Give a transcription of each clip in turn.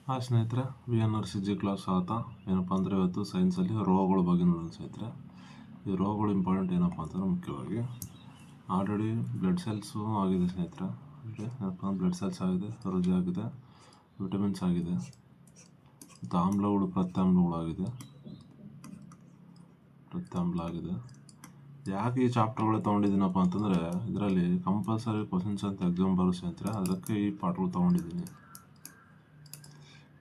ಹಾಂ ಸ್ನೇಹಿತರೆ, V N R C G class ಸ್ವಾಗತ. ಏನಪ್ಪ ಅಂದರೆ ಇವತ್ತು ಸೈನ್ಸಲ್ಲಿ ರೋಗಗಳ ಬಗ್ಗೆ ನೋಡೋಣ ಸ್ನೇಹಿತರೆ. ಈ ರೋಗಗಳು ಇಂಪಾರ್ಟೆಂಟ್ ಏನಪ್ಪ ಅಂತಂದರೆ ಮುಖ್ಯವಾಗಿ ಆಲ್ರೆಡಿ ಬ್ಲಡ್ ಸೆಲ್ಸು ಆಗಿದೆ ಸ್ನೇಹಿತರೆ. ಏನಪ್ಪ ಬ್ಲಡ್ ಸೆಲ್ಸ್ ಆಗಿದೆ, ರುಜಿ ಆಗಿದೆ, ವಿಟಮಿನ್ಸ್ ಆಗಿದೆ, ಮತ್ತು ಆಮ್ಲಗಳು ಪ್ರತ್ಯಾಮ್ಲಗಳಾಗಿದೆ. ಯಾಕೆ ಈ ಚಾಪ್ಟರ್ಗಳು ತೊಗೊಂಡಿದ್ದೀನಪ್ಪ ಅಂತಂದರೆ ಇದರಲ್ಲಿ ಕಂಪಲ್ಸರಿ ಕ್ವಶನ್ಸ್ ಅಂತ ಎಕ್ಸಾಮ್ ಬರೋ ಸ್ನೇಹಿತರೆ, ಅದಕ್ಕೆ ಈ ಪಾಠಗಳು ತೊಗೊಂಡಿದ್ದೀನಿ.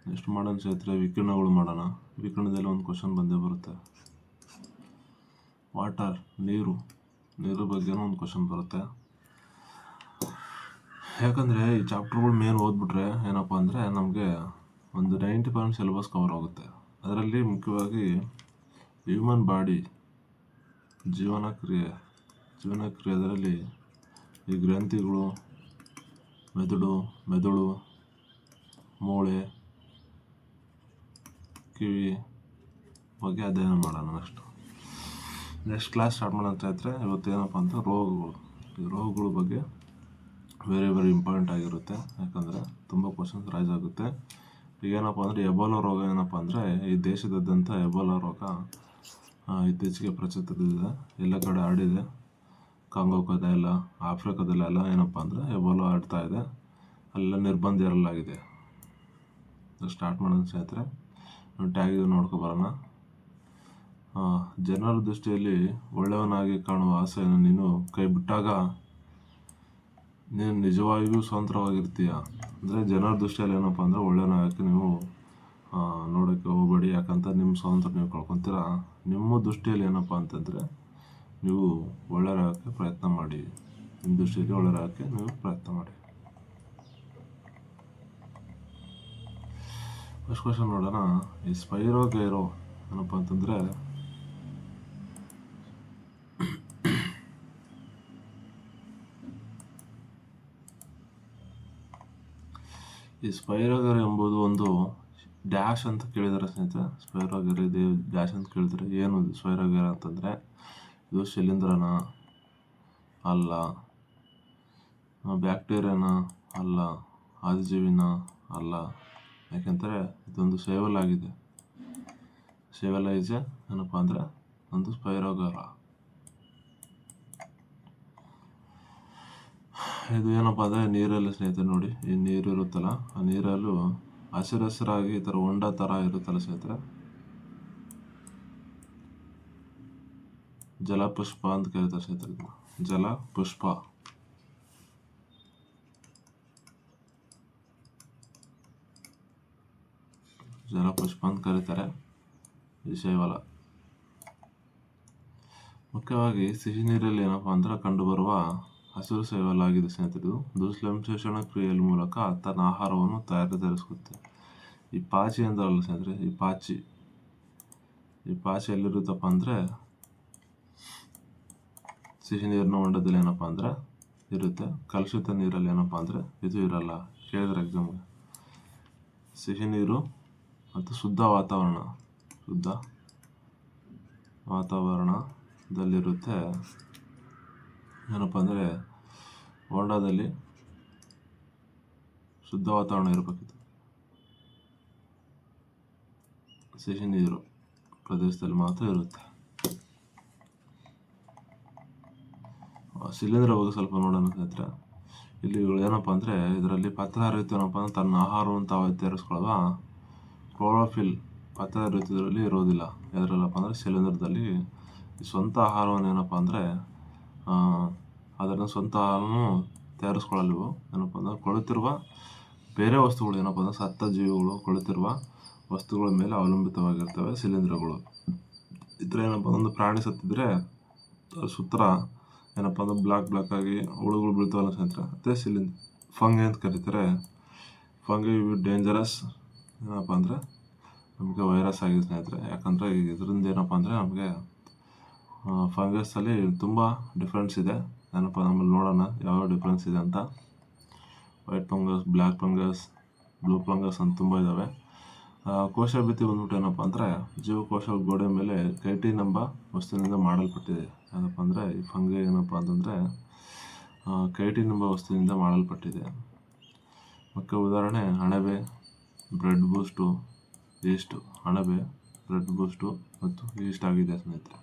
ನೆಕ್ಸ್ಟ್ ಮಾಡೋಣ ಸ್ನೇಹಿತರೆ, ವಿಕಿರಣಗಳು ಮಾಡೋಣ. ವಿಕಿರಣದಲ್ಲಿ ಒಂದು ಕ್ವಶನ್ ಬಂದೇ ಬರುತ್ತೆ. ವಾಟರ್, ನೀರು ಬಗ್ಗೆನೂ ಒಂದು ಕ್ವಶನ್ ಬರುತ್ತೆ. ಯಾಕಂದರೆ ಈ ಚಾಪ್ಟರ್ಗಳು ಮೇನ್ ಓದ್ಬಿಟ್ರೆ ಏನಪ್ಪ ಅಂದರೆ ನಮಗೆ ಒಂದು 90% ಸಿಲೆಬಸ್ ಕವರ್ ಆಗುತ್ತೆ. ಅದರಲ್ಲಿ ಮುಖ್ಯವಾಗಿ ಹ್ಯೂಮನ್ ಬಾಡಿ ಜೀವನ ಕ್ರಿಯೆ ಅದರಲ್ಲಿ ಈ ಗ್ರಂಥಿಗಳು, ಮೆದುಳು, ಮೂಳೆ, ಕಿವಿ ಬಗ್ಗೆ ಅಧ್ಯಯನ ಮಾಡೋಣ. ನೆಕ್ಸ್ಟ್ ಕ್ಲಾಸ್ ಸ್ಟಾರ್ಟ್ ಮಾಡೋಣ ಸ್ನೇಹಿತರೆ. ಇವತ್ತು ಏನಪ್ಪ ಅಂತ ರೋಗಗಳ ಬಗ್ಗೆ ವೆರಿ ಇಂಪಾರ್ಟೆಂಟ್ ಆಗಿರುತ್ತೆ. ಯಾಕಂದರೆ ತುಂಬ ಕ್ವಶನ್ಸ್ ರೈಸ್ ಆಗುತ್ತೆ. ಈಗ ಏನಪ್ಪ ಅಂದರೆ ಎಬೋಲಾ ರೋಗ ಏನಪ್ಪ ಅಂದರೆ ಈ ದೇಶದಾದ್ಯಂತ ಎಬೋಲಾ ರೋಗ ಇತ್ತೀಚೆಗೆ ಪ್ರಚಲಿತದಲ್ಲಿದೆ. ಎಲ್ಲ ಕಡೆ ಹರಡಿದೆ. ಕಾಂಗೋ ಕದೆಲ್ಲ, ಆಫ್ರಿಕಾದಲ್ಲೆಲ್ಲ ಏನಪ್ಪ ಅಂದರೆ ಎಬೋಲಾ ಹರಡ್ತಾ ಇದೆ. ಅಲ್ಲೆಲ್ಲ ನಿರ್ಬಂಧ ಇರಲಾಗಿದೆ. ಸ್ಟಾರ್ಟ್ ಮಾಡೋಣ ಸ್ನೇಹಿತರೆ. ಟ್ಯಾಗ್ ನೋಡ್ಕೊ ಬರೋಣ. ಜನರ ದೃಷ್ಟಿಯಲ್ಲಿ ಒಳ್ಳೆಯವನಾಗಿ ಕಾಣುವ ಆಸೆಯನ್ನು ನೀನು ಕೈ ಬಿಟ್ಟಾಗ ನೀನು ನಿಜವಾಗಿಯೂ ಸ್ವತಂತ್ರವಾಗಿರ್ತೀಯ. ಅಂದರೆ ಜನರ ದೃಷ್ಟಿಯಲ್ಲಿ ಏನಪ್ಪ ಅಂದರೆ ಒಳ್ಳೆಯವನಾಗಕ್ಕೆ ನೀವು ನೋಡೋಕ್ಕೆ ಹೋಗಬೇಡಿ. ಯಾಕಂತ ನಿಮ್ಮ ಸ್ವಾತಂತ್ರ್ಯ ನೀವು ಕಳ್ಕೊತೀರ. ನಿಮ್ಮ ದೃಷ್ಟಿಯಲ್ಲಿ ಏನಪ್ಪ ಅಂತಂದರೆ ನೀವು ಒಳ್ಳೆಯವರಾಗಕ್ಕೆ ಪ್ರಯತ್ನ ಮಾಡಿ. ನಿಮ್ಮ ದೃಷ್ಟಿಯಲ್ಲಿ ಒಳ್ಳೆಯವರಾಗಕ್ಕೆ ನೀವು ಪ್ರಯತ್ನ ಮಾಡಿ. ಫಸ್ಟ್ ಕ್ವಶನ್ ನೋಡೋಣ. ಈ ಸ್ಪೈರೋಗೈರೋ ಏನಪ್ಪ ಅಂತಂದರೆ ಈ ಸ್ಪೈರೋಗೈರೋ ಎಂಬುದು ಒಂದು ಡ್ಯಾಶ್ ಅಂತ ಕೇಳಿದ್ದಾರೆ ಸ್ನೇಹಿತರೆ. ಸ್ಪೈರೋಗೈರೋ ಇದೆ ಡ್ಯಾಶ್ ಅಂತ ಕೇಳಿದರೆ ಏನು ಸ್ಪೈರೋಗೈರೋ ಅಂತಂದರೆ ಇದು ಶಿಲೀಂಧ್ರನ ಅಲ್ಲ, ಬ್ಯಾಕ್ಟೀರಿಯಾನ ಅಲ್ಲ, ಆದಿಜೀವಿನ ಅಲ್ಲ. ಯಾಕೆಂದರೆ ಇದೊಂದು ಸೇವಲ್ ಆಗಿದೆ. ಸೇವಲ್ ಈಸ್ ಏನಪ್ಪ ಅಂದರೆ ಒಂದು ಸ್ಪೈರೋಗೈರೋ. ಇದು ಏನಪ್ಪ ಅಂದರೆ ನೀರಲ್ಲಿ ಸ್ನೇಹಿತರೆ ನೋಡಿ, ಈ ನೀರು ಇರುತ್ತಲ್ಲ, ಆ ನೀರಲ್ಲೂ ಹಸಿರಾಗಿ ಈ ಥರ ಹೊಂಡ ಥರ ಇರುತ್ತಲ್ಲ ಸ್ನೇಹಿತರೆ, ಜಲಪುಷ್ಪ ಅಂತ ಕರೀತಾರೆ ಸ್ನೇಹಿತರೆ. ಜಲಪುಷ್ಪ ಅಂತ ಕರೀತಾರೆ ಈ ಶೈವಾಲ. ಮುಖ್ಯವಾಗಿ ಸಿಹಿ ನೀರಲ್ಲಿ ಏನಪ್ಪ ಅಂದ್ರೆ ಕಂಡುಬರುವ ಹಸಿರು ಶೈವಾಲ ಆಗಿದೆ ಸ್ನೇಹಿತರೆ. ಇದು ಸಂಶ್ಲೇಷಣ ಕ್ರಿಯೆಯ ಮೂಲಕ ತನ್ನ ಆಹಾರವನ್ನು ತಯಾರಿಸುತ್ತೆ. ಈ ಪಾಚಿ ಅಂದ್ರಲ್ಲ ಸ್ನೇಹಿತರೆ, ಈ ಪಾಚಿ ಎಲ್ಲಿರುತ್ತಪ್ಪ ಅಂದರೆ ಸಿಹಿ ನೀರಿನ ಹೊಂಡದಲ್ಲಿ ಏನಪ್ಪ ಅಂದರೆ ಇರುತ್ತೆ. ಕಲುಷಿತ ನೀರಲ್ಲಿ ಏನಪ್ಪ ಅಂದರೆ ಇದು ಇರಲ್ಲ. ಕೇಳಿದ್ರೆ ಎಕ್ಸಾಮ್ಗೆ ಸಿಹಿ ನೀರು ಮತ್ತು ಶುದ್ಧ ವಾತಾವರಣದಲ್ಲಿರುತ್ತೆ. ಏನಪ್ಪ ಅಂದರೆ ಹೊಂಡದಲ್ಲಿ ಶುದ್ಧ ವಾತಾವರಣ ಇರಬೇಕಿತ್ತು. ಸಿಹಿ ನೀರು ಪ್ರದೇಶದಲ್ಲಿ ಮಾತ್ರ ಇರುತ್ತೆ. ಶಿಲೀಂಧ್ರ ಬಗ್ಗೆ ಸ್ವಲ್ಪ ನೋಡೋಣ ಸ್ನೇಹಿತರೆ. ಇಲ್ಲಿ ಏನಪ್ಪ ಅಂದರೆ ಇದರಲ್ಲಿ ಪತ್ರಹರಿತ ಏನಪ್ಪ ಅಂದರೆ ತನ್ನ ಆಹಾರವನ್ನು ತಾವು ತಯಾರಿಸ್ಕೊಳ್ಳುವ ಕ್ಲೋರೋಫಿಲ್ ಪತ್ರಹರಿತದಲ್ಲಿ ಇರೋದಿಲ್ಲ. ಎದರಲ್ಲಪ್ಪ ಅಂದರೆ ಶಿಲೀಂಧ್ರದಲ್ಲಿ ಸ್ವಂತ ಆಹಾರವನ್ನು ಏನಪ್ಪ ಅಂದರೆ ಅದನ್ನು ಸ್ವಂತ ಆಹಾರವನ್ನು ತಯಾರಿಸ್ಕೊಳ್ಳಲಿವು. ಏನಪ್ಪ ಅಂದರೆ ಕೊಳುತ್ತಿರುವ ಬೇರೆ ವಸ್ತುಗಳು ಏನಪ್ಪ ಅಂದರೆ ಸತ್ತ ಜೀವಿಗಳು ಕೊಳುತ್ತಿರುವ ವಸ್ತುಗಳ ಮೇಲೆ ಅವಲಂಬಿತವಾಗಿರ್ತವೆ ಶಿಲೀಂಧ್ರಗಳು. ಈ ಥರ ಏನಪ್ಪ ಒಂದು ಪ್ರಾಣಿ ಸತ್ತಿದ್ರೆ ಸುತ್ತ ಏನಪ್ಪ ಅಂದ್ರೆ ಬ್ಲಾಕ್ ಆಗಿ ಹುಳುಗಳು ಬೀಳ್ತಾವಲ್ಲ ಸ್ನೇಹಿತರೆ, ಅದೇ ಫಂಗೈ ಅಂತ ಕರೀತಾರೆ. ಫಂಗೈ ಡೇಂಜರಸ್ ಏನಪ್ಪ ಅಂದರೆ ನಮಗೆ ವೈರಸ್ ಆಗಿದೆ ಸ್ನೇಹಿತರೆ. ಯಾಕಂದರೆ ಇದರಿಂದ ಏನಪ್ಪ ಅಂದರೆ ನಮಗೆ ಫಂಗಸಲ್ಲಿ ತುಂಬ ಡಿಫ್ರೆನ್ಸ್ ಇದೆ. ಏನಪ್ಪ ನಮ್ಮಲ್ಲಿ ನೋಡೋಣ ಯಾವ ಡಿಫ್ರೆನ್ಸ್ ಇದೆ ಅಂತ. White fungus, black fungus, blue fungus ಅಂತ ತುಂಬ ಇದ್ದಾವೆ. ಕೋಶ ಭಿತ್ತಿ ಬಂದ್ಬಿಟ್ಟು ಏನಪ್ಪ ಅಂದರೆ ಜೀವಕೋಶ ಗೋಡೆ ಮೇಲೆ ಕೈಟಿನ್ ಎಂಬ ವಸ್ತುವಿನಿಂದ ಮಾಡಲ್ಪಟ್ಟಿದೆ. ಏನಪ್ಪ ಅಂದರೆ ಈ ಫಂಗೈ ಏನಪ್ಪ ಅಂತಂದರೆ ಕೈಟಿನ್ ಎಂಬ ವಸ್ತುವಿನಿಂದ ಮಾಡಲ್ಪಟ್ಟಿದೆ. ಮುಖ್ಯ ಉದಾಹರಣೆ ಅಣಬೆ, ಬ್ರೆಡ್ ಬೂಸ್ಟು, ಈಸ್ಟು, ಅಣಬೆ, ಬ್ರೆಡ್ ಬೂಸ್ಟು ಮತ್ತು ಈಸ್ಟ್ ಆಗಿದೆ ಸ್ನೇಹಿತರೆ.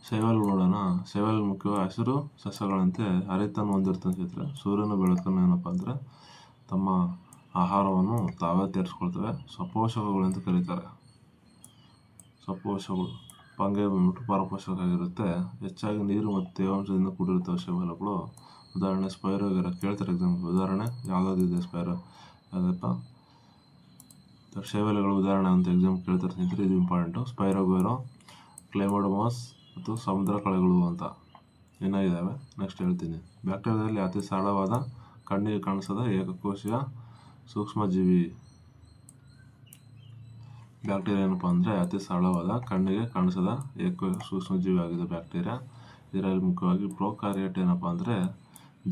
ಶೈವಾಲ್ ನೋಡೋಣ. ಶೈವಾಲ್ ಮುಖ್ಯವಾಗಿ ಹಸಿರು ಸಸ್ಯಗಳಂತೆ ಹರಿತನ್ನು ಹೊಂದಿರ್ತದೆ ಸ್ನೇಹಿತರೆ. ಸೂರ್ಯನ ಬೆಳಕನ್ನು ಏನಪ್ಪ ಅಂದರೆ ತಮ್ಮ ಆಹಾರವನ್ನು ತಾವೇ ತಯಾರಿಸ್ಕೊಳ್ತವೆ. ಸಪೋಷಕಗಳು ಅಂತ ಕರೀತಾರೆ. ಸಪೋಷಕಗಳು ಪಂಗೆ ಬಂದ್ಬಿಟ್ಟು ಪರಪೋಷಕ ಆಗಿರುತ್ತೆ. ಹೆಚ್ಚಾಗಿ ನೀರು ಮತ್ತು ತೇವಾಂಶದಿಂದ ಕೂಡಿರುತ್ತವೆ ಶೈವಾಲುಗಳು. ಉದಾಹರಣೆ ಸ್ಪೈರೋಗೆರ ಕೇಳ್ತಾರೆ ಎಕ್ಸಾಂಪಲ್. ಉದಾಹರಣೆ ಯಾವುದಾದಿದೆ ಸ್ಪೈರೋ ಯಾವುದಪ್ಪ ಶೈವಾಲುಗಳು ಉದಾಹರಣೆ ಅಂತ ಎಕ್ಸಾಮ್ ಕೇಳ್ತಾರೆ ಸ್ನೇಹಿತರೆ. ಇದು ಇಂಪಾರ್ಟೆಂಟು. ಸ್ಪೈರೋಗೆರೋ, ಕ್ಲೈಮೋಡೋಮಸ್ ಮತ್ತು ಸಮುದ್ರ ಕಳೆಗಳು ಅಂತ ಏನಾಗಿದ್ದಾವೆ ನೆಕ್ಸ್ಟ್ ಹೇಳ್ತೀನಿ. ಬ್ಯಾಕ್ಟೀರಿಯಾದಲ್ಲಿ ಅತಿ ಸರಳವಾದ ಕಣ್ಣಿಗೆ ಕಾಣಿಸದ ಏಕಕೋಶೀಯ ಸೂಕ್ಷ್ಮಜೀವಿ. ಬ್ಯಾಕ್ಟೀರಿಯಾ ಏನಪ್ಪ ಅಂದರೆ ಅತಿ ಸರಳವಾದ ಕಣ್ಣಿಗೆ ಕಾಣಿಸದ ಸೂಕ್ಷ್ಮಜೀವಿ ಆಗಿದೆ ಬ್ಯಾಕ್ಟೀರಿಯಾ. ಇದರಲ್ಲಿ ಮುಖ್ಯವಾಗಿ ಪ್ರೊಕಾರ್ಯೋಟ್ ಏನಪ್ಪ ಅಂದರೆ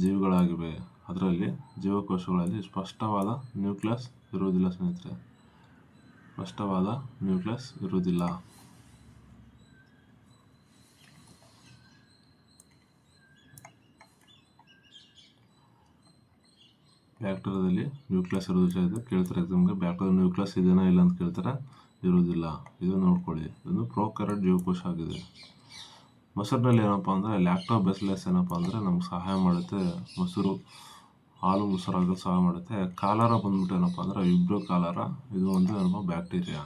ಜೀವಿಗಳಾಗಿವೆ. ಅದರಲ್ಲಿ ಜೀವಕೋಶಗಳಲ್ಲಿ ಸ್ಪಷ್ಟವಾದ ನ್ಯೂಕ್ಲಿಯಸ್ ಇರುವುದಿಲ್ಲ ಸ್ನೇಹಿತರೆ. ಸ್ಪಷ್ಟವಾದ ನ್ಯೂಕ್ಲಿಯಸ್ ಇರುವುದಿಲ್ಲ. ಬ್ಯಾಕ್ಟೀರಿಯಾದಲ್ಲಿ ನ್ಯೂಕ್ಲಿಯಸ್ ಇರೋದು ಕೇಳ್ತಾರೆ ಎಕ್ಸಾಮ್ಗೆ. ಬ್ಯಾಕ್ಟೀರಿಯಾ ನ್ಯೂಕ್ಲಿಯಸ್ ಇದೆಯಾ ಇಲ್ಲ ಅಂತ ಕೇಳ್ತಾರೆ. ಇರುವುದಿಲ್ಲ. ಇದು ನೋಡ್ಕೊಳ್ಳಿ. ಇದೊಂದು ಪ್ರೊಕಾರ್ಯೋಟ್ ಜೀವಕೋಶ ಆಗಿದೆ. ಮೊಸರಿನಲ್ಲಿ ಏನಪ್ಪ ಅಂದರೆ ಲ್ಯಾಕ್ಟೋಬೆಸಿಲಸ್ ಏನಪ್ಪ ಅಂದರೆ ನಮ್ಗೆ ಸಹಾಯ ಮಾಡುತ್ತೆ. ಮೊಸರು ಹಾಲು ಮೊಸರಾಗಲು ಸಹಾಯ ಮಾಡುತ್ತೆ. ಕಾಲರ ಬಂದ್ಬಿಟ್ಟು ಏನಪ್ಪ ಅಂದರೆ ವಿಬ್ರಿಯೋ ಕಾಲರ. ಇದು ಒಂದು ಏನಪ್ಪ ಬ್ಯಾಕ್ಟೀರಿಯಾ.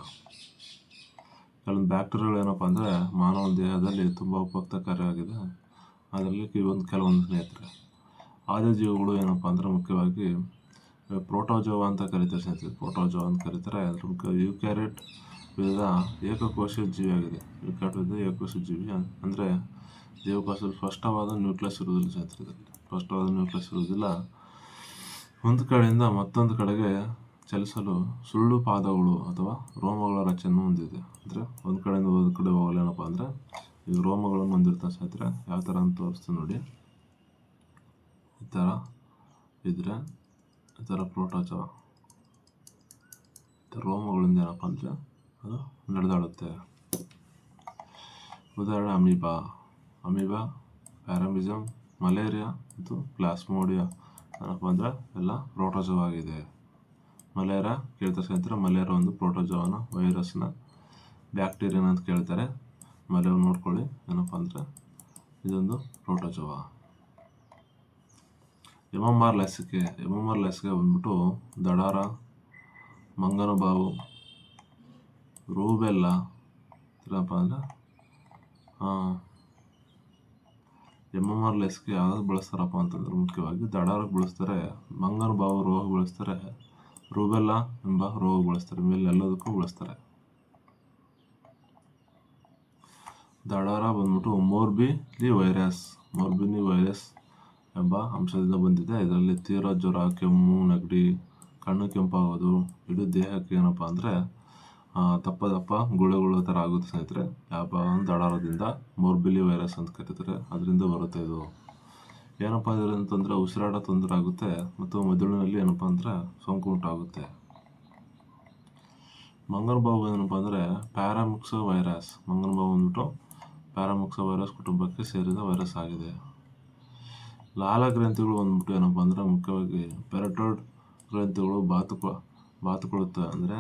ಕೆಲವೊಂದು ಬ್ಯಾಕ್ಟೀರಿಯಾಗಳು ಏನಪ್ಪ ಅಂದರೆ ಮಾನವ ದೇಹದಲ್ಲಿ ತುಂಬ ಉಪಯುಕ್ತಕಾರಿಯಾಗಿದೆ. ಅದರಲ್ಲಿ ಕೆಲವೊಂದು ಸ್ನೇಹಿತರೆ ಆದಿಜೀವಿಗಳು ಏನಪ್ಪ ಅಂದರೆ ಮುಖ್ಯವಾಗಿ ಪ್ರೋಟೋಜೋವಾ ಅಂತ ಕರೀತಾರೆ ಸ್ನೇಹಿತರೆ. ಪ್ರೋಟೋಜೋವಾ ಅಂತ ಕರೀತಾರೆ. ಅದ್ರ ಮುಖ್ಯ ಯೂಕ್ಯಾರಿಯೋಟ್ ವಿವಿಧ ಏಕಕೋಶೀಯ ಜೀವಿಯಾಗಿದೆ. ಯೂಕ್ಯಾರಿಯೋಟ್ ವಿವಿಧ ಏಕಕೋಶೀಯ ಜೀವಿ ಅಂದರೆ ಜೀವಕೋಶದಲ್ಲಿ ಸ್ಪಷ್ಟವಾದ ನ್ಯೂಕ್ಲಿಯಸ್ ಇರುವುದಿಲ್ಲ ಸ್ನೇಹಿತರೆ. ಸ್ಪಷ್ಟವಾದ ನ್ಯೂಕ್ಲಿಯಸ್ ಇರುವುದಿಲ್ಲ. ಒಂದು ಕಡೆಯಿಂದ ಮತ್ತೊಂದು ಕಡೆಗೆ ಚಲಿಸಲು ಸುಳ್ಳು ಪಾದಗಳು ಅಥವಾ ರೋಮಗಳ ರಚನೆಯನ್ನು ಹೊಂದಿದೆ. ಅಂದರೆ ಒಂದು ಕಡೆಯಿಂದ ಒಂದು ಕಡೆ ಹೋಗಲು ಏನಪ್ಪ ಅಂದರೆ ಈಗ ರೋಮಗಳನ್ನು ಹೊಂದಿರ್ತಾರೆ ಸ್ನೇಹಿತರೆ. ಯಾವ ಥರ ಅಂತ ತೋರಿಸ್ತೀನಿ ನೋಡಿ. ಈ ಥರ ಇದ್ರೆ ಈ ಥರ ಪ್ರೋಟೋಜೋವಾ ರೋಮಗಳಿಂದ ಏನಪ್ಪ ಅಂದರೆ ಅದು ನಡೆದಾಡುತ್ತೆ. ಉದಾಹರಣೆ ಅಮೀಬಾ, ಪ್ಯಾರಾಮಿಸಮ್, ಮಲೇರಿಯಾ ಮತ್ತು ಪ್ಲಾಸ್ಮೋಡಿಯಾ ಏನಪ್ಪ ಅಂದರೆ ಎಲ್ಲ ಪ್ರೋಟೋಜೋವಾ ಆಗಿದೆ. ಮಲೇರಿಯಾ ಕೇಳ್ತಾರೆ ಸ್ನೇಹಿತರೆ. ಮಲೇರಿಯಾ ಒಂದು ಪ್ರೋಟೋಜೋವಾನ ವೈರಸ್ನ ಬ್ಯಾಕ್ಟೀರಿಯಾನ ಅಂತ ಕೇಳ್ತಾರೆ. ಮಲೇರಿಯಾ ನೋಡ್ಕೊಳ್ಳಿ ಏನಪ್ಪ ಅಂದರೆ ಇದೊಂದು ಪ್ರೋಟೋಜೋವಾ. MMR ಲಸಿಕೆ ಬಂದ್ಬಿಟ್ಟು ದಡಾರ, ಮಂಗನಬಾವು, ರೂಬೆಲ್ಲಾ ಏನಪ್ಪ ಅಂದರೆ MMR ಲಸಿಕೆ ಯಾವ್ದಾದ್ರು ಬಳಸ್ತಾರಪ್ಪ ಅಂತಂದ್ರೆ ಮುಖ್ಯವಾಗಿ ದಡಾರಕ್ಕೆ ಬಳಸ್ತಾರೆ, ಮಂಗನಬಾವು ರೋಗ ಬಳಸ್ತಾರೆ, ರೂಬೆಲ್ಲಾ ಎಂಬ ರೋಗ ಬಳಸ್ತಾರೆ. ಮೇಲೆ ಎಲ್ಲದಕ್ಕೂ ಬಳಸ್ತಾರೆ. ದಡಾರ ಬಂದ್ಬಿಟ್ಟು ಮೋರ್ಬಿಲಿ ವೈರಸ್ ಎಂಬ ಅಂಶದಿಂದ ಬಂದಿದೆ. ಇದರಲ್ಲಿ ತೀವ್ರ ಜ್ವರ, ಕೆಮ್ಮು, ನೆಗಡಿ, ಕಣ್ಣು ಕೆಂಪಾಗೋದು, ಇಡೀ ದೇಹಕ್ಕೆ ಏನಪ್ಪ ಅಂದರೆ ದಪ್ಪ ಗುಳೆಗಳ ಥರ ಆಗುತ್ತೆ ಸ್ನೇಹಿತರೆ. ಯಾವ ದಡಾರದಿಂದ ಮೋರ್ಬಿಲಿ ವೈರಸ್ ಅಂತ ಕರೀತಾರೆ. ಅದರಿಂದ ಬರುತ್ತೆ ಇದು. ಏನಪ್ಪ ಇದರಿಂದ ಅಂತಂದರೆ ಉಸಿರಾಟ ತೊಂದರೆ ಆಗುತ್ತೆ ಮತ್ತು ಮೆದುಳಿನಲ್ಲಿ ಏನಪ್ಪ ಅಂದರೆ ಸೋಂಕು ಉಂಟಾಗುತ್ತೆ. ಮಂಗನಬಾವು ಏನಪ್ಪ ಅಂದರೆ ಪ್ಯಾರಾಮಿಕ್ಸೋ ವೈರಸ್. ಮಂಗನಬಾವು ಅಂದ್ಬಿಟ್ಟು ಪ್ಯಾರಾಮಿಕ್ಸೋ ವೈರಸ್ ಕುಟುಂಬಕ್ಕೆ ಸೇರಿದ ವೈರಸ್ ಆಗಿದೆ. ಲಾಲಗ್ರಂಥಿಗಳು ಬಂದ್ಬಿಟ್ಟು ಏನಪ್ಪ ಅಂದರೆ ಮುಖ್ಯವಾಗಿ ಪೆರಟೋಯ್ಡ್ ಗ್ರಂಥಿಗಳು ಬಾತುಕೊಳ್ಳುತ್ತವೆ. ಅಂದರೆ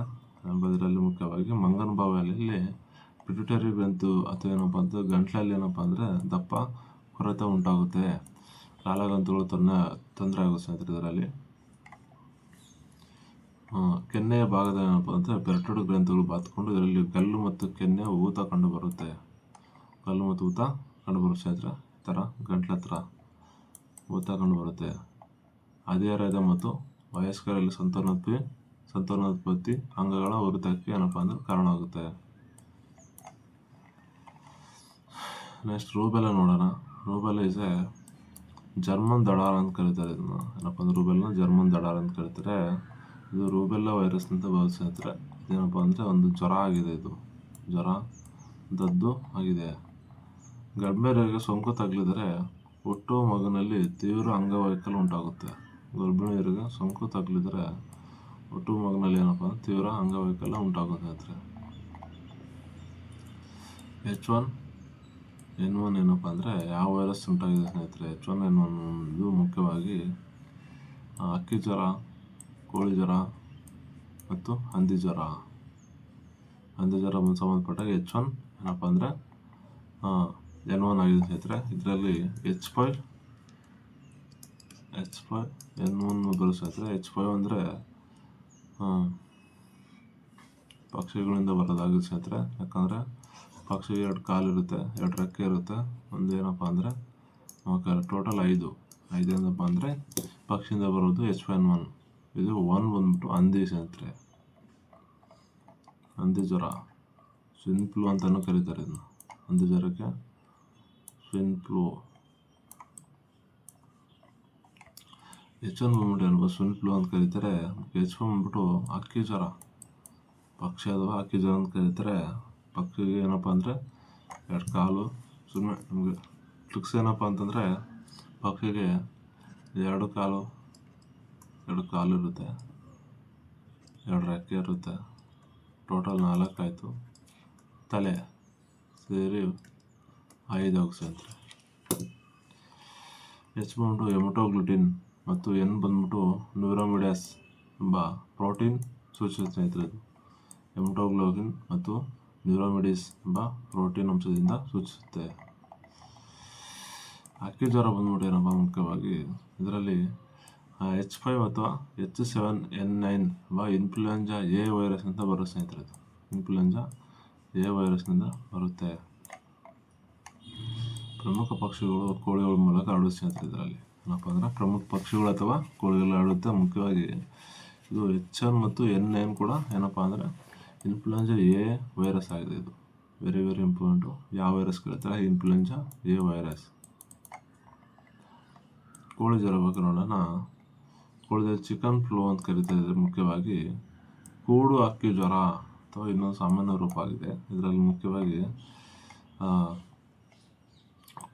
ಇದರಲ್ಲಿ ಮುಖ್ಯವಾಗಿ ಮಂಗನಬಾವಲ್ಲಿ ಪಿಟ್ಯೂಟರಿ ಗ್ರಂಥಿ ಅಥವಾ ಏನಪ್ಪ ಅಂತ ಗಂಟ್ಲಲ್ಲಿ ಏನಪ್ಪ ಅಂದರೆ ದಪ್ಪ ಕೊರೆತ ಉಂಟಾಗುತ್ತೆ. ಲಾಲಗ್ರಂಥಿಗಳು ತೊಂದರೆ ಆಗುತ್ತೆ ಸ್ನೇಹಿತರೆ. ಇದರಲ್ಲಿ ಕೆನ್ನೆಯ ಭಾಗದ ಏನಪ್ಪ ಅಂದರೆ ಪೆರಟೋಯ್ಡ್ ಗ್ರಂಥಿಗಳು ಬಾತ್ಕೊಂಡು ಇದರಲ್ಲಿ ಗಲ್ಲು ಮತ್ತು ಕೆನ್ನೆ ಊತ ಕಂಡುಬರುತ್ತೆ ಸ್ನೇಹಿತರೆ. ಈ ಥರ ಗಂಟ್ಲ ಹತ್ರ ಊತ ಕಂಡುಬರುತ್ತೆ. ಹದಿಹರೆಯದ ಮತ್ತು ವಯಸ್ಕರಲ್ಲಿ ಸಂತಾನೋತ್ಪತ್ತಿ ಅಂಗಗಳ ಉರಿತಕ್ಕೆ ಏನಪ್ಪ ಅಂದರೆ ಕಾರಣ ಆಗುತ್ತೆ. ನೆಕ್ಸ್ಟ್ ರೂಬೆಲ್ಲಾ ನೋಡೋಣ. ರೂಬೆಲ್ಲಾ ಇಸ್ ಎ ಜರ್ಮನ್ ದಡಾರ ಅಂತ ಕರೀತಾರೆ. ಇದನ್ನು ಏನಪ್ಪ ಅಂದರೆ ರೂಬೆಲ್ಲಾ ಜರ್ಮನ್ ದಡಾರ ಅಂತ ಕರೀತಾರೆ. ಇದು ರೂಬೆಲ್ಲಾ ವೈರಸ್ ಅಂತ ಸ್ನೇಹಿತರೆ. ಇದೇನಪ್ಪ ಅಂದರೆ ಒಂದು ಜ್ವರ ಆಗಿದೆ. ಇದು ಜ್ವರ ದದ್ದು ಆಗಿದೆ. ಗರ್ಭಿಣಿಯರಿಗೆ ಸೋಂಕು ತಗುಲಿದರೆ ಹುಟ್ಟುವ ಮಗುವಿನಲ್ಲಿ ತೀವ್ರ ಅಂಗವೈಕಲ್ಯ ಉಂಟಾಗುತ್ತೆ. ಗರ್ಭಿಣಿಯರಿಗೆ ಸೋಂಕು ತಗುಲಿದರೆ ಹುಟ್ಟುವ ಮಗುವಿನಲ್ಲಿ ಏನಪ್ಪ ಅಂದರೆ ತೀವ್ರ ಅಂಗವೈಕಲ್ಯ ಉಂಟಾಗುತ್ತೆ ಸ್ನೇಹಿತರೆ. H1N1 ಏನಪ್ಪ ಅಂದರೆ ಯಾವ ವೈರಸ್ ಉಂಟಾಗಿದೆ ಸ್ನೇಹಿತರೆ. H1N1 ಇದು ಮುಖ್ಯವಾಗಿ ಅಕ್ಕಿ ಜ್ವರ, ಕೋಳಿ ಜ್ವರ ಮತ್ತು ಹಂದಿ ಜ್ವರ. ಹಂದಿ ಜ್ವರ ಸಂಬಂಧಪಟ್ಟಾಗ H1 ಏನಪ್ಪ ಅಂದರೆ N1 ಆಗಿದೆ ಸ್ನೇಹಿತರೆ. ಇದರಲ್ಲಿ H5 N1 ಬರೋ ಸ್ನೇಹಿತರೆ. H5 ಅಂದರೆ ಪಕ್ಷಿಗಳಿಂದ ಬರೋದಾಗಿದೆ ಸ್ನೇಹಿತರೆ. ಯಾಕಂದರೆ ಪಕ್ಷಿಗೆ 2 ಕಾಲಿರುತ್ತೆ, 2 ರೆಕ್ಕೆ ಇರುತ್ತೆ. ಒಂದು ಏನಪ್ಪ ಅಂದರೆ ಟೋಟಲ್ 5 ಏನಪ್ಪ ಅಂದರೆ ಪಕ್ಷಿಯಿಂದ ಬರೋದು H5N1. ಇದು 1 ಬಂದ್ಬಿಟ್ಟು ಹಂದಿ ಸ್ನೇಹಿತರೆ. ಹಂದಿ ಜ್ವರ ಸ್ವಿನ್ ಫ್ಲೂ ಅಂತಲೂ ಕರೀತಾರೆ ಇದನ್ನು. ಹಂದಿ ಜ್ವರಕ್ಕೆ ಸ್ವಿನ್ ಫ್ಲೂ. H1 ಬಂದ್ಬಿಟ್ಟು ಏನಪ್ಪ ಸ್ವಿನ್ ಫ್ಲೂ ಅಂತ ಕರೀತಾರೆ. H1 ಬಂದ್ಬಿಟ್ಟು ಹಕ್ಕಿ ಜ್ವರ, ಪಕ್ಷಿ ಅಥವಾ ಹಕ್ಕಿ ಜ್ವರ ಅಂತ ಕರೀತಾರೆ. ಪಕ್ಷಿಗೆ ಏನಪ್ಪ ಅಂದರೆ 2 ಕಾಲು. ಸುಮ್ಮನೆ ನಮಗೆ ಟ್ರಿಕ್ಸ್ ಏನಪ್ಪ ಅಂತಂದರೆ ಪಕ್ಷಿಗೆ 2 ಕಾಲು ಇರುತ್ತೆ, 2 ರೆಕ್ಕೆ ಇರುತ್ತೆ, ಟೋಟಲ್ 4 ಆಯಿತು. ತಲೆ ಸೇರಿ 5 ಆಗುತ್ತೆ. H ಬಂದ್ಬಿಟ್ಟು ಹೆಮಟೋಗ್ಲುಟಿನ್ ಮತ್ತು N ಬಂದ್ಬಿಟ್ಟು ನ್ಯೂರೋಮಿಡಾಸ್ ಎಂಬ ಪ್ರೋಟೀನ್ ಸೂಚಿಸುತ್ತೆ ಸ್ನೇಹಿತರೆ. ಇದು ಹೆಮಟೋಗ್ಲೋಬಿನ್ ಮತ್ತು ನ್ಯೂರೋಮಿಡಿಸ್ ಎಂಬ ಪ್ರೋಟೀನ್ ಅಂಶದಿಂದ ಸೂಚಿಸುತ್ತೆ. ಹಕ್ಕಿ ಜ್ವರ ಬಂದ್ಬಿಟ್ಟು ಏನಪ್ಪ ಮುಖ್ಯವಾಗಿ ಇದರಲ್ಲಿ H5 ಅಥವಾ H7N9 ಎಂಬ ಇನ್ಫ್ಲುಯೆಂಜಾ A ವೈರಸ್ನಿಂದ ಬರುತ್ತೆ ಸ್ನೇಹಿತರೆ. ಇದು ಇನ್ಫ್ಲುಯೆಂಜಾ A ವೈರಸ್ನಿಂದ ಬರುತ್ತೆ. ಪ್ರಮುಖ ಪಕ್ಷಿಗಳು ಕೋಳಿಗಳ ಮೂಲಕ ಹರಡುತ್ತೆ ಸ್ನೇಹಿತರೆ. ಇದರಲ್ಲಿ ಏನಪ್ಪ ಅಂದರೆ ಪ್ರಮುಖ ಪಕ್ಷಿಗಳು ಅಥವಾ ಕೋಳಿಗಳು ಹರಡುತ್ತೆ. ಮುಖ್ಯವಾಗಿ ಇದು H1 ಮತ್ತು N9 ಕೂಡ ಏನಪ್ಪ ಅಂದರೆ ಇನ್ಫ್ಲುಯೆಂಜಾ A ವೈರಸ್ ಆಗಿದೆ. ಇದು ವೆರಿ ಇಂಪಾರ್ಟೆಂಟು. ಯಾವ ವೈರಸ್ ಕೇಳ್ತಾರೆ? Influenza A virus. ಕೋಳಿ ಜ್ವರ ಬಗ್ಗೆ ನೋಡೋಣ. ಕೋಳಿ ಚಿಕನ್ ಫ್ಲೂ ಅಂತ ಕರೀತಾರೆ. ಮುಖ್ಯವಾಗಿ ಕೂಡು ಹಕ್ಕಿ ಜ್ವರ ಅಥವಾ ಇನ್ನೊಂದು ಸಾಮಾನ್ಯ ರೂಪ ಆಗಿದೆ. ಇದರಲ್ಲಿ ಮುಖ್ಯವಾಗಿ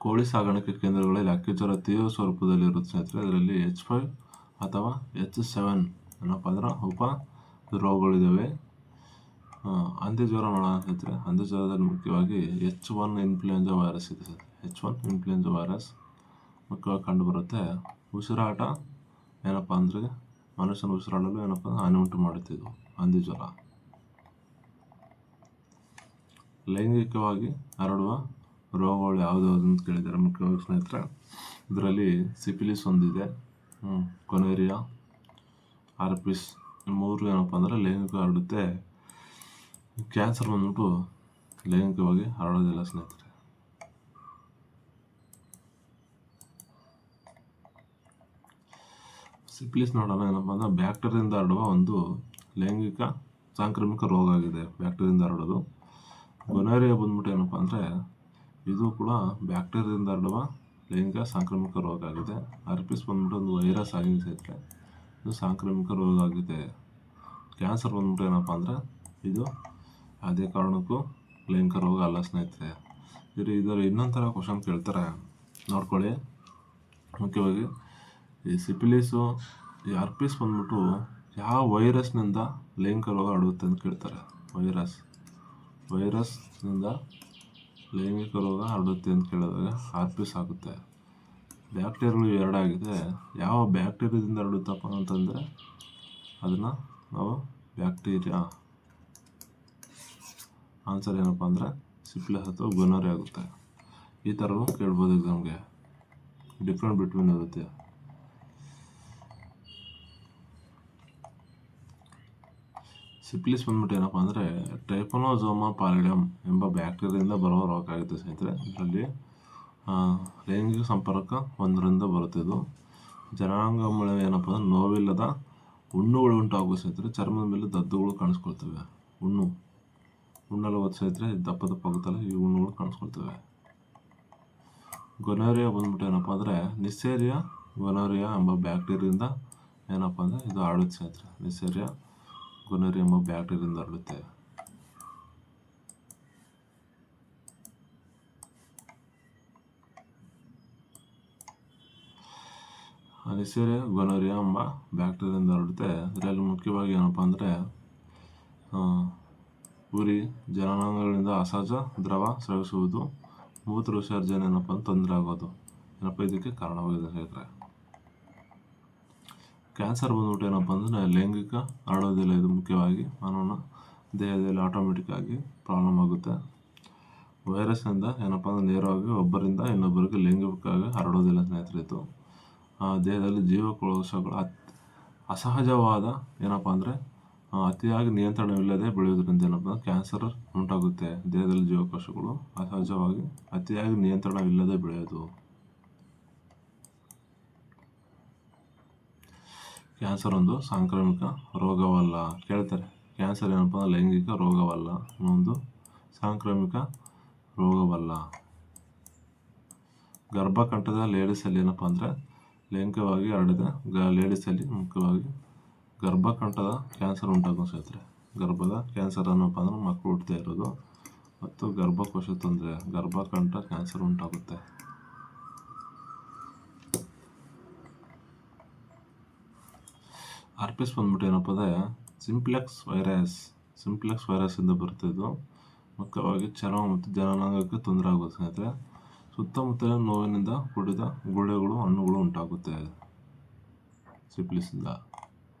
ಕೋಳಿ ಸಾಗಾಣಿಕೆ ಕೇಂದ್ರಗಳಲ್ಲಿ ಹಕ್ಕಿ ಜ್ವರ ತೀವ್ರ ಸ್ವರೂಪದಲ್ಲಿ ಇರುತ್ತೆ ಸ್ನೇಹಿತರೆ. ಇದರಲ್ಲಿ H5 ಅಥವಾ H7 ಏನಪ್ಪ ಅಂದ್ರೆ ಉಪ ರೋಗಗಳಿದ್ದಾವೆ. ಹಂದಿ ಜ್ವರ ನೋಡೋಣ ಸ್ನೇಹಿತರೆ. ಹಂದಿ ಜ್ವರದಲ್ಲಿ ಮುಖ್ಯವಾಗಿ H1 ಇನ್ಫ್ಲುಯೆಂಜಾ ವೈರಸ್ ಇದೆ. H1 ಇನ್ಫ್ಲುಯೆಂಜಾ ವೈರಸ್ ಮುಖ್ಯವಾಗಿ ಕಂಡುಬರುತ್ತೆ. ಉಸಿರಾಟ ಏನಪ್ಪ ಅಂದರೆ ಮನುಷ್ಯನ ಉಸಿರಾಡಲು ಏನಪ್ಪ ಅಂದರೆ ಹಾನಿ ಉಂಟು ಮಾಡುತ್ತಿದ್ದು ಹಂದಿ ಜ್ವರ. ಲೈಂಗಿಕವಾಗಿ ಹರಡುವ ರೋಗಗಳು ಯಾವುದು ಅಂತ ಕೇಳಿದ್ದಾರೆ ಮುಖ್ಯವಾಗಿ ಸ್ನೇಹಿತರೆ. ಇದರಲ್ಲಿ ಸಿಫಿಲಿಸ್ ಒಂದಿದೆ, ಕೊನೇರಿಯಾ, ಆರ್ಪಿಸ್ 3 ಏನಪ್ಪ ಅಂದರೆ ಲೈಂಗಿಕ ಹರಡುತ್ತೆ. ಕ್ಯಾನ್ಸರ್ ಬಂದ್ಬಿಟ್ಟು ಲೈಂಗಿಕವಾಗಿ ಹರಡೋದಿಲ್ಲ ಸ್ನೇಹಿತರೆ. ಸಿಫಿಲಿಸ್ ನೋಡೋಣ. ಏನಪ್ಪ ಅಂದರೆ ಬ್ಯಾಕ್ಟೀರಿಯಿಂದ ಹರಡುವ ಒಂದು ಲೈಂಗಿಕ ಸಾಂಕ್ರಾಮಿಕ ರೋಗ ಆಗಿದೆ. ಬ್ಯಾಕ್ಟೀರಿಯಿಂದ ಹರಡೋದು. ಗೊನೇರಿಯಾ ಬಂದ್ಬಿಟ್ಟು ಏನಪ್ಪ ಅಂದರೆ ಇದು ಕೂಡ ಬ್ಯಾಕ್ಟೀರಿಯಿಂದ ಹರಡುವ ಲೈಂಗಿಕ ಸಾಂಕ್ರಾಮಿಕ ರೋಗ ಆಗಿದೆ. ಆರ್ಪಿಸ್ ಬಂದ್ಬಿಟ್ಟು ಒಂದು ವೈರಸ್ ಆಗಿದೆ ಸ್ನೇಹಿತರೆ. ಇದು ಸಾಂಕ್ರಾಮಿಕ ರೋಗ ಆಗಿದೆ. ಕ್ಯಾನ್ಸರ್ ಬಂದ್ಬಿಟ್ಟು ಏನಪ್ಪ ಅಂದರೆ ಇದು ಯಾವುದೇ ಕಾರಣಕ್ಕೂ ಲೈಂಗಿಕ ರೋಗ ಅಲ್ಲ ಸ್ನೇಹಿತರೆ. ಇದರ ಇನ್ನೊಂದು ಥರ ಕ್ವಶನ್ ಕೇಳ್ತಾರೆ ನೋಡ್ಕೊಳ್ಳಿ. ಮುಖ್ಯವಾಗಿ ಈ ಸಿಫಿಲಿಸು, ಈ ಆರ್ಪಿಸ್ ಬಂದ್ಬಿಟ್ಟು ಯಾವ ವೈರಸ್ನಿಂದ ಲೈಂಗಿಕ ರೋಗ ಹರಡುತ್ತೆ ಅಂತ ಕೇಳ್ತಾರೆ. ವೈರಸ್ನಿಂದ ಲೈಂಗಿಕ ರೋಗ ಹರಡುತ್ತೆ ಅಂತ ಕೇಳಿದಾಗ ಆರ್ಪಿಸ್ ಆಗುತ್ತೆ. ಬ್ಯಾಕ್ಟೀರಿಯಾಗಳು 2 ಆಗಿದೆ. ಯಾವ ಬ್ಯಾಕ್ಟೀರಿಯಾದಿಂದ ಹರಡುತ್ತಪ್ಪ ಅಂತಂದರೆ ಅದನ್ನು ನಾವು ಬ್ಯಾಕ್ಟೀರಿಯಾ ಆನ್ಸರ್ ಏನಪ್ಪ ಅಂದರೆ ಸಿಫಿಲಿಸ್ ಅಥವಾ ಗೊನೋರಿಯಾ ಆಗುತ್ತೆ. ಈ ಥರನೂ ಕೇಳ್ಬೋದು ಎಕ್ಸಾಮ್ಗೆ. ಡಿಫ್ರೆಂಟ್ ಬಿಟ್ವೀನ್ ಇರುತ್ತೆ. ಸಿಫಿಲಿಸ್ ಬಂದ್ಬಿಟ್ಟು ಏನಪ್ಪ ಅಂದರೆ ಟ್ರೈಪನೋಸೋಮಾ ಪಾಲಿಡಮ್ ಎಂಬ ಬ್ಯಾಕ್ಟೀರಿಯಾದಿಂದ ಬರುವ ರೋಗ ಆಗುತ್ತೆ ಸ್ನೇಹಿತರೆ. ಇದರಲ್ಲಿ ಲೈಂಗಿಕ ಸಂಪರ್ಕ 1ರಿಂದ ಬರುತ್ತೆ. ಇದು ಜನಾಂಗ ಮೂಳೆ ಏನಪ್ಪ ಅಂದರೆ ನೋವಿಲ್ಲದ ಹುಣ್ಣುಗಳು ಉಂಟಾಗುವ ಸ್ನೇಹಿತರೆ. ಚರ್ಮದ ಮೇಲೆ ದದ್ದುಗಳು ಕಾಣಿಸ್ಕೊಳ್ತವೆ. ಹುಣ್ಣೆಲ್ಲ ಸ್ನೇಹಿತರೆ ದಪ್ಪ ಆಗುತ್ತಲ್ಲ, ಈ ಹುಣ್ಣುಗಳು ಕಾಣಿಸ್ಕೊಳ್ತವೆ. ಗೊನೋರಿಯಾ ಬಂದ್ಬಿಟ್ಟು ಏನಪ್ಪ ಅಂದರೆ ನಿಸೇರಿಯಾ ಗೊನೋರಿಯಾ ಎಂಬ ಬ್ಯಾಕ್ಟೀರಿಯಿಂದ ಏನಪ್ಪ ಅಂದರೆ ಇದು ಹರಡುತ್ತೆ ಸ್ನೇಹಿತರೆ. ನಿಸೇರಿಯಾ ಗೊನೋರಿಯಾ ಎಂಬ ಬ್ಯಾಕ್ಟೀರಿಯಿಂದ ಹರಡುತ್ತೆ. ನಿಸೇರಿಯಾ ಗೊನೋರಿಯಾ ಎಂಬ ಬ್ಯಾಕ್ಟೀರಿಯಿಂದ ಹರಡುತ್ತೆ. ಇದರಲ್ಲಿ ಮುಖ್ಯವಾಗಿ ಏನಪ್ಪ ಅಂದರೆ ಉರಿ, ಜನನಾಂಗಗಳಿಂದ ಅಸಹಜ ದ್ರವ ಸ್ರವಿಸುವುದು, ಮೂತ್ರ ವಿಸರ್ಜನೆ ಏನಪ್ಪ ತೊಂದರೆ ಆಗೋದು ಏನಪ್ಪ ಇದಕ್ಕೆ ಕಾರಣವಾಗಿದೆ ಸ್ನೇಹಿತರೆ. ಕ್ಯಾನ್ಸರ್ ಬಂದ್ಬಿಟ್ಟು ಏನಪ್ಪ ಅಂದರೆ ಲೈಂಗಿಕ ಹರಡೋದಿಲ್ಲ. ಇದು ಮುಖ್ಯವಾಗಿ ಮಾನವನ ದೇಹದಲ್ಲಿ ಆಟೋಮೆಟಿಕ್ ಆಗಿ ಪ್ರಾಬ್ಲಮ್ ಆಗುತ್ತೆ. ವೈರಸ್ನಿಂದ ಏನಪ್ಪ ಅಂದರೆ ನೇರವಾಗಿ ಒಬ್ಬರಿಂದ ಇನ್ನೊಬ್ಬರಿಗೆ ಲೈಂಗಿಕವಾಗಿ ಹರಡೋದಿಲ್ಲ ಸ್ನೇಹಿತರೆ. ಇದು ದೇಹದಲ್ಲಿ ಜೀವಕೋಶಗಳು ಅಸಹಜವಾದ ಏನಪ್ಪ ಅಂದರೆ ಅತಿಯಾಗಿ ನಿಯಂತ್ರಣವಿಲ್ಲದೆ ಬೆಳೆಯೋದ್ರಿಂದ ಏನಪ್ಪ ಅಂದರೆ ಕ್ಯಾನ್ಸರ್ ಉಂಟಾಗುತ್ತೆ. ದೇಹದಲ್ಲಿ ಜೀವಕೋಶಗಳು ಅಸಹಜವಾಗಿ ಅತಿಯಾಗಿ ನಿಯಂತ್ರಣವಿಲ್ಲದೆ ಬೆಳೆಯೋದು. ಕ್ಯಾನ್ಸರ್ ಒಂದು ಸಾಂಕ್ರಾಮಿಕ ರೋಗವಲ್ಲ. ಕೇಳ್ತಾರೆ, ಕ್ಯಾನ್ಸರ್ ಏನಪ್ಪ ಅಂದರೆ ಲೈಂಗಿಕ ರೋಗವಲ್ಲ, ಒಂದು ಸಾಂಕ್ರಾಮಿಕ ರೋಗವಲ್ಲ. ಗರ್ಭಕಂಠದ ಲೇಡೀಸಲ್ಲಿ ಏನಪ್ಪ ಅಂದರೆ ಲೈಂಗಿಕವಾಗಿ ಹರಡಿದ ಲೇಡೀಸಲ್ಲಿ ಮುಖ್ಯವಾಗಿ ಗರ್ಭಕಂಠದ ಕ್ಯಾನ್ಸರ್ ಉಂಟಾಗುವ ಸ್ನೇಹಿತರೆ. ಗರ್ಭದ ಕ್ಯಾನ್ಸರ್ ಏನಪ್ಪ ಅಂದರೆ ಮಕ್ಕಳು ಹುಟ್ಟದೇ ಇರೋದು ಮತ್ತು ಗರ್ಭಕೋಶ ತೊಂದರೆ, ಗರ್ಭಕಂಠ ಕ್ಯಾನ್ಸರ್ ಉಂಟಾಗುತ್ತೆ. ಆರ್ಪಿಸ್ ಬಂದ್ಬಿಟ್ಟು ಏನಪ್ಪ ಅಂದರೆ ಸಿಂಪ್ಲೆಕ್ಸ್ ವೈರಸ್ಸಿಂದ ಬರುತ್ತೆ. ಇದು ಮುಖ್ಯವಾಗಿ ಚರ್ಮ ಮತ್ತು ಜನನಾಂಗಕ್ಕೆ ತೊಂದರೆ ಆಗುತ್ತೆ ಸ್ನೇಹಿತರೆ. ಸುತ್ತಮುತ್ತಲಿನ ನೋವಿನಿಂದ ಕೂಡಿದ ಗುಳ್ಳೆಗಳು, ಹಣ್ಣುಗಳು ಉಂಟಾಗುತ್ತೆ ಸಿಫಿಲಿಸಿಂದ.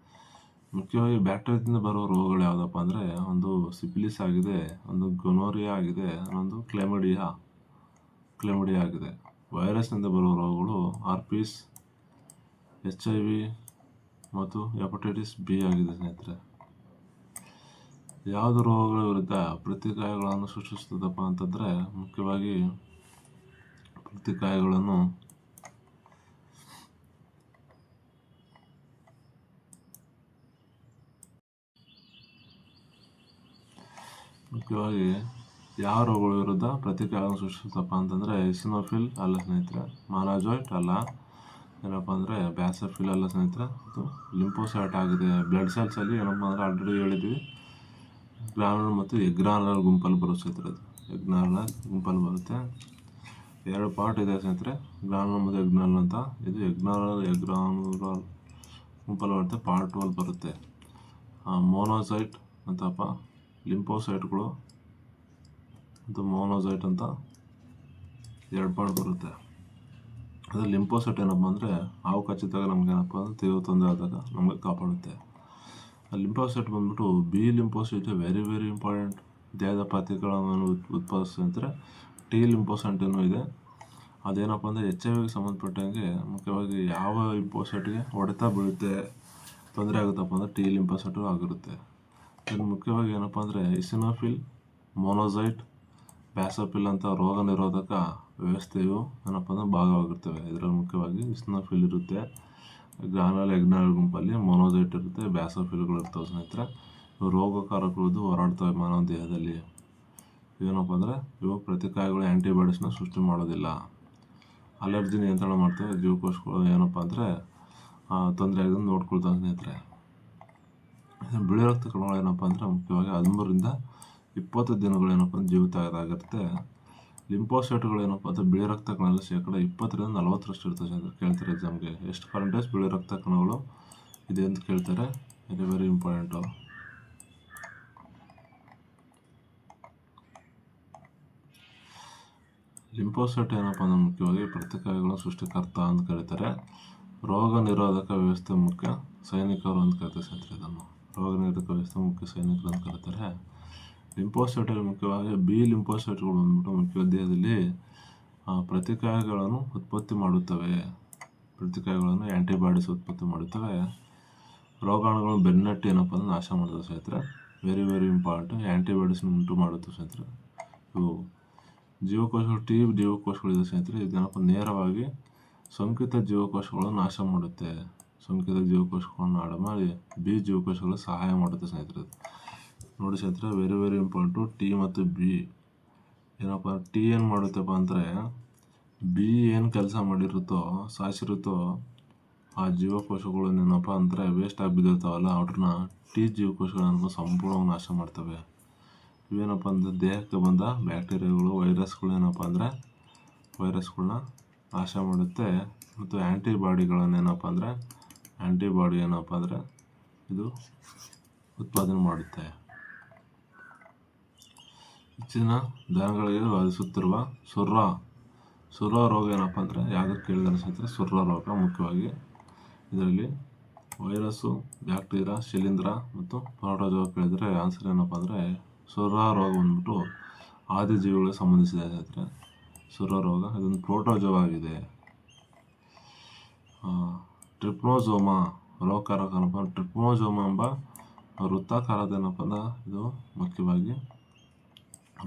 ಮುಖ್ಯವಾಗಿ ಬ್ಯಾಕ್ಟೀರಿಯಾದಿಂದ ಬರುವ ರೋಗಗಳು ಯಾವುದಪ್ಪ ಅಂದರೆ ಒಂದು ಸಿಫಿಲಿಸ್ ಆಗಿದೆ, ಒಂದು ಗೊನೋರಿಯಾ ಆಗಿದೆ, ಇನ್ನೊಂದು ಕ್ಲೆಮಿಡಿಯಾ ಆಗಿದೆ. ವೈರಸ್ನಿಂದ ಬರುವ ರೋಗಗಳು ಆರ್ಪಿಸ್, HIV ಮತ್ತು ಹೆಪಟೈಟಿಸ್ B ಆಗಿದೆ ಸ್ನೇಹಿತರೆ. ಯಾವುದು ರೋಗಗಳ ವಿರುದ್ಧ ಪ್ರತಿಕಾಯಗಳನ್ನು ಸೃಷ್ಟಿಸುತ್ತದಪ್ಪ ಅಂತಂದರೆ ಮುಖ್ಯವಾಗಿ ಪ್ರತಿಕಾಯಗಳನ್ನು ಯಾವ ರೋಗಗಳ ವಿರುದ್ಧ ಪ್ರತಿಕಾಯಗಳನ್ನು ಸೃಷ್ಟಿಸುತ್ತಪ್ಪ ಅಂತಂದರೆ ಇಸಿನೋಫಿಲ್ ಅಲ್ಲ ಸ್ನೇಹಿತರೆ, ಮಾಲಾಜೋಯ್ಟ್ ಅಲ್ಲ, ಏನಪ್ಪ ಅಂದರೆ ಬ್ಯಾಸಫಿಲ್ ಅಲ್ಲ ಸ್ನೇಹಿತರೆ, ಇದು ಲಿಂಫೋಸೈಟ್ ಆಗಿದೆ. ಬ್ಲಡ್ ಸೆಲ್ಸಲ್ಲಿ ಏನಪ್ಪ ಅಂದರೆ ಆಲ್ರೆಡಿ ಹೇಳಿದ್ವಿ ಗ್ರಾನುಲರ್ ಮತ್ತು ಎಗ್ರಾನುಲರ್ ಗುಂಪಲ್ಲಿ ಬರುತ್ತೆ ಸ್ನೇಹಿತರೆ. ಅದು ಎಗ್ರಾನುಲರ್ ಗುಂಪಲ್ಲಿ ಬರುತ್ತೆ. 2 ಪಾರ್ಟ್ ಇದೆ ಸ್ನೇಹಿತರೆ, ಗ್ರಾನುಲರ್ ಮತ್ತು ಎಗ್ರಾನುಲರ್ ಅಂತ. ಇದು ಎಗ್ರಾನುಲರ್ ಗುಂಪಲ್ಲಿ ಬರುತ್ತೆ, ಪಾರ್ಟ್ 2 ಬರುತ್ತೆ. ಮೋನೋಸೈಟ್ ಅಂತಪ್ಪ ಲಿಂಫೋಸೈಟ್ಗಳು ಮತ್ತು ಮೋನೋಸೈಟ್ ಅಂತ 2 ಪಾರ್ಟ್ ಬರುತ್ತೆ. ಅದು ಲಿಂಫೋಸೈಟ್ ಏನಪ್ಪ ಅಂದರೆ ಹಾವು ಕಚ್ಚಿದಾಗ ನಮ್ಗೆ ಏನಪ್ಪ ಅಂದರೆ ತೀವ್ರ ತೊಂದರೆ ಆದಾಗ ನಮಗೆ ಕಾಪಾಡುತ್ತೆ. ಲಿಂಫೋಸೈಟ್ ಬಂದ್ಬಿಟ್ಟು B ಲಿಂಫೋಸೈಟ್ ವೆರಿ ಇಂಪಾರ್ಟೆಂಟ್. ದೇಹದ ಪ್ರತಿಗಳನ್ನು ಉತ್ಪಾದಿಸಿದ್ರೆ T ಲಿಂಫೋಸೈಟ್ ಏನೋ ಇದೆ. ಅದೇನಪ್ಪ ಅಂದರೆ HIV ಸಂಬಂಧಪಟ್ಟಂಗೆ ಮುಖ್ಯವಾಗಿ ಯಾವ ಲಿಂಫೋಸೈಟ್ಗೆ ಹೊಡೆತ ಬೀಳುತ್ತೆ, ತೊಂದರೆ ಆಗುತ್ತಪ್ಪ ಅಂದರೆ T ಲಿಂಫೋಸೈಟ್ ಆಗಿರುತ್ತೆ. ಇದು ಮುಖ್ಯವಾಗಿ ಏನಪ್ಪ ಅಂದರೆ ಇಸಿನೋಫಿಲ್, ಮೋನೋಸೈಟ್, ಬ್ಯಾಸೋಫಿಲ್ ಅಂತ ರೋಗ ನಿರೋಧಕ ವ್ಯವಸ್ಥೆಯು ಏನಪ್ಪ ಅಂದರೆ ಭಾಗವಾಗಿರ್ತವೆ. ಇದರಲ್ಲಿ ಮುಖ್ಯವಾಗಿ ಇಸಿನೋಫಿಲ್ ಇರುತ್ತೆ, ಗ್ರಾನುಲರ್ ಎಗ್ರಾನುಲರ್ ಗುಂಪಲ್ಲಿ ಮೋನೋಸೈಟ್ ಇರುತ್ತೆ, ಬ್ಯಾಸೋಫಿಲ್ಗಳು ಇರ್ತವೆ ಸ್ನೇಹಿತರೆ. ಇವು ರೋಗಕಾರಕಗಳು ಹೋರಾಡ್ತವೆ ಮಾನವ ದೇಹದಲ್ಲಿ. ಏನಪ್ಪ ಅಂದರೆ ಇವು ಪ್ರತಿಕಾಯಗಳು ಆ್ಯಂಟಿಬಾಡೀಸ್ನ ಸೃಷ್ಟಿ ಮಾಡೋದಿಲ್ಲ. ಅಲರ್ಜಿ ನಿಯಂತ್ರಣ ಮಾಡ್ತವೆ. ಜೀವಕೋಶಗಳು ಏನಪ್ಪ ಅಂದರೆ ತೊಂದರೆ ಆಗೋದನ್ನು ನೋಡ್ಕೊಳ್ತಾವೆ ಸ್ನೇಹಿತರೆ. ಬಿಳಿ ರಕ್ತ ಕಣಗಳು ಏನಪ್ಪ ಅಂದರೆ ಮುಖ್ಯವಾಗಿ 13 ರಿಂದ 20 ದಿನಗಳು ಏನಪ್ಪ ಅಂದರೆ ಜೀವಿತವಾಗಿರುತ್ತೆ. ಲಿಂಫೋಸೈಟ್ಗಳು ಏನಪ್ಪ ಅಂದರೆ ಬಿಳಿ ರಕ್ತ ಕಣದಲ್ಲಿ 20 ರಿಂದ 40% ಇರ್ತದೆ ಅಂತ ಕೇಳ್ತಾರೆ ಎಕ್ಸಾಮ್ಗೆ. ಎಷ್ಟು ಪರ್ಸೆಂಟೇಜ್ ಬಿಳಿ ರಕ್ತ ಕಣಗಳು ಇದೆ ಅಂತ ಕೇಳ್ತಾರೆ. Very important. ಲಿಂಫೋಸೈಟ್ ಏನಪ್ಪ ಅಂದರೆ ಮುಖ್ಯವಾಗಿ ಪ್ರತಿಕಾಯಗಳ ಸೃಷ್ಟಿಕರ್ತ ಅಂತ ಕರೀತಾರೆ. ರೋಗ ನಿರೋಧಕ ವ್ಯವಸ್ಥೆ ಮುಖ್ಯ ಸೈನಿಕರು ಅಂತ ಕರೀತಾರೆ ಸ್ನೇಹಿತರೆ. ಇದನ್ನು ರೋಗ ನಿರೋಧಕ ವ್ಯವಸ್ಥೆ ಮುಖ್ಯ ಸೈನಿಕರು ಅಂತ ಕರೀತಾರೆ. ಲಿಂಫೋಸೈಟಲ್ಲಿ ಮುಖ್ಯವಾಗಿ B ಲಿಂಫೋಸೈಟ್ಗಳು ಬಂದ್ಬಿಟ್ಟು ಮುಖ್ಯ ದೇಹದಲ್ಲಿ ಪ್ರತಿಕಾಯಗಳನ್ನು ಉತ್ಪತ್ತಿ ಮಾಡುತ್ತವೆ. ಪ್ರತಿಕಾಯಗಳನ್ನು ಆ್ಯಂಟಿಬಾಡೀಸ್ ಉತ್ಪತ್ತಿ ಮಾಡುತ್ತವೆ. ರೋಗಾಣುಗಳನ್ನು ಬೆನ್ನಟ್ಟಿ ಏನಪ್ಪ ಅಂದರೆ ನಾಶ ಮಾಡ್ತವೆ ಸ್ನೇಹಿತರೆ. Very important. ಆ್ಯಂಟಿಬಾಡೀಸ್ನ ಉಂಟು ಮಾಡುತ್ತೆ ಸ್ನೇಹಿತರೆ. ಇವು ಜೀವಕೋಶಗಳು T ಜೀವಕೋಶಗಳಿದೆ ಸ್ನೇಹಿತರೆ. ಇದೇನಪ್ಪ ನೇರವಾಗಿ ಸೋಂಕಿತ ಜೀವಕೋಶಗಳನ್ನು ನಾಶ ಮಾಡುತ್ತೆ. ಸೋಂಕಿತ ಜೀವಕೋಶಗಳನ್ನು ಹಾಳು ಮಾಡಿ B ಜೀವಕೋಶಗಳು ಸಹಾಯ ಮಾಡುತ್ತೆ ಸ್ನೇಹಿತರೆ. ನೋಡಿ ಸ್ನೇಹಿತರೆ, ವೆರಿ ಇಂಪಾರ್ಟೆಂಟು. T ಮತ್ತು B ಏನಪ್ಪ T ಏನು ಮಾಡುತ್ತಪ್ಪ ಅಂದರೆ B ಏನು ಕೆಲಸ ಮಾಡಿರುತ್ತೋ ಸಾಯಿಸಿರುತ್ತೋ ಆ ಜೀವಕೋಶಗಳನ್ನೇನಪ್ಪ ಅಂದರೆ ವೇಸ್ಟ್ ಆಗಿ ಬಿದ್ದಿರ್ತಾವಲ್ಲ ಅವ್ರನ್ನ T ಜೀವಕೋಶಗಳನ್ನು ಸಂಪೂರ್ಣವಾಗಿ ನಾಶ ಮಾಡ್ತವೆ. ಇವೇನಪ್ಪ ಅಂದರೆ ದೇಹಕ್ಕೆ ಬಂದ ಬ್ಯಾಕ್ಟೀರಿಯಾಗಳು, ವೈರಸ್ಗಳು ಏನಪ್ಪ ಅಂದರೆ ವೈರಸ್ಗಳನ್ನ ನಾಶ ಮಾಡುತ್ತೆ. ಮತ್ತು ಆ್ಯಂಟಿಬಾಡಿ ಏನಪ್ಪ ಅಂದರೆ ಇದು ಉತ್ಪಾದನೆ ಮಾಡುತ್ತೆ. ಹೆಚ್ಚಿನ ದನಗಳಿಗೆ ಬಾಧಿಸುತ್ತಿರುವ ಸುರ ರೋಗ ಏನಪ್ಪ ಅಂದರೆ ಯಾವುದಕ್ಕೆ ಕೇಳಿದ್ರೆ ಸ್ನೇಹಿತರೆ ಸುರ ರೋಗ. ಮುಖ್ಯವಾಗಿ ಇದರಲ್ಲಿ ವೈರಸ್ಸು, ಬ್ಯಾಕ್ಟೀರಿಯಾ, ಶಿಲೀಂಧ್ರ ಮತ್ತು ಪ್ರೋಟೋಜೋವಾ ಕೇಳಿದರೆ ಆನ್ಸರ್ ಏನಪ್ಪ ಅಂದರೆ ಸುರ ರೋಗ ಬಂದ್ಬಿಟ್ಟು ಆದಿಜೀವಿಗಳಿಗೆ ಸಂಬಂಧಿಸಿದೆ ಸ್ನೇಹಿತರೆ. ಸುರ ರೋಗ ಇದೊಂದು ಪ್ರೋಟೋಜೋವಾ ಆಗಿದೆ. ಟ್ರಿಪ್ನೋಸೋಮಾ ರೋಗಕಾರಕ ಏನಪ್ಪ, ಟ್ರಿಪ್ನೋಸೋಮಾ ಎಂಬ ವೃತ್ತಾಕಾರದ ಏನಪ್ಪ ಅಂದ್ರೆ ಇದು ಮುಖ್ಯವಾಗಿ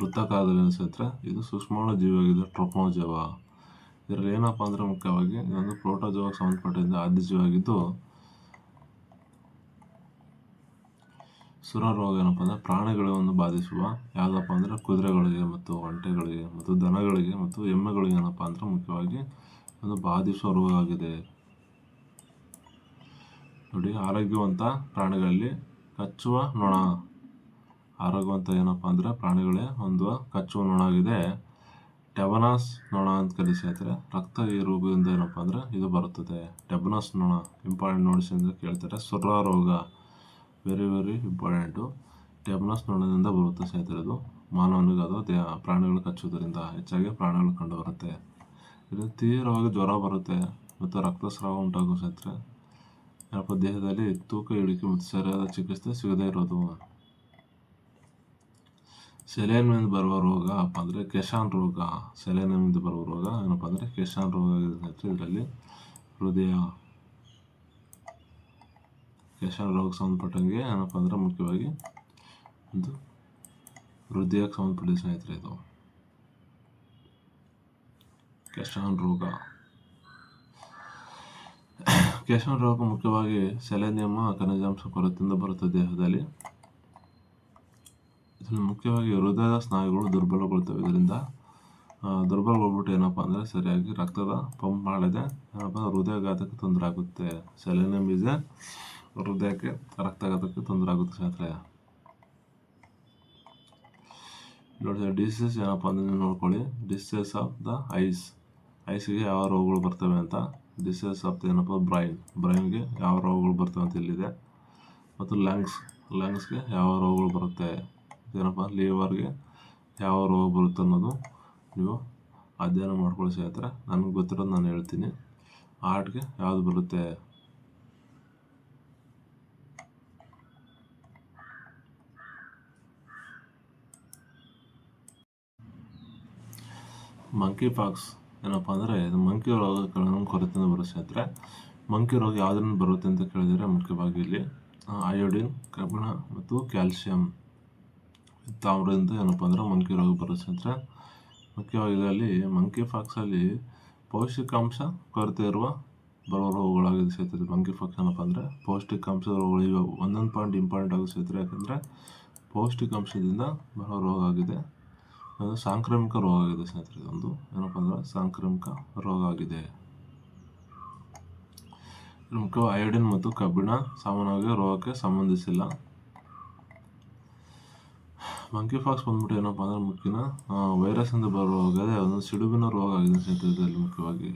ವೃತ್ತಾಕಾರದಲ್ಲಿ ಸ್ನೇಹಿತರೆ ಇದು ಸೂಕ್ಷ್ಮಾಣು ಜೀವಿಯಾಗಿದೆ ಟ್ರಿಪ್ನೋಸೋಮಾ. ಇದರಲ್ಲಿ ಏನಪ್ಪ ಅಂದರೆ ಮುಖ್ಯವಾಗಿ ಇದೊಂದು ಪ್ರೋಟೋಜೋವಾಗೆ ಸಂಬಂಧಪಟ್ಟಿದ್ದ ಆದಿಜೀವಿಯಾಗಿದ್ದು ಸುರ ರೋಗ ಏನಪ್ಪ ಅಂದರೆ ಪ್ರಾಣಿಗಳನ್ನು ಬಾಧಿಸುವ ಯಾವುದಪ್ಪ ಅಂದರೆ ಕುದುರೆಗಳಿಗೆ ಮತ್ತು ಒಂಟೆಗಳಿಗೆ ಮತ್ತು ದನಗಳಿಗೆ ಮತ್ತು ಎಮ್ಮೆಗಳಿಗೆ ಏನಪ್ಪ ಅಂದರೆ ಮುಖ್ಯವಾಗಿ ಒಂದು ಬಾಧಿಸುವ ರೋಗ ಆಗಿದೆ. ನೋಡಿ, ಆರೋಗ್ಯವಂತ ಪ್ರಾಣಿಗಳಲ್ಲಿ ಕಚ್ಚುವ ನೊಣ, ಆರೋಗ್ಯವಂತ ಏನಪ್ಪ ಅಂದರೆ ಪ್ರಾಣಿಗಳೇ ಒಂದು ಕಚ್ಚುವ ನೊಣ ಆಗಿದೆ. ಟೆಬನಸ್ ನೊಣ ಅಂತ ಕರೆಸ್ತಾರೆ. ರಕ್ತ ಈ ರೋಗದಿಂದ ಏನಪ್ಪ ಅಂದರೆ ಇದು ಬರುತ್ತದೆ. ಟೆಬನಸ್ ನೊಣ ಇಂಪಾರ್ಟೆಂಟ್ ನೋಡಿಸಿ ಅಂದರೆ ಕೇಳ್ತಾರೆ. ಸುರ ರೋಗ ವೆರಿ ವೆರಿ ಇಂಪಾರ್ಟೆಂಟು. ಟೆಬನಸ್ ನೊಣದಿಂದ ಬರುತ್ತೆ ಸ್ನೇಹಿತರೆ. ಇದು ಮಾನವನಿಗೆ ಅದು ಪ್ರಾಣಿಗಳು ಕಚ್ಚುವುದರಿಂದ ಹೆಚ್ಚಾಗಿ ಪ್ರಾಣಿಗಳು ಕಂಡು ಬರುತ್ತೆ. ಇದು ತೀವ್ರವಾಗಿ ಜ್ವರ ಬರುತ್ತೆ ಮತ್ತು ರಕ್ತಸ್ರಾವ ಉಂಟಾಗುವ ಸ್ನೇಹಿತರೆ. ಏನಪ್ಪ ದೇಹದಲ್ಲಿ ತೂಕ ಇಳಿಕೆ ಮತ್ತು ಸರಿಯಾದ ಚಿಕಿತ್ಸೆ ಸಿಗದೇ ಇರೋದು. ಸೆಲೇನಿಯಂದ ಬರುವ ರೋಗ ಅಪ್ಪ ಅಂದರೆ ಕೆಶಾನ್ ರೋಗ. ಸೆಲೇನಿಯಂದ ಬರುವ ರೋಗ ಏನಪ್ಪ ಅಂದರೆ ಕೆಶಾನ್ ರೋಗ ಆಗಿದೆ ಸ್ನೇಹಿತರೆ. ಇದರಲ್ಲಿ ಹೃದಯ ಕೆಶಾನ್ ರೋಗಕ್ಕೆ ಸಂಬಂಧಪಟ್ಟಂಗೆ ಏನಪ್ಪ ಅಂದರೆ ಮುಖ್ಯವಾಗಿ ಒಂದು ಹೃದಯಕ್ಕೆ ಸಂಬಂಧಪಟ್ಟಿದೆ ಸ್ನೇಹಿತರೆ. ಇದು ಕೆಶಾನ್ ರೋಗ. ಕೆಶಾನ್ ರೋಗ ಮುಖ್ಯವಾಗಿ ಸೆಲೆನಿಯಂ ಖನಿಜಾಂಶ ಕೊರತೆಯಿಂದ ಬರುತ್ತೆ ದೇಹದಲ್ಲಿ. ಇದನ್ನು ಮುಖ್ಯವಾಗಿ ಹೃದಯದ ಸ್ನಾಯುಗಳು ದುರ್ಬಲಗೊಳ್ತವೆ. ಇದರಿಂದ ದುರ್ಬಲಗೊಳ್ಬಿಟ್ಟು ಏನಪ್ಪ ಅಂದರೆ ಸರಿಯಾಗಿ ರಕ್ತದ ಪಂಪ್ ಮಾಡದೆ ಏನಪ್ಪ ಹೃದಯಾಘಾತಕ್ಕೆ ತೊಂದರೆ ಆಗುತ್ತೆ. ಸೆಲೆನಿಯಂ ಈಸ್ ಹೃದಯಕ್ಕೆ ರಕ್ತಘಾತಕ್ಕೆ ತೊಂದರೆ ಆಗುತ್ತೆ ಸ್ನೇಹಿತರೆ. ನೋಡಿ, ಡಿಸೀಸ್ ಏನಪ್ಪ ಅಂದರೆ ನೀವು ನೋಡ್ಕೊಳ್ಳಿ. ಡಿಸೀಸ್ ಆಫ್ ದ ಐಸ್ಗೆ ಯಾವ ರೋಗಗಳು ಬರ್ತವೆ ಅಂತ. ಡಿಸೀಸ್ ಆಫ್ ದ ಏನಪ್ಪ ಬ್ರೈನ್ಗೆ ಯಾವ ರೋಗಗಳು ಬರ್ತವೆ ಅಂತ ಇಲ್ಲಿದೆ. ಮತ್ತು ಲಂಗ್ಸ್ಗೆ ಯಾವ ರೋಗಗಳು ಬರುತ್ತೆ, ಏನಪ್ಪ ಲಿವರ್ಗೆ ಯಾವ ರೋಗ ಬರುತ್ತೆ ಅನ್ನೋದು ನೀವು ಅಧ್ಯಯನ ಮಾಡ್ಕೊಳ್ಳಿ ಸ್ನೇಹಿತರೆ. ನನಗೆ ಗೊತ್ತಿರೋದು ನಾನು ಹೇಳ್ತೀನಿ. ಹಾರ್ಟ್ಗೆ ಯಾವುದು ಬರುತ್ತೆ, ಮಂಕಿ ಪಾಕ್ಸ್ ಏನಪ್ಪ ಅಂದರೆ ಇದು ಮಂಕಿ ರೋಗಗಳನ್ನು ಕೊರತೆಯಿಂದ ಬರುತ್ತೆ ಸ್ನೇಹಿತರೆ. ಮಂಕಿ ರೋಗ ಯಾವುದರಿಂದ ಬರುತ್ತೆ ಅಂತ ಕೇಳಿದರೆ ಮುಖ್ಯವಾಗಿ ಇಲ್ಲಿ ಅಯೋಡಿನ್, ಕಬ್ಬಿಣ ಮತ್ತು ಕ್ಯಾಲ್ಸಿಯಂ ತಾಮ್ರದಿಂದ ಏನಪ್ಪ ಅಂದರೆ ಮಂಕಿ ರೋಗ ಬರುತ್ತೆ ಸ್ನೇಹಿತರೆ. ಮುಖ್ಯವಾಗಿ ಇದರಲ್ಲಿ ಮಂಕಿ ಪಾಕ್ಸಲ್ಲಿ ಪೌಷ್ಟಿಕಾಂಶ ಕೊರತೆ ಇರುವ ಬರುವ ರೋಗಗಳಾಗಿದೆ ಸ್ನೇಹಿತರೆ. ಮಂಕಿ ಪಾಕ್ಸ್ ಏನಪ್ಪ ಅಂದರೆ ಪೌಷ್ಟಿಕಾಂಶ ರೋಗಗಳು ಇವೆ. ಒಂದೊಂದು ಪಾಯಿಂಟ್ ಇಂಪಾರ್ಟೆಂಟ್ ಆಗುತ್ತೆ ಸ್ನೇಹಿತರೆ. ಯಾಕಂದರೆ ಪೌಷ್ಟಿಕಾಂಶದಿಂದ ಬರೋ ರೋಗ ಆಗಿದೆ. ಅದು ಸಾಂಕ್ರಾಮಿಕ ರೋಗ ಆಗಿದೆ ಸ್ನೇಹಿತರೆ. ಇದೊಂದು ಏನಪ್ಪ ಅಂದರೆ ಸಾಂಕ್ರಾಮಿಕ ರೋಗ ಆಗಿದೆ. ಮುಖ್ಯವಾಗಿ ಅಯೋಡಿನ್ ಮತ್ತು ಕಬ್ಬಿಣ ಸಾಮಾನ್ಯವಾಗಿ ರೋಗಕ್ಕೆ ಸಂಬಂಧಿಸಿಲ್ಲ. ಮಂಕಿ ಪಾಕ್ಸ್ ಬಂದ್ಬಿಟ್ಟು ಏನಪ್ಪ ಅಂದರೆ ಮುಖ್ಯನ ವೈರಸ್ಸಿಂದ ಬರೋ ರೋಗ ಇದೆ. ಅದೊಂದು ಸಿಡುಬಿನ ರೋಗ ಆಗಿದೆ ಸ್ನೇಹಿತರೆ. ಮುಖ್ಯವಾಗಿ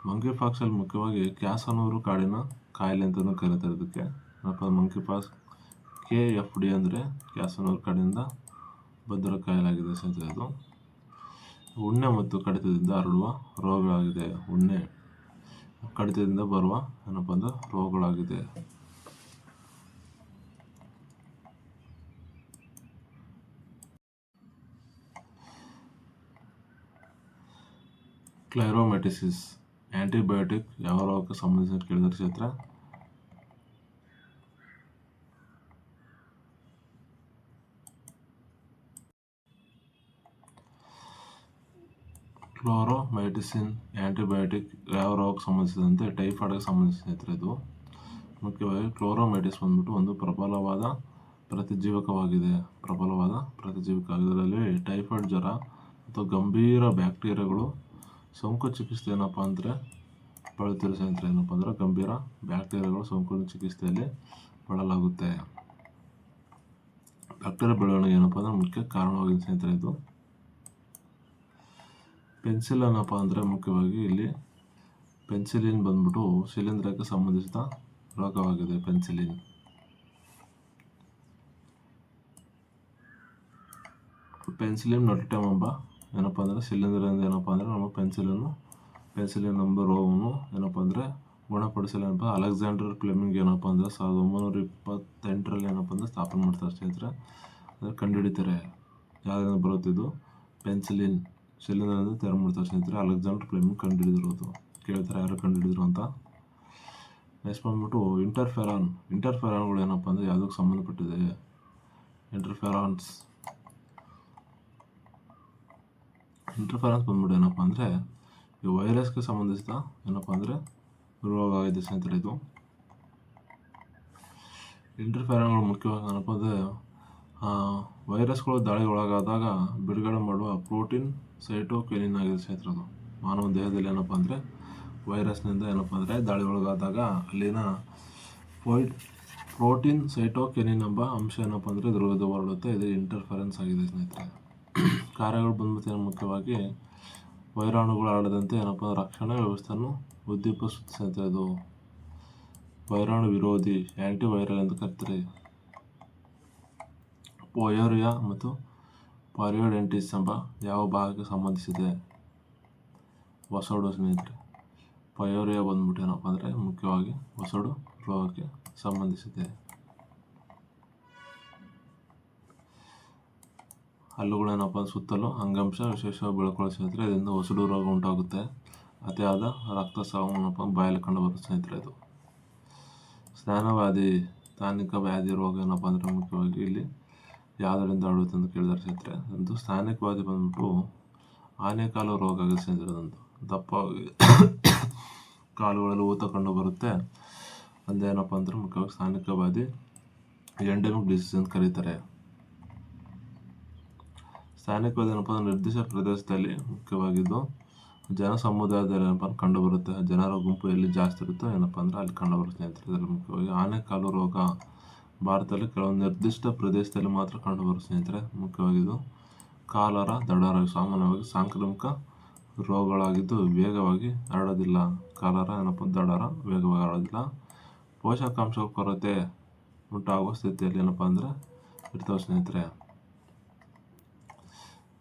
ಮಂಕಿ ಪಾಕ್ಸಲ್ಲಿ ಮುಖ್ಯವಾಗಿ ಕ್ಯಾಸನೂರು ಕಾಡಿನ ಕಾಯಿಲೆ ಅಂತಲೂ ಕರೀತಾರೆ. ಇದಕ್ಕೆ ಏನಪ್ಪ ಮಂಕಿ ಪಾಕ್ಸ್ KFD ಅಂದರೆ ಕ್ಯಾಸನೂರು ಕಾಡಿನಿಂದ ಬಂದಿರೋ ಕಾಯಿಲೆ ಆಗಿದೆ ಸ್ನೇಹಿತರೆ. ಇದು ಉಣ್ಣೆ ಮತ್ತು ಕಡಿತದಿಂದ ಹರಡುವ ರೋಗಗಳಾಗಿದೆ. ಉಣ್ಣೆ ಕಡಿತದಿಂದ ಬರುವ ಏನಪ್ಪ ಅಂದರೆ ರೋಗಗಳಾಗಿದೆ. ಕ್ಲೈರೋಮೆಟಿಸಿಸ್ ಆಂಟಿಬಯೋಟಿಕ್ ಯಾವ ರೋಗಕ್ಕೆ ಸಂಬಂಧಿಸಿದ ಕೇಳಿದರೆ ಕ್ಷೇತ್ರ ಕ್ಲೋರೋಮೈಟಿಸಿನ್ ಆಂಟಿಬಯೋಟಿಕ್ ಯಾವ ರೋಗಕ್ಕೆ ಸಂಬಂಧಿಸಿದಂತೆ ಟೈಫಾಯ್ಡ್ಗೆ ಸಂಬಂಧಿಸಿದ ಇದು. ಮುಖ್ಯವಾಗಿ ಕ್ಲೋರೋಮೈಟಿಸ್ ಬಂದ್ಬಿಟ್ಟು ಒಂದು ಪ್ರಬಲವಾದ ಪ್ರತಿಜೀವಕವಾಗಿದೆ. ಇದರಲ್ಲಿ ಟೈಫಾಯ್ಡ್ ಜ್ವರ ಮತ್ತು ಗಂಭೀರ ಬ್ಯಾಕ್ಟೀರಿಯಾಗಳು ಸೋಂಕು ಚಿಕಿತ್ಸೆ ಏನಪ್ಪ ಅಂದರೆ ಬಳಲ್ತಿರೋ ಸ್ನೇಹಿತರೆ. ಏನಪ್ಪ ಅಂದರೆ ಗಂಭೀರ ಬ್ಯಾಕ್ಟೀರಿಯಾಗಳು ಸೋಂಕು ಚಿಕಿತ್ಸೆಯಲ್ಲಿ ಬಳಲಾಗುತ್ತೆ. ಬ್ಯಾಕ್ಟೀರಿಯಾ ಬೆಳವಣಿಗೆ ಏನಪ್ಪ ಅಂದರೆ ಮುಖ್ಯ ಕಾರಣವಾಗಿದೆ ಸ್ನೇಹಿತರೆ. ಇದು ಪೆನ್ಸಿಲ್ ಏನಪ್ಪ ಅಂದರೆ ಮುಖ್ಯವಾಗಿ ಇಲ್ಲಿ ಪೆನ್ಸಿಲಿನ್ ಬಂದ್ಬಿಟ್ಟು ಶಿಲೀಂಧ್ರಕ್ಕೆ ಸಂಬಂಧಿಸಿದ ರೋಗವಾಗಿದೆ. ಪೆನ್ಸಿಲಿನ್ ನೊಟಿಟಮ್ ಎಂಬ ಏನಪ್ಪ ಅಂದರೆ ಶಿಲೀಂಧ್ರದಿಂದ ಏನಪ್ಪ ಅಂದರೆ ನಮ್ಮ ಪೆನ್ಸಿಲಿನ್ ಎಂಬ ರೋಗವನ್ನು ಏನಪ್ಪ ಅಂದರೆ ಗುಣಪಡಿಸಲು ಏನಪ್ಪ ಅಲೆಕ್ಸಾಂಡರ್ ಫ್ಲೆಮಿಂಗ್ ಏನಪ್ಪ ಅಂದರೆ 1928ರಲ್ಲಿ ಏನಪ್ಪ ಅಂದರೆ ಸ್ಥಾಪನೆ ಮಾಡ್ತಾರೆ ಸ್ನೇಹಿತರೆ. ಅಂದರೆ ಕಂಡುಹಿಡಿತಾರೆ ಯಾವ್ದರಿಂದ ಬರುತ್ತಿದ್ದು ಪೆನ್ಸಿಲಿನ್ ಶಿಲೀಂಧ್ರದಿಂದ ತಯಾರು ಮಾಡ್ತಾರೆ ಸ್ನೇಹಿತರೆ. ಅಲೆಕ್ಸಾಂಡರ್ ಫ್ಲೆಮಿಂಗ್ ಕಂಡುಹಿಡಿದಿರೋದು. ಕೇಳ್ತಾರೆ ಯಾರು ಕಂಡುಹಿಡಿದ್ರು ಅಂತ. ನೆಕ್ಸ್ಟ್ ಬಂದ್ಬಿಟ್ಟು ಇಂಟರ್ಫೆರಾನ್ಗಳು ಏನಪ್ಪ ಅಂದರೆ ಯಾವುದಕ್ಕೆ ಸಂಬಂಧಪಟ್ಟಿದೆ? ಇಂಟರ್ಫೆರಾನ್ಸ್ ಬಂದ್ಬಿಟ್ಟು ಏನಪ್ಪ ಅಂದರೆ ಈ ವೈರಸ್ಗೆ ಸಂಬಂಧಿಸಿದ ಏನಪ್ಪ ಅಂದರೆ ರೋಗ ಆಗಿದೆ ಸ್ನೇಹಿತರೆ. ಇದು ಇಂಟರ್ಫೆರಾನ್ಗಳು ಮುಖ್ಯವಾಗಿ ಏನಪ್ಪ ಅಂದರೆ ವೈರಸ್ಗಳು ದಾಳಿಗೊಳಗಾದಾಗ ಬಿಡುಗಡೆ ಮಾಡುವ ಪ್ರೋಟೀನ್ ಸೈಟೋಕಿನಿನ್ ಆಗಿದೆ ಸ್ನೇಹಿತರೆ. ಅದು ಮಾನವ ದೇಹದಲ್ಲಿ ಏನಪ್ಪ ಅಂದರೆ ವೈರಸ್ನಿಂದ ಏನಪ್ಪ ಅಂದರೆ ದಾಳಿಗೊಳಗಾದಾಗ ಅಲ್ಲಿನ ಪ್ರೋಟೀನ್ ಸೈಟೋಕಿನಿನ್ ಎಂಬ ಅಂಶ ಏನಪ್ಪ ಅಂದರೆ ವಿರೋಧ ಹೊರಡುತ್ತೆ. ಇದು ಇಂಟರ್ಫೆರೆನ್ಸ್ ಆಗಿದೆ ಸ್ನೇಹಿತರೆ. ಕಾರ್ಯಗಳು ಬಂದ್ಬಿಟ್ಟು ಮುಖ್ಯವಾಗಿ ವೈರಾಣುಗಳು ಹರಡದಂತೆ ಏನಪ್ಪ ರಕ್ಷಣಾ ವ್ಯವಸ್ಥೆಯನ್ನು ಉದ್ದೀಪಿಸುತ್ತೆ ಸ್ನೇಹಿತರೆ. ಇದು ವೈರಾಣು ವಿರೋಧಿ ಆ್ಯಂಟಿ ವೈರಲ್ ಎಂದು ಕರೀತಾರೆ. ಪೊಯರಿಯಾ ಮತ್ತು ಪಾರಿಯೋಡೆಂಟಿಸ್ ಎಂಬ ಯಾವ ಭಾಗಕ್ಕೆ ಸಂಬಂಧಿಸಿದೆ? ಒಸಡು ಸ್ನೇಹಿತರೆ. ಪೊಯರಿಯಾ ಬಂದ್ಬಿಟ್ಟು ಏನಪ್ಪ ಅಂದರೆ ಮುಖ್ಯವಾಗಿ ಒಸಡು ರೋಗಕ್ಕೆ ಸಂಬಂಧಿಸಿದೆ. ಹಲ್ಲುಗಳೇನಪ್ಪ ಸುತ್ತಲೂ ಅಂಗಾಂಶ ವಿಶೇಷವಾಗಿ ಬೆಳ್ಕೊಳ್ಳೋ ಸ್ನೇಹಿತರೆ. ಇದರಿಂದ ಒಸಡು ರೋಗ ಉಂಟಾಗುತ್ತೆ. ಅತಿಯಾದ ರಕ್ತಸ್ರಾವನಪ್ಪ ಬಾಯಲ್ಲಿ ಕಂಡು ಬರುತ್ತೆ ಸ್ನೇಹಿತರೆ. ಇದು ಸ್ಥಾನಿಕ ವ್ಯಾಧಿ ರೋಗ ಏನಪ್ಪ ಅಂದರೆ ಮುಖ್ಯವಾಗಿ ಇಲ್ಲಿ ಯಾವುದರಿಂದ ಹರಡುತ್ತೆ ಅಂತ ಕೇಳಿದಾರೆ ಸ್ನೇಹಿತರೆ. ಒಂದು ಸ್ಥಾನಿಕ ವ್ಯಾಧಿ ಬಂದ್ಬಿಟ್ಟು ಆನೆಕಾಲು ರೋಗ ಆಗಿದೆ ಸ್ನೇಹಿತರೆ. ಅದೊಂದು ದಪ್ಪ ಕಾಲುಗಳಲ್ಲಿ ಊತ ಕಂಡು ಬರುತ್ತೆ. ಅದೇನಪ್ಪ ಅಂದ್ರೆ ಮುಖ್ಯವಾಗಿ ಸ್ಥಾನಿಕ ವ್ಯಾಧಿ ಎಂಡೆಮಿಕ್ ಡಿಸೀಸ್ ಅಂತ ಕರೀತಾರೆ. ಸ್ಥಾನಿಕ ವ್ಯಾಧಿ ಏನಪ್ಪ ಅಂದ್ರೆ ನಿರ್ದಿಷ್ಟ ಪ್ರದೇಶದಲ್ಲಿ ಮುಖ್ಯವಾಗಿದ್ದು ಜನ ಸಮುದಾಯದಲ್ಲಿ ಏನಪ್ಪ ಕಂಡು ಬರುತ್ತೆ. ಜನರ ಗುಂಪು ಎಲ್ಲಿ ಜಾಸ್ತಿ ಇರುತ್ತೋ ಏನಪ್ಪ ಅಂದ್ರೆ ಅಲ್ಲಿ ಕಂಡು ಬರುತ್ತೆ ಸ್ನೇಹಿತರೆ. ಇದರಲ್ಲಿ ಮುಖ್ಯವಾಗಿ ಆನೆಕಾಲು ರೋಗ ಭಾರತದಲ್ಲಿ ಕೆಲವೊಂದು ನಿರ್ದಿಷ್ಟ ಪ್ರದೇಶದಲ್ಲಿ ಮಾತ್ರ ಕಂಡು ಬರುತ್ತೆ ಸ್ನೇಹಿತರೆ. ಮುಖ್ಯವಾಗಿದ್ದು ಕಾಲರ ದಡಾರ ಸಾಮಾನ್ಯವಾಗಿ ಸಾಂಕ್ರಾಮಿಕ ರೋಗಗಳಾಗಿದ್ದು ವೇಗವಾಗಿ ಹರಡೋದಿಲ್ಲ. ಕಾಲರ ಏನಪ್ಪ ದಡಾರ ವೇಗವಾಗಿ ಹರಡೋದಿಲ್ಲ. ಪೋಷಕಾಂಶ ಕೊರತೆ ಉಂಟಾಗುವ ಸ್ಥಿತಿಯಲ್ಲಿ ಏನಪ್ಪ ಅಂದರೆ ಇರ್ತವೆ ಸ್ನೇಹಿತರೆ.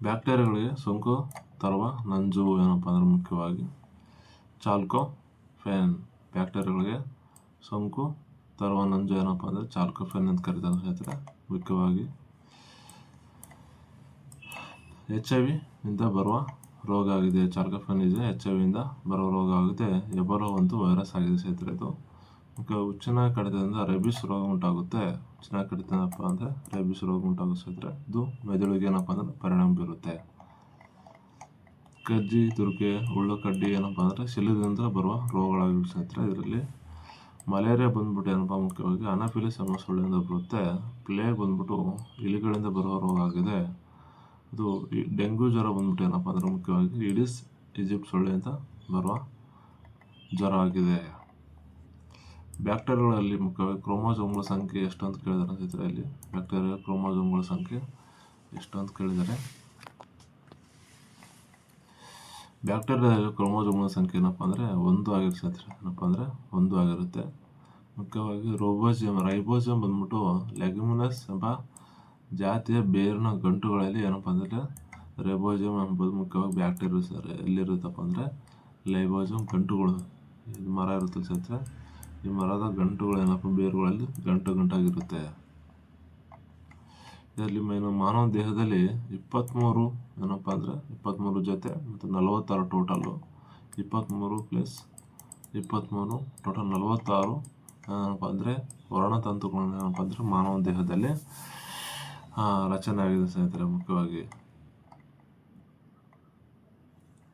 ಬ್ಯಾಕ್ಟೀರಿಯಾಗಳಿಗೆ ಸೋಂಕು ತರುವ ನಂಜು ಏನಪ್ಪ ಅಂದ್ರೆ ಮುಖ್ಯವಾಗಿ ಚಾಲ್ಕೋಫೆನ್. ಬ್ಯಾಕ್ಟೀರಿಯಾಗಳಿಗೆ ಸೋಂಕು ತರುವ ನಂಜು ಏನಪ್ಪ ಅಂದರೆ ಚಾಲ್ಕೋಫೆನ್ ಅಂತ ಕರೀತಾರೆ ಸ್ನೇಹಿತರೆ. ಮುಖ್ಯವಾಗಿ HIV ಇಂದ ಬರುವ ರೋಗ ಆಗಿದೆ. ಚಾಲ್ಕೋಫೆನ್ ಇದೆ HIV ಇಂದ ಬರುವ ರೋಗ ಆಗಿದೆ. ಎಬೋಲಾ ಒಂದು ವೈರಸ್ ಆಗಿದೆ ಸ್ನೇಹಿತರೆ. ಇದು ಮುಖ್ಯ ಉಚ್ಚಿನ ಕಡಿತದಿಂದ ರೇಬಿಸ್ ರೋಗ ಉಂಟಾಗುತ್ತೆ. ಉಚ್ಚಿನ ಕಡಿತ ಏನಪ್ಪ ಅಂದರೆ ರೇಬಿಸ್ ರೋಗ ಉಂಟಾಗುತ್ತೆ ಸ್ನೇಹಿತರೆ. ಇದು ಮೆದುಳಿಗೆ ಏನಪ್ಪ ಅಂದ್ರೆ ಪರಿಣಾಮ ಬೀರುತ್ತೆ. ಕಜ್ಜಿ, ತುರಿಕೆ, ಉಳ್ಳಕಡ್ಡಿ ಏನಪ್ಪ ಅಂದರೆ ಶಿಲೀಂಧ್ರದಿಂದ ಬರುವ ರೋಗಗಳಾಗಿವೆ ಸ್ನೇಹಿತರೆ. ಇದರಲ್ಲಿ ಮಲೇರಿಯಾ ಬಂದ್ಬಿಟ್ಟು ಏನಪ್ಪ ಮುಖ್ಯವಾಗಿ ಅನಾಫಿಲಿಸ್ ಎಂಬ ಸೊಳ್ಳೆಯಿಂದ ಬರುತ್ತೆ. ಪ್ಲೇಗ್ ಬಂದ್ಬಿಟ್ಟು ಇಲಿಗಳಿಂದ ಬರುವ ರೋಗ ಆಗಿದೆ. ಇದು ಡೆಂಗ್ಯೂ ಜ್ವರ ಬಂದ್ಬಿಟ್ಟು ಏನಪ್ಪ ಅಂದರೆ ಮುಖ್ಯವಾಗಿ ಈಡಿಸ್ ಈಜಿಪ್ಟ್ ಸೊಳ್ಳೆಯಿಂದ ಬರುವ ಜ್ವರ ಆಗಿದೆ. ಬ್ಯಾಕ್ಟೀರಿಯಾಗಳಲ್ಲಿ ಮುಖ್ಯವಾಗಿ ಕ್ರೋಮೋಸೋಮ್ಗಳ ಸಂಖ್ಯೆ ಎಷ್ಟು ಅಂತ ಕೇಳಿದ್ದಾರೆ ಸ್ನೇಹಿತರೆ. ಇಲ್ಲಿ ಬ್ಯಾಕ್ಟೀರಿಯಾ ಕ್ರೋಮೋಸೋಮ್ಗಳ ಸಂಖ್ಯೆ ಎಷ್ಟು ಅಂತ ಕೇಳಿದ್ದಾರೆ. ಬ್ಯಾಕ್ಟೀರಿಯಾದಲ್ಲಿ ಕ್ರೋಮೋಸೋಮ್ಗಳ ಸಂಖ್ಯೆ ಏನಪ್ಪ ಅಂದರೆ 1 ಆಗಿರುತ್ತೆ ಸ್ನೇಹಿತರೆ. ಏನಪ್ಪ ಅಂದರೆ 1 ಆಗಿರುತ್ತೆ. ಮುಖ್ಯವಾಗಿ ರೈಬೋಸೋಮ್ ಬಂದ್ಬಿಟ್ಟು ಲೆಗ್ಯುಮಿನಸ್ ಎಂಬ ಜಾತಿಯ ಬೇರಿನ ಗಂಟುಗಳಲ್ಲಿ ಏನಪ್ಪ ಅಂದರೆ ರೈಬೋಸೋಮ್ ಎಂಬುದು ಮುಖ್ಯವಾಗಿ ಬ್ಯಾಕ್ಟೀರಿಯಾ ಎಲ್ಲಿರುತ್ತಪ್ಪ ಅಂದರೆ ಲೈಬೋಸೋಮ್ ಗಂಟುಗಳು. ಇದು ಮರ ಇರುತ್ತೆ ಸ್ನೇಹಿತರೆ. ಈ ಮರದ ಗಂಟುಗಳು ಏನಪ್ಪ ಬೇರುಗಳಲ್ಲಿ ಗಂಟಾಗಿರುತ್ತೆ. ಇದರಲ್ಲಿ ಮಾನವ ದೇಹದಲ್ಲಿ 23 ಏನಪ್ಪ ಅಂದರೆ 23 ಜೊತೆ ಮತ್ತು 46 ಟೋಟಲ್ಲು 23 + 23 ಟೋಟಲ್ 46 ಏನಪ್ಪ ಅಂದರೆ ವರ್ಣತಂತುಗಳನ್ನು ಏನಪ್ಪ ಅಂದರೆ ಮಾನವ ದೇಹದಲ್ಲಿ ರಚನೆ ಆಗಿದೆ ಸ್ನೇಹಿತರೆ. ಮುಖ್ಯವಾಗಿ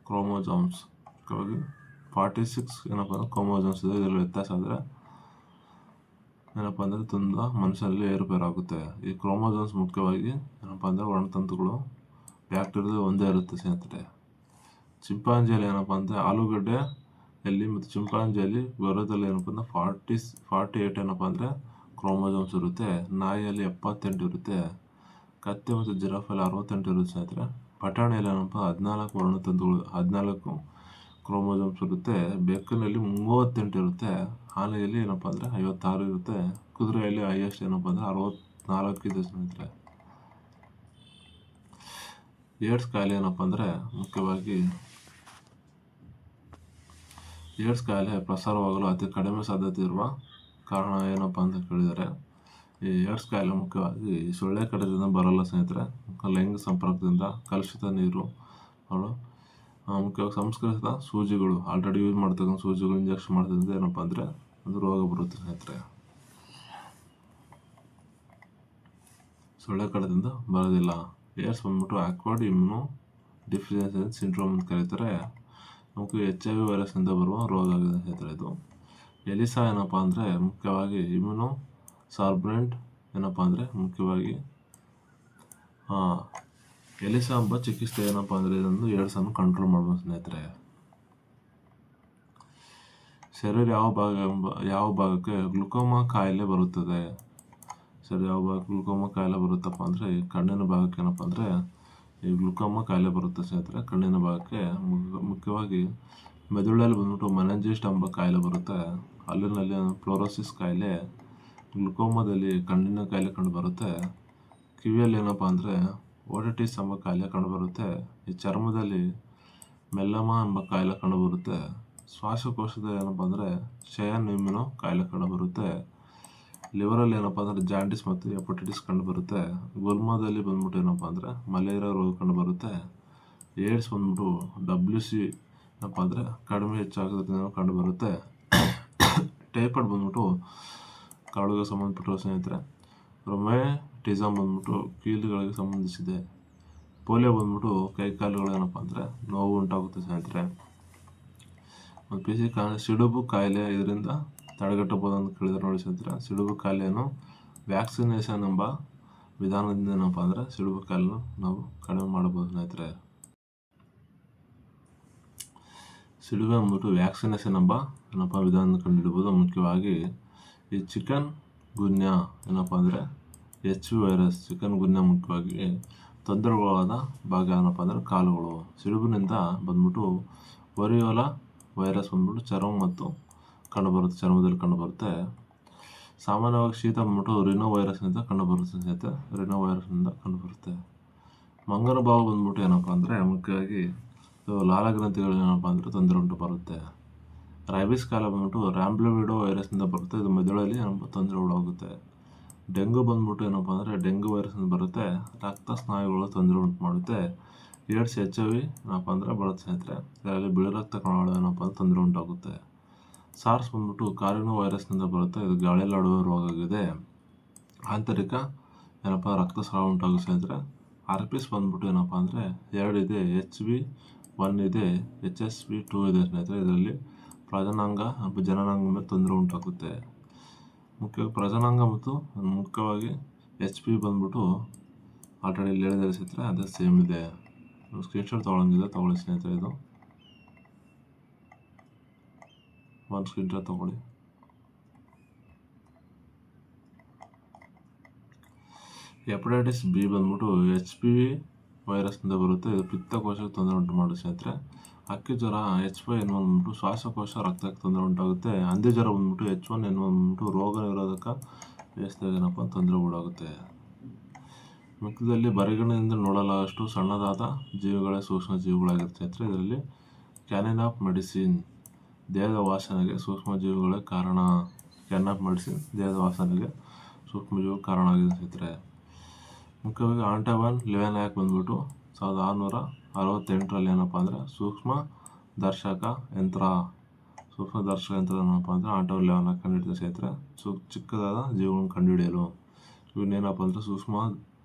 ಕ್ರೋಮೋಸೋಮ್ಸ್ ಮುಖ್ಯವಾಗಿ 46 ಏನಪ್ಪ ಅಂದರೆ ಕ್ರೋಮೋಸೋಮ್ಸ್ ಇದೆ. ಇದರಲ್ಲಿ ವ್ಯತ್ಯಾಸ ಆದರೆ ಏನಪ್ಪ ಅಂದರೆ ತುಂಬ ಮನುಷ್ಯರಲ್ಲಿ ಏರುಪೇರಾಗುತ್ತೆ. ಈ ಕ್ರೋಮೋಸೋಮ್ಸ್ ಮುಖ್ಯವಾಗಿ ಏನಪ್ಪ ಅಂದರೆ ವರ್ಣತಂತುಗಳು ಬ್ಯಾಕ್ಟೀರಿಯಾದಲ್ಲಿ ಒಂದೇ ಇರುತ್ತೆ ಸ್ನೇಹಿತರೆ. ಚಿಂಪಾಂಜಿಯಲ್ಲಿ ಏನಪ್ಪ ಅಂದರೆ ಆಲೂಗಡ್ಡೆಯಲ್ಲಿ ಮತ್ತು ಚಿಂಪಾಂಜಿಯಲ್ಲಿ ಗೊರದಲ್ಲಿ ಏನಪ್ಪ ಅಂದರೆ 48 ಏನಪ್ಪ ಅಂದರೆ ಕ್ರೋಮೋಸೋಮ್ಸ್ ಇರುತ್ತೆ. ನಾಯಿಯಲ್ಲಿ 78 ಇರುತ್ತೆ. ಕತ್ತೆ ಮತ್ತು ಜಿರಾಫಲ್ಲಿ 68 ಇರುತ್ತೆ ಸ್ನೇಹಿತರೆ. ಬಟಾಣಿಯಲ್ಲಿ ಏನಪ್ಪ 14 ವರ್ಣತಂತುಗಳು 14 ಕ್ರೋಮೋಸೋಮ್ಸ್ ಇರುತ್ತೆ. ಬೆಕ್ಕಿನಲ್ಲಿ 38 ಇರುತ್ತೆ. ಆನೆಯಲ್ಲಿ ಏನಪ್ಪ ಅಂದರೆ 56 ಇರುತ್ತೆ. ಕುದುರೆಯಲ್ಲಿ ಹೈಯೆಸ್ಟ್ ಏನಪ್ಪ ಅಂದರೆ 64 ಇದೆ ಸ್ನೇಹಿತರೆ. ಏಡ್ಸ್ ಕಾಯಿಲೆ ಏನಪ್ಪ ಅಂದರೆ ಮುಖ್ಯವಾಗಿ ಏಡ್ಸ್ ಕಾಯಿಲೆ ಪ್ರಸಾರವಾಗಲು ಅತಿ ಕಡಿಮೆ ಸಾಧ್ಯತೆ ಇರುವ ಕಾರಣ ಏನಪ್ಪ ಅಂತ ಕೇಳಿದರೆ, ಈ ಏಡ್ಸ್ ಕಾಯಿಲೆ ಮುಖ್ಯವಾಗಿ ಸೊಳ್ಳೆ ಕಡಿತದಿಂದ ಬರಲ್ಲ ಸ್ನೇಹಿತರೆ. ಲೈಂಗಿಕ ಸಂಪರ್ಕದಿಂದ, ಕಲುಷಿತ ನೀರು, ಮುಖ್ಯವಾಗಿ ಸಂಸ್ಕರಿಸಿದ ಸೂಜಿಗಳು, ಆಲ್ರೆಡಿ ಯೂಸ್ ಮಾಡ್ತಕ್ಕಂಥ ಸೂಜಿಗಳು ಇಂಜೆಕ್ಷನ್ ಮಾಡೋದ್ರಿಂದ ಏನಪ್ಪ ಅಂದರೆ ಅದು ರೋಗ ಬರುತ್ತೆ ಸ್ನೇಹಿತರೆ. ಸೊಳ್ಳೆ ಕಡಿತದಿಂದ ಬರೋದಿಲ್ಲ. ಏಡ್ಸ್ ಬಂದ್ಬಿಟ್ಟು ಅಕ್ವೈರ್ಡ್ ಇಮ್ಯುನೋ ಡಿಫಿಷಿಯನ್ಸಿ ಸಿಂಡ್ರೋಮ್ ಅಂತ ಕರೀತಾರೆ. ನಮಗೆ HIV ವೈರಸ್ನಿಂದ ಬರುವ ರೋಗ ಆಗಿದೆ ಸ್ನೇಹಿತರೆ ಇದು. ಎಲಿಸಾ ಏನಪ್ಪ ಅಂದರೆ ಮುಖ್ಯವಾಗಿ ಇಮ್ಯುನೋ ಸಾರ್ಬ್ರೆಂಟ್ ಏನಪ್ಪ ಅಂದರೆ ಮುಖ್ಯವಾಗಿ ಎಲಿಸಾ ಎಂಬ ಚಿಕಿತ್ಸೆ ಏನಪ್ಪ ಅಂದರೆ ಇದೊಂದು ಏಡ್ಸನ್ನು ಕಂಟ್ರೋಲ್ ಮಾಡ್ಬೋದು ಸ್ನೇಹಿತರೆ. ಶರೀರ ಯಾವ ಭಾಗಕ್ಕೆ ಗ್ಲುಕೋಮಾ ಕಾಯಿಲೆ ಬರುತ್ತದೆ? ಸರಿ, ಯಾವ ಭಾಗಕ್ಕೆ ಗ್ಲುಕೋಮಾ ಕಾಯಿಲೆ ಬರುತ್ತಪ್ಪ ಅಂದರೆ ಈ ಕಣ್ಣಿನ ಭಾಗಕ್ಕೆ ಏನಪ್ಪ ಅಂದರೆ ಈ ಗ್ಲುಕೋಮಾ ಕಾಯಿಲೆ ಬರುತ್ತೆ ಸ್ನೇಹಿತರೆ. ಕಣ್ಣಿನ ಭಾಗಕ್ಕೆ ಮುಖ್ಯವಾಗಿ ಮೆದುಳಲ್ಲಿ ಬಂದ್ಬಿಟ್ಟು ಮೆನಿಂಜಿಸ್ಟ್ ಎಂಬ ಕಾಯಿಲೆ ಬರುತ್ತೆ. ಅಲ್ಲಿನಲ್ಲಿ ಫ್ಲೋರೋಸಿಸ್ ಕಾಯಿಲೆ, ಗ್ಲುಕೋಮಾದಲ್ಲಿ ಕಣ್ಣಿನ ಕಾಯಿಲೆ ಕಂಡು ಬರುತ್ತೆ. ಕಿವಿಯಲ್ಲಿ ಏನಪ್ಪ ಅಂದರೆ ಓಟಿಟಿಸ್ ಎಂಬ ಕಾಯಿಲೆ ಕಂಡುಬರುತ್ತೆ. ಈ ಚರ್ಮದಲ್ಲಿ ಮೆಲ್ಲಮಾ ಎಂಬ ಕಾಯಿಲೆ ಕಂಡುಬರುತ್ತೆ. ಶ್ವಾಸಕೋಶದ ಏನಪ್ಪ ಅಂದರೆ ಶಯನ್ ಇಮ್ಯುನೋ ಕಾಯಿಲೆ ಕಂಡುಬರುತ್ತೆ. ಲಿವರಲ್ಲಿ ಏನಪ್ಪ ಅಂದರೆ ಜಾಂಡಿಸ್ ಮತ್ತು ಹೆಪಟೈಟಿಸ್ ಕಂಡುಬರುತ್ತೆ. ಗುಲ್ಮದಲ್ಲಿ ಬಂದ್ಬಿಟ್ಟು ಏನಪ್ಪ ಅಂದರೆ ಮಲೇರಿಯಾ ರೋಗ ಕಂಡುಬರುತ್ತೆ. ಏಡ್ಸ್ ಬಂದ್ಬಿಟ್ಟು WC ಏನಪ್ಪ ಅಂದರೆ ಕಡಿಮೆ ಹೆಚ್ಚಾಗೋದ್ರಿಂದ ಕಂಡುಬರುತ್ತೆ. ಟೈಫಾಯ್ಡ್ ಬಂದ್ಬಿಟ್ಟು ಕರಳುಗೆ ಸಂಬಂಧಪಟ್ಟಿರೋ ಸ್ನೇಹಿತರೆ. ರೊಮ್ಯಾಟಿಸಮ್ ಬಂದ್ಬಿಟ್ಟು ಕೀಲುಗಳಿಗೆ ಸಂಬಂಧಿಸಿದೆ. ಪೋಲಿಯೋ ಬಂದ್ಬಿಟ್ಟು ಕೈಕಾಲುಗಳು ಏನಪ್ಪ ಅಂದರೆ ನೋವು ಉಂಟಾಗುತ್ತೆ ಸ್ನೇಹಿತರೆ. ಮತ್ತು ಸಿಡುಬು ಕಾಯಿಲೆ ಇದರಿಂದ ತಡೆಗಟ್ಟಬಹುದು ಅಂತ ಕೇಳಿದ್ರೆ ನೋಡಿ ಸ್ನೇಹಿತರೆ. ಸಿಡುಬು ಕಾಯಿಲೆಯನ್ನು ವ್ಯಾಕ್ಸಿನೇಷನ್ ಎಂಬ ವಿಧಾನದಿಂದ ಏನಪ್ಪ ಅಂದರೆ ಸಿಡುಬು ಕಾಯಿಲೆಯನ್ನು ನಾವು ಕಡಿಮೆ ಮಾಡಬಹುದು ಸ್ನೇಹಿತರೆ. ಸಿಡುಬು ಅಂದ್ಬಿಟ್ಟು ವ್ಯಾಕ್ಸಿನೇಷನ್ ಏನಪ್ಪ ವಿಧಾನ ಕಂಡುಹಿಡಬಹುದು. ಮುಖ್ಯವಾಗಿ ಈ ಚಿಕನ್ ಗುನ್ಯಾ ಏನಪ್ಪ ಅಂದರೆ HIV ವೈರಸ್, ಚಿಕನ್ ಗುನ್ಯಾ ಮುಖ್ಯವಾಗಿ ತೊಂದರೆಗೊಳಗಾದ ಭಾಗ ಏನಪ್ಪ ಅಂದರೆ ಕಾಲುಗಳು. ಸಿಡುಬಿನಿಂದ ಬಂದ್ಬಿಟ್ಟು ವರಿಯೋಲಾ ವೈರಸ್ ಬಂದ್ಬಿಟ್ಟು ಚರ್ಮ ಮತ್ತು ಕಂಡುಬರುತ್ತೆ, ಚರ್ಮದಲ್ಲಿ ಕಂಡುಬರುತ್ತೆ. ಸಾಮಾನ್ಯವಾಗಿ ಶೀತ ಬಂದ್ಬಿಟ್ಟು ರಿನೋ ವೈರಸ್ನಿಂದ ಕಂಡುಬರುತ್ತೆ ರಿನೋ ವೈರಸ್ನಿಂದ ಕಂಡುಬರುತ್ತೆ. ಮಂಗನ ಬಾವು ಬಂದ್ಬಿಟ್ಟು ಏನಪ್ಪ ಅಂದರೆ ಮುಖ್ಯವಾಗಿ ಲಾಲಗ್ರಂಥಿಗಳು ಏನಪ್ಪ ಅಂದರೆ ತೊಂದರೆ ಉಂಟು ಬರುತ್ತೆ. ರೈಬಿಸ್ ಕಾಯಿಲೆ ಬಂದ್ಬಿಟ್ಟು ರ್ಯಾಂಬ್ಲಿವಿಡೋ ವೈರಸ್ನಿಂದ ಬರುತ್ತೆ. ಇದು ಮೆದುಳಲ್ಲಿ ತೊಂದರೆ ಉಂಟಾಗುತ್ತೆ. ಡೆಂಗು ಬಂದ್ಬಿಟ್ಟು ಏನಪ್ಪ ಅಂದರೆ ಡೆಂಗು ವೈರಸ್ನಿಂದ ಬರುತ್ತೆ. ರಕ್ತ ಸ್ನಾಯುಗಳು ತೊಂದರೆ ಉಂಟು ಮಾಡುತ್ತೆ. ಏಡ್ಸ್ HIV ಏನಪ್ಪ ಅಂದರೆ ಬರುತ್ತೆ ಸ್ನೇಹಿತರೆ. ಇದರಲ್ಲಿ ಬಿಳಿ ರಕ್ತ ಕಣಗಳು ಏನಪ್ಪ ಅಂದರೆ ತೊಂದರೆ ಉಂಟಾಗುತ್ತೆ. ಸಾರ್ಸ್ ಬಂದ್ಬಿಟ್ಟು ಕಾರಿನೋ ವೈರಸ್ನಿಂದ ಬರುತ್ತೆ. ಇದು ಗಾಳಿಯಲ್ಲಿ ಹರಡುವ ರೋಗ ಆಗಿದೆ. ಆಂತರಿಕ ಏನಪ್ಪ ರಕ್ತಸ್ರಾವ ಉಂಟಾಗುತ್ತೆ ಸ್ನೇಹಿತರೆ. RPS ಬಂದ್ಬಿಟ್ಟು ಏನಪ್ಪ ಅಂದರೆ 2 ಇದೆ, HB1 ಇದೆ, HSV2 ಇದೆ ಸ್ನೇಹಿತರೆ. ಇದರಲ್ಲಿ ಪ್ರಜನನಾಂಗ ಜನನಾಂಗ ಮೇಲೆ ತೊಂದರೆ ಉಂಟಾಗುತ್ತೆ. ಮುಖ್ಯವಾಗಿ ಪ್ರಜನನಾಂಗ ಮತ್ತು ಮುಖ್ಯವಾಗಿ HP ಬಂದ್ಬಿಟ್ಟು ಆಲ್ರೆಡಿ ಇಲ್ಲಿ ಹೇಳಿದರೆ ಸ್ನೇಹಿತರೆ ಅದೇ ಸೇಮ್ ಇದೆ. ಸ್ಕ್ರೀನ್ಶಾಟ್ ತೊಗೊಳಂಗಿದೆ ತೊಗೊಳ್ಳಿ ಸ್ನೇಹಿತರೆ. ಇದು ಒಂದು ಸ್ಕ್ರೀನ್ಶಾಟ್ ತೊಗೊಳ್ಳಿ. ಹೆಪಟೈಟಿಸ್ B ಬಂದ್ಬಿಟ್ಟು HPV ವೈರಸ್ನಿಂದ ಬರುತ್ತೆ. ಇದು ಪಿತ್ತಕೋಶಕ್ಕೆ ತೊಂದರೆ ಉಂಟು ಮಾಡುತ್ತೆ ಸ್ನೇಹಿತರೆ. ಅಕ್ಕಿ ಜ್ವರ H5N1 ಬಂದ್ಬಿಟ್ಟು ಶ್ವಾಸಕೋಶ ರಕ್ತಕ್ಕೆ ತೊಂದರೆ ಉಂಟಾಗುತ್ತೆ. ಹಂದಿ ಜ್ವರ ಬಂದ್ಬಿಟ್ಟು H1N1 ಬಂದ್ಬಿಟ್ಟು ರೋಗ ನಿರೋಧಕ ವ್ಯವಸ್ಥೆಗೆ ಏನಪ್ಪ ತೊಂದರೆ ಉಂಟಾಗುತ್ತೆ. ಮುಖದಲ್ಲಿ ಬರಿಗಣ್ಣಿನಿಂದ ನೋಡಲಾಗಷ್ಟು ಸಣ್ಣದಾದ ಜೀವಿಗಳೇ ಸೂಕ್ಷ್ಮ ಜೀವಿಗಳಾಗಿರುತ್ತೆ ಸ್ನೇಹಿತರೆ. ಇದರಲ್ಲಿ ಕ್ಯಾನಿನ್ ಆಫ್ ಮೆಡಿಸಿನ್ ದೇಹದ ವಾಸನೆಗೆ ಸೂಕ್ಷ್ಮ ಜೀವಿಗಳೇ ಕಾರಣ. ಕ್ಯಾನ್ ಆಫ್ ಮೆಡಿಸಿನ್ ದೇಹದ ವಾಸನೆಗೆ ಸೂಕ್ಷ್ಮ ಜೀವಿಗಳು ಕಾರಣ ಆಗಿದೆ ಸ್ನೇಹಿತರೆ. ಮುಖ್ಯವಾಗಿ ಆಂಟೋವನ್ ಲೆವೆನ್ಯಾಕ್ ಬಂದ್ಬಿಟ್ಟು 1668ರಲ್ಲಿ ಏನಪ್ಪ ಅಂದರೆ ಸೂಕ್ಷ್ಮ ದರ್ಶಕ ಯಂತ್ರ ಏನಪ್ಪ ಅಂದರೆ ಆಂಟೋವನ್ ಲೆವೆನ್ಯಾಕ್ ಕಂಡುಹಿಡಿದ ಸ್ನೇಹಿತರೆ. ಚಿಕ್ಕದಾದ ಜೀವಿಗಳನ್ನು ಕಂಡುಹಿಡಿಯಲು ಇವನ್ನೇನಪ್ಪ ಅಂದರೆ ಸೂಕ್ಷ್ಮ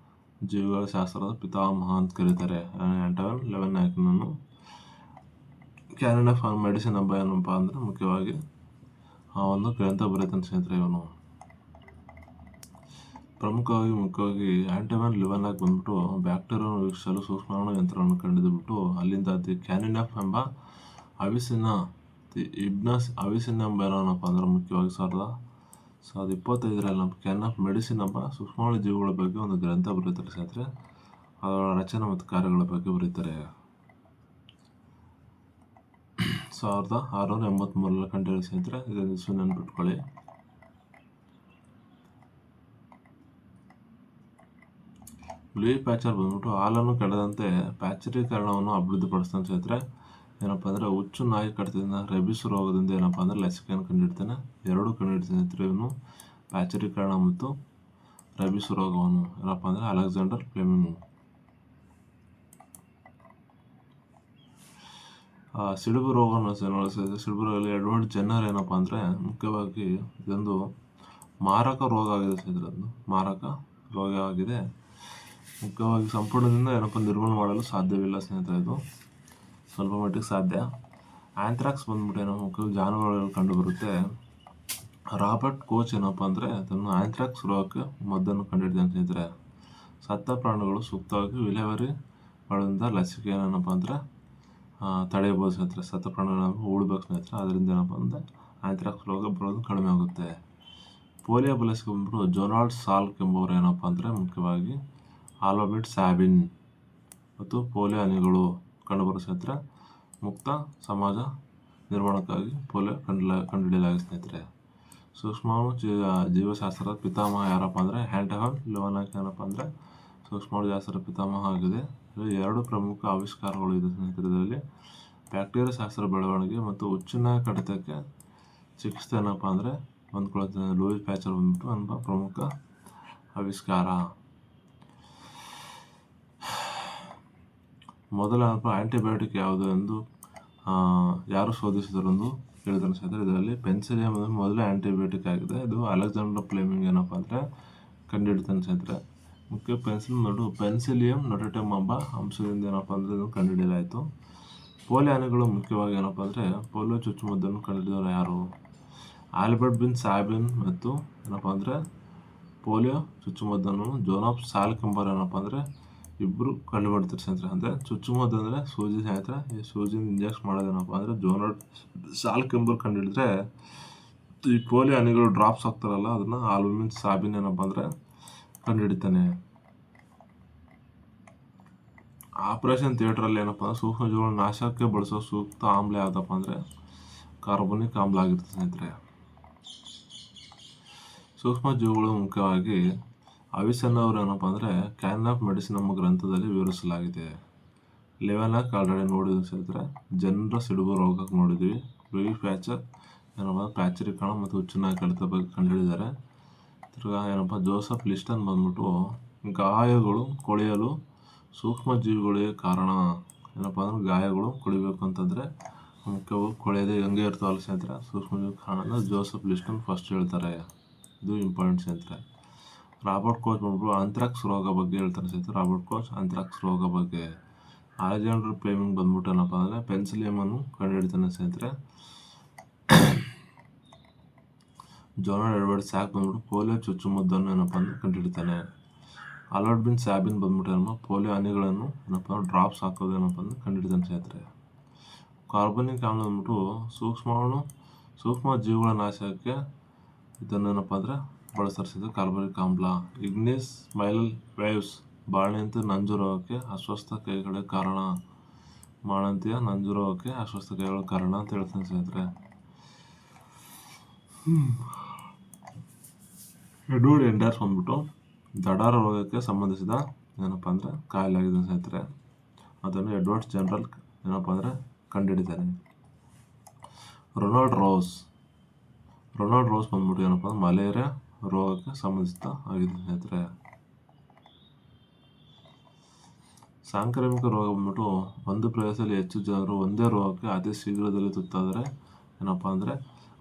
ಜೀವಿಗಳ ಶಾಸ್ತ್ರದ ಪಿತಾಮಹ ಅಂತ ಕರೀತಾರೆ. ಆಂಟೋವನ್ ಲೆವೆನ್ಯಾಕ್ನನ್ನು ಕ್ಯಾನಿನ್ ಆಫ್ ಮೆಡಿಸಿನ್ ಏನಪ್ಪ ಅಂದರೆ ಮುಖ್ಯವಾಗಿ ಒಂದು ಗ್ರಂಥ ಬರೀತಾನೆ ಸ್ನೇಹಿತರೆ. ಇವನು ಮುಖ್ಯವಾಗಿ ಆಂಟೋವನ್ ಲೆವೆನ್ಯಾಕ್ ಬಂದ್ಬಿಟ್ಟು ಬ್ಯಾಕ್ಟೀರಿಯಾವನ್ನು ವೀಕ್ಷಿಸಲು ಸೂಕ್ಷ್ಮಾಣು ಯಂತ್ರವನ್ನು ಕಂಡುಹಿಡಿದುಬಿಟ್ಟು ಅಲ್ಲಿಂದ ಕ್ಯಾನಿನ್ ಆಫ್ ಎಂಬ ಅವಿಸಿನ್ನ ಎಂಬ ಏನಪ್ಪ ಅಂದರೆ ಮುಖ್ಯವಾಗಿ 1925ರಲ್ಲಿ ಕ್ಯಾನ್ ಆಫ್ ಮೆಡಿಸಿನ್ ಎಂಬ ಸೂಕ್ಷ್ಮಾಣು ಜೀವಿಗಳ ಬಗ್ಗೆ ಒಂದು ಗ್ರಂಥ ಬರೀತಾರೆ ಸ್ನೇಹಿತರೆ. ಅದರ ರಚನೆ ಮತ್ತು ಕಾರ್ಯಗಳ ಬಗ್ಗೆ ಬರೀತಾರೆ. 1683ರಲ್ಲಿ ಕಂಡುಹಿಡಿದ ಸ್ನೇಹಿತರೆ. ಇದನ್ನು ನೆನಪಿಟ್ಕೊಳ್ಳಿ. ಲೂಯಿ ಪ್ಯಾಚರ್ ಬಂದ್ಬಿಟ್ಟು ಹಾಲನ್ನು ಕೆಡದಂತೆ ಪ್ಯಾಚರೀಕರಣವನ್ನು ಅಭಿವೃದ್ಧಿಪಡಿಸ್ತಾನೆ ಸ್ನೇಹಿತರೆ. ಏನಪ್ಪ ಅಂದರೆ ಹುಚ್ಚು ನಾಯಿ ಕಡಿತದಿಂದ ರೆಬಿಸ್ ರೋಗದಿಂದ ಏನಪ್ಪ ಅಂದರೆ ಲಸಿಕೆಯನ್ನು ಕಂಡುಹಿಡ್ತಾನೆ. ಎರಡೂ ಕಂಡುಹಿಡ್ತಾನೆ ಇವನು, ಪ್ಯಾಚರೀಕರಣ ಮತ್ತು ರೆಬಿಸ್ ರೋಗವನ್ನು. ಏನಪ್ಪ ಅಂದರೆ ಅಲೆಕ್ಸಾಂಡರ್ ಫ್ಲೆಮಿಂಗ್. ಸಿಡುಬು ರೋಗವನ್ನು ಸಿಡುಬು ರೋಗದಲ್ಲಿ ಎಡ್ವರ್ಡ್ ಜೆನ್ನರ್ ಏನಪ್ಪ ಅಂದರೆ ಮುಖ್ಯವಾಗಿ ಇದೊಂದು ಮಾರಕ ರೋಗ ಆಗಿದೆ ಸ್ನೇಹಿತರೆ. ಅದು ಮಾರಕ ರೋಗ ಆಗಿದೆ. ಮುಖ್ಯವಾಗಿ ಸಂಪೂರ್ಣದಿಂದ ಏನಪ್ಪ ನಿರ್ಮೂಲನೆ ಮಾಡಲು ಸಾಧ್ಯವಿಲ್ಲ ಸ್ನೇಹಿತರೆ. ಇದು ಸ್ವಲ್ಪ ಮಟ್ಟಿಗೆ ಸಾಧ್ಯ. ಆ್ಯಂಥ್ರಾಕ್ಸ್ ಬಂದ್ಬಿಟ್ಟು ಏನೋ ಮುಖ್ಯವಾಗಿ ಜಾನುವಾರುಗಳಲ್ಲಿ ಕಂಡುಬರುತ್ತೆ. ರಾಬರ್ಟ್ ಕೋಚ್ ಏನಪ್ಪ ಅಂದರೆ ತನ್ನ ಆ್ಯಂಥ್ರಾಕ್ಸ್ ರೋಗಕ್ಕೆ ಮದ್ದನ್ನು ಕಂಡುಹಿಡಿದಾನೆ ಸ್ನೇಹಿತರೆ. ಸತ್ತ ಪ್ರಾಣಿಗಳು ಸೂಕ್ತವಾಗಿ ವಿಲೇವಾರಿ ಮಾಡೋದ್ರಿಂದ ಲಸಿಕೆ ಏನಪ್ಪ ಅಂದರೆ ತಡೆಯಬಹುದು ಸ್ನೇಹಿತರೆ. ಸತ್ತ ಪ್ರಾಣಿಗಳನ್ನು ಉಳ್ಬೇಕು ಸ್ನೇಹಿತರೆ. ಅದರಿಂದ ಏನಪ್ಪ ಅಂದರೆ ಆ್ಯಂಥ್ರಾಕ್ಸ್ ರೋಗ ಬರೋದು ಕಡಿಮೆ ಆಗುತ್ತೆ. ಪೋಲಿಯೋ ಲಸಿಕೆ ಬಂದ್ಬಿಟ್ಟು ಜೊನಾಲ್ಡ್ ಸಾಲ್ಕ್ ಎಂಬುವರು ಏನಪ್ಪ ಅಂದರೆ ಮುಖ್ಯವಾಗಿ ಆಲ್ಬರ್ಟ್ ಸ್ಯಾಬಿನ್ ಮತ್ತು ಪೋಲಿಯೋ ಹನಿಗಳು ಕಂಡುಬರುವ ಸ್ನೇಹಿತರೆ. ಮುಕ್ತ ಸಮಾಜ ನಿರ್ಮಾಣಕ್ಕಾಗಿ ಪೋಲಿಯೋ ಕಂಡುಹಿಡಿಯಲಾಗಿದೆ ಸ್ನೇಹಿತರೆ. ಸೂಕ್ಷ್ಮಾಣು ಜೀವಶಾಸ್ತ್ರದ ಪಿತಾಮಹ ಯಾರಪ್ಪ ಅಂದರೆ ಆಂಟೋನ್ ಲೆವೆನ್ಹಾಕ್ ಏನಪ್ಪ ಅಂದರೆ ಸೂಕ್ಷ್ಮಾಣು ಶಾಸ್ತ್ರದ ಪಿತಾಮಹ ಆಗಿದೆ. ಎರಡು ಪ್ರಮುಖ ಆವಿಷ್ಕಾರಗಳು ಇದೆ ಸ್ನೇಹಿತರೆ. ಇದರಲ್ಲಿ ಬ್ಯಾಕ್ಟೀರಿಯಾ ಶಾಸ್ತ್ರ ಬೆಳವಣಿಗೆ ಮತ್ತು ಹುಚ್ಚಿನ ಕಡಿತಕ್ಕೆ ಚಿಕಿತ್ಸೆ ಏನಪ್ಪ ಅಂದರೆ ಹೊಂದ್ಕೊಳ್ತಾನೆ. ಲೂಯಿಸ್ ಪ್ಯಾಚರ್ ಬಂದ್ಬಿಟ್ಟು ಎಂಬ ಪ್ರಮುಖ ಆವಿಷ್ಕಾರ. ಮೊದಲ ಆಂಟಿಬಯೋಟಿಕ್ ಯಾವುದು ಎಂದು ಯಾರು ಶೋಧಿಸಿದರು ಎಂದು ಹೇಳಿದಾರೆ ಸ್ನೇಹಿತರೆ. ಇದರಲ್ಲಿ ಪೆನ್ಸಿಲಿಯಂ ಮೊದಲೇ ಆಂಟಿಬಯೋಟಿಕ್ ಆಗಿದೆ. ಇದು ಅಲೆಕ್ಸಾಂಡರ್ ಫ್ಲೆಮಿಂಗ್ ಏನಪ್ಪ ಅಂದರೆ ಕಂಡುಹಿಡಿತಾನೆ ಸ್ನೇಹಿತರೆ. ಮುಖ್ಯ ಪೆನ್ಸಿಲಿಯಂ ನೊಟೇಟಮ್ ಎಂಬ ಅಂಶದಿಂದ ಏನಪ್ಪ ಅಂದರೆ ಇದನ್ನು ಕಂಡುಹಿಡಿಯಲಾಯಿತು. ಪೋಲಿಯೋ ಹನಿಗಳು ಮುಖ್ಯವಾಗಿ ಏನಪ್ಪ ಅಂದರೆ ಪೋಲಿಯೋ ಚುಚ್ಚುಮದ್ದನ್ನು ಕಂಡುಹಿಡಿದವರು ಯಾರು? ಆಲ್ಬರ್ಟ್ ಬಿನ್ ಸಾಬಿನ್ ಮತ್ತು ಏನಪ್ಪ ಅಂದರೆ ಪೋಲಿಯೋ ಚುಚ್ಚುಮದ್ದನ್ನು ಜೋನಾಲ್ಡ್ ಸಾಲ್ಕ್ ಎಂಬರು ಏನಪ್ಪ ಅಂದರೆ ಇಬ್ಬರು ಕಂಡುಹಿಡ್ತಾರೆ ಸ್ನೇಹಿತರೆ. ಅಂದರೆ ಚುಚ್ಚುಮದ್ದು ಅಂದರೆ ಸೂಜಿ ಸ್ನೇಹಿತರೆ. ಈ ಸೂಜಿನ ಇಂಜೆಕ್ಟ್ ಮಾಡೋದೇನಪ್ಪ ಅಂದರೆ ಜೋನಾಲ್ಡ್ ಸಾಲ್ಕ್ ಎಂಬರು ಕಂಡುಹಿಡಿದ್ರೆ, ಈ ಪೋಲಿಯೋ ಹನಿಗಳು ಡ್ರಾಪ್ಸ್ ಆಗ್ತಾರಲ್ಲ ಅದನ್ನು ಆಲ್ಬರ್ಟ್ ಸಾಬಿನ್ ಏನಪ್ಪ ಅಂದರೆ ಕಂಡುಹಿಡಿತಾನೆ. ಆಪರೇಷನ್ ಥಿಯೇಟ್ರಲ್ಲಿ ಏನಪ್ಪ ಅಂದರೆ ಸೂಕ್ಷ್ಮಜೀವಿಗಳ ನಾಶಕ್ಕೆ ಬಳಸೋ ಸೂಕ್ತ ಆಮ್ಲ ಯಾವುದಪ್ಪ ಅಂದರೆ ಕಾರ್ಬೋನಿಕ್ ಆಮ್ಲ ಆಗಿರುತ್ತೆ ಸ್ನೇಹಿತರೆ. ಸೂಕ್ಷ್ಮಜೀವಿಗಳು ಮುಖ್ಯವಾಗಿ ಅವಿಸೆನ್ನಾ ಅವರು ಏನಪ್ಪ ಅಂದರೆ ಕ್ಯಾನ್ ಆಫ್ ಮೆಡಿಸಿನ್ ಎಂಬ ಗ್ರಂಥದಲ್ಲಿ ವಿವರಿಸಲಾಗಿದೆ. ಲೆವೆನ್ಹಾಕ್ ಆಲ್ರೆಡಿ ನೋಡಿದ್ವಿ ಸ್ನೇಹಿತರೆ. ಜನರ ಸಿಡುಬು ರೋಗಕ್ಕೆ ನೋಡಿದ್ವಿ. ಲೂಯಿಸ್ ಪ್ಯಾಚರ್ ಏನಪ್ಪ ಪ್ಯಾಚರೀಕರಣ ಮತ್ತು ಹುಚ್ಚಿನ ಕಡಿತ ಬಗ್ಗೆ ಕಂಡುಹಿಡಿದ್ದಾರೆ. ತಿರ್ಗಾ ಏನಪ್ಪ ಜೋಸೆಫ್ ಲಿಸ್ಟನ್ ಬಂದ್ಬಿಟ್ಟು ಗಾಯಗಳು ಕೊಳೆಯಲು ಸೂಕ್ಷ್ಮಜೀವಿಗಳೇ ಕಾರಣ. ಏನಪ್ಪ ಅಂದ್ರೆ ಗಾಯಗಳು ಕೊಳಿಬೇಕು ಅಂತಂದರೆ ಮುಖ್ಯವಾಗಿ ಕೊಳೆಯದೆ ಹೆಂಗೆ ಇರ್ತಾವಲ್ಲ ಸ್ನೇಹಿತರೆ, ಸೂಕ್ಷ್ಮಜೀವಿ ಕಾರಣ ಅಂದರೆ ಜೋಸೆಫ್ ಲಿಸ್ಟನ್ ಫಸ್ಟ್ ಹೇಳ್ತಾರೆ. ಇದು ಇಂಪಾರ್ಟೆಂಟ್ ಸ್ನೇಹಿತರೆ. ರಾಬರ್ಟ್ ಕೋಚ್ ಬಂದ್ಬಿಟ್ಟು ಆಂಥ್ರಾಕ್ಸ್ ರೋಗ ಬಗ್ಗೆ ಹೇಳ್ತಾರೆ ಸ್ನೇಹಿತರೆ. ರಾಬರ್ಟ್ ಕೋಚ್ ಆಂಥ್ರಾಕ್ಸ್ ರೋಗ ಬಗ್ಗೆ. ಅಲೆಕ್ಸಾಂಡರ್ ಫ್ಲೆಮಿಂಗ್ ಬಂದ್ಬಿಟ್ಟು ಏನಪ್ಪ ಅಂದರೆ ಪೆನ್ಸಿಲಿಯಮನ್ನು ಕಂಡುಹಿಡಿತಾನೆ ಸ್ನೇಹಿತರೆ. ಜೊನಾಲ್ಡ್ ಎಡ್ವರ್ಡ್ ಸ್ಯಾಕ್ ಬಂದ್ಬಿಟ್ಟು ಪೋಲಿಯೋ ಚುಚ್ಚುಮದ್ದನ್ನು ಏನಪ್ಪ ಅಂದರೆ ಕಂಡುಹಿಡಿತಾನೆ. ಆಲ್ಬರ್ಟ್ ಬಿನ್ ಸ್ಯಾಬಿನ್ ಬಂದ್ಬಿಟ್ಟು ಏನಪ್ಪ ಪೋಲಿಯೋ ಹನಿಗಳನ್ನು ಏನಪ್ಪ ಅಂದ್ರೆ ಡ್ರಾಪ್ಸ್ ಹಾಕೋದು ಏನಪ್ಪ ಅಂದರೆ ಕಂಡುಹಿಡಿತಾನೆ ಸ್ನೇಹಿತರೆ. ಕಾರ್ಬನಿಕ್ ಆಮ್ಲ ಬಂದ್ಬಿಟ್ಟು ಸೂಕ್ಷ್ಮ ಜೀವಿಗಳ ನಾಶಕ್ಕೆ ಇದನ್ನೇನಪ್ಪ ಅಂದರೆ ಬಳಸ್ತಾರೆ ಸ್ನೇಹಿತರೆ. ಕಾರ್ಬನಿಕ್ ಆಮ್ಲ. ಇಗ್ನಿಸ್ ಮೈಲಲ್ ವೇವ್ಸ್ ಬಾಣಂತಿ ನಂಜು ರೋಗಕ್ಕೆ ಅಸ್ವಸ್ಥ ಕೈಗಳ ಕಾರಣ. ಬಾಣಂತಿಯ ನಂಜು ರೋಗಕ್ಕೆ ಅಸ್ವಸ್ಥ ಕೈಗಳ ಕಾರಣ ಅಂತ ಹೇಳ್ತಾನೆ ಸ್ನೇಹಿತರೆ. ಎಡ್ವರ್ಡ್ ಎಂಡರ್ಸ್ ಬಂದ್ಬಿಟ್ಟು ದಡಾರ ರೋಗಕ್ಕೆ ಸಂಬಂಧಿಸಿದ ಏನಪ್ಪ ಅಂದರೆ ಕಾಯಿಲೆ ಆಗಿದೆ ಸ್ನೇಹಿತರೆ. ಅದನ್ನು ಎಡ್ವರ್ಡ್ ಜನರಲ್ ಏನಪ್ಪ ಅಂದರೆ ಕಂಡುಹಿಡಿತಾನೆ. ರೊನಾಲ್ಡ್ ರೋಸ್ ಬಂದ್ಬಿಟ್ಟು ಏನಪ್ಪ ಅಂದ್ರೆ ಮಲೇರಿಯಾ ರೋಗಕ್ಕೆ ಸಂಬಂಧಿಸಿದ ಆಗಿದೆ ಸ್ನೇಹಿತರೆ. ಸಾಂಕ್ರಾಮಿಕ ರೋಗ ಬಂದ್ಬಿಟ್ಟು ಒಂದು ಪ್ರದೇಶದಲ್ಲಿ ಹೆಚ್ಚು ಜನರು ಒಂದೇ ರೋಗಕ್ಕೆ ಅತಿ ಶೀಘ್ರದಲ್ಲಿ ತುತ್ತಾದರೆ ಏನಪ್ಪ ಅಂದರೆ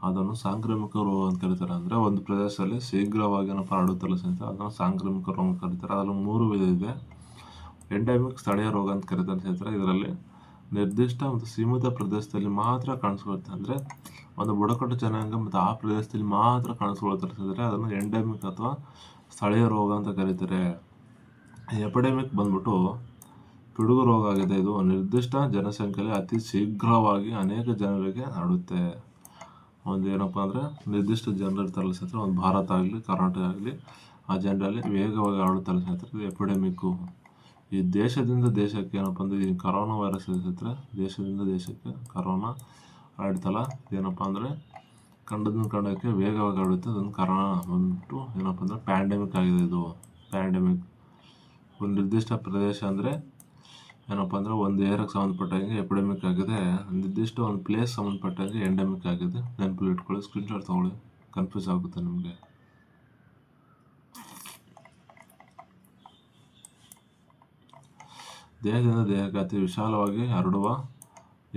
ಅದನ್ನು ಸಾಂಕ್ರಾಮಿಕ ರೋಗ ಅಂತ ಕರೀತಾರೆ. ಅಂದರೆ ಒಂದು ಪ್ರದೇಶದಲ್ಲಿ ಶೀಘ್ರವಾಗಿ ಏನಪ್ಪ ಹರಡುತ್ತಲ್ಲ ಸ್ನೇಹಿತರೆ, ಅದನ್ನು ಸಾಂಕ್ರಾಮಿಕ ರೋಗ ಅಂತ ಕರೀತಾರೆ. ಅದರಲ್ಲಿ 3 ವಿಧ ಇದೆ. ಎಂಡೆಮಿಕ್ ಸ್ಥಳೀಯ ರೋಗ ಅಂತ ಕರೀತಾರೆ ಸ್ನೇಹಿತರೆ. ಇದರಲ್ಲಿ ನಿರ್ದಿಷ್ಟ ಮತ್ತು ಸೀಮಿತ ಪ್ರದೇಶದಲ್ಲಿ ಮಾತ್ರ ಕಾಣಿಸ್ಕೊಳುತ್ತೆ. ಅಂದರೆ ಒಂದು ಬುಡಕಟ್ಟು ಜನಾಂಗ ಮತ್ತು ಆ ಪ್ರದೇಶದಲ್ಲಿ ಮಾತ್ರ ಕಾಣಿಸ್ಕೊಳ್ತಾರೆ ಸ್ನೇಹಿತರೆ. ಅದನ್ನು ಎಂಡೆಮಿಕ್ ಅಥವಾ ಸ್ಥಳೀಯ ರೋಗ ಅಂತ ಕರೀತಾರೆ. ಎಪಿಡೆಮಿಕ್ ಬಂದ್ಬಿಟ್ಟು ಪಿಡುಗು ರೋಗ ಆಗಿದೆ. ಇದು ನಿರ್ದಿಷ್ಟ ಜನಸಂಖ್ಯೆಯಲ್ಲಿ ಅತಿ ಶೀಘ್ರವಾಗಿ ಅನೇಕ ಜನರಿಗೆ ಹರಡುತ್ತೆ. ಒಂದು ಏನಪ್ಪ ಅಂದರೆ ನಿರ್ದಿಷ್ಟ ಜನರು ಇರ್ತಾರಲ್ಲ ಸ್ನೇಹಿತರೆ, ಒಂದು ಭಾರತ ಆಗಲಿ ಕರ್ನಾಟಕ ಆಗಲಿ ಆ ಜನರಲ್ಲಿ ವೇಗವಾಗಿ ಹರಡುತ್ತಲ್ಲ ಸ್ನೇಹಿತರೆ, ಇದು ಎಪಿಡೆಮಿಕ್ಕು. ಈ ದೇಶದಿಂದ ದೇಶಕ್ಕೆ ಏನಪ್ಪ ಅಂದರೆ ಈ ಕರೋನಾ ವೈರಸ್ ಸ್ನೇಹಿತರೆ, ದೇಶದಿಂದ ದೇಶಕ್ಕೆ ಕರೋನಾ ಹರಡ್ತಲ್ಲ, ಏನಪ್ಪ ಅಂದರೆ ಖಂಡಕ್ಕೆ ವೇಗವಾಗಿ ಹರಡುತ್ತೆ. ಅದನ್ನು ಕರೋನಾ ಬಂದ್ಬಿಟ್ಟು ಏನಪ್ಪ ಅಂದರೆ ಪ್ಯಾಂಡೆಮಿಕ್ ಆಗಿದೆ. ಇದು ಪ್ಯಾಂಡೆಮಿಕ್ ಒಂದು ನಿರ್ದಿಷ್ಟ ಪ್ರದೇಶ ಅಂದರೆ ಏನಪ್ಪ ಅಂದರೆ ಒಂದು ಏರಿಯಾಗೆ ಸಂಬಂಧಪಟ್ಟಂಗೆ ಎಪಿಡೆಮಿಕ್ ಆಗಿದೆ, ನಿರ್ದಿಷ್ಟ ಒಂದು ಪ್ಲೇಸ್ ಸಂಬಂಧಪಟ್ಟಂಗೆ ಎಂಡೆಮಿಕ್ ಆಗಿದೆ. ನೆನಪಲ್ಲಿ ಇಟ್ಕೊಳ್ಳಿ, ಸ್ಕ್ರೀನ್ಶಾಟ್ ತೊಗೊಳ್ಳಿ, ಕನ್ಫ್ಯೂಸ್ ಆಗುತ್ತೆ ನಿಮಗೆ. ದೇಹದಿಂದ ದೇಹಕ್ಕೆ ಅತಿ ವಿಶಾಲವಾಗಿ ಹರಡುವ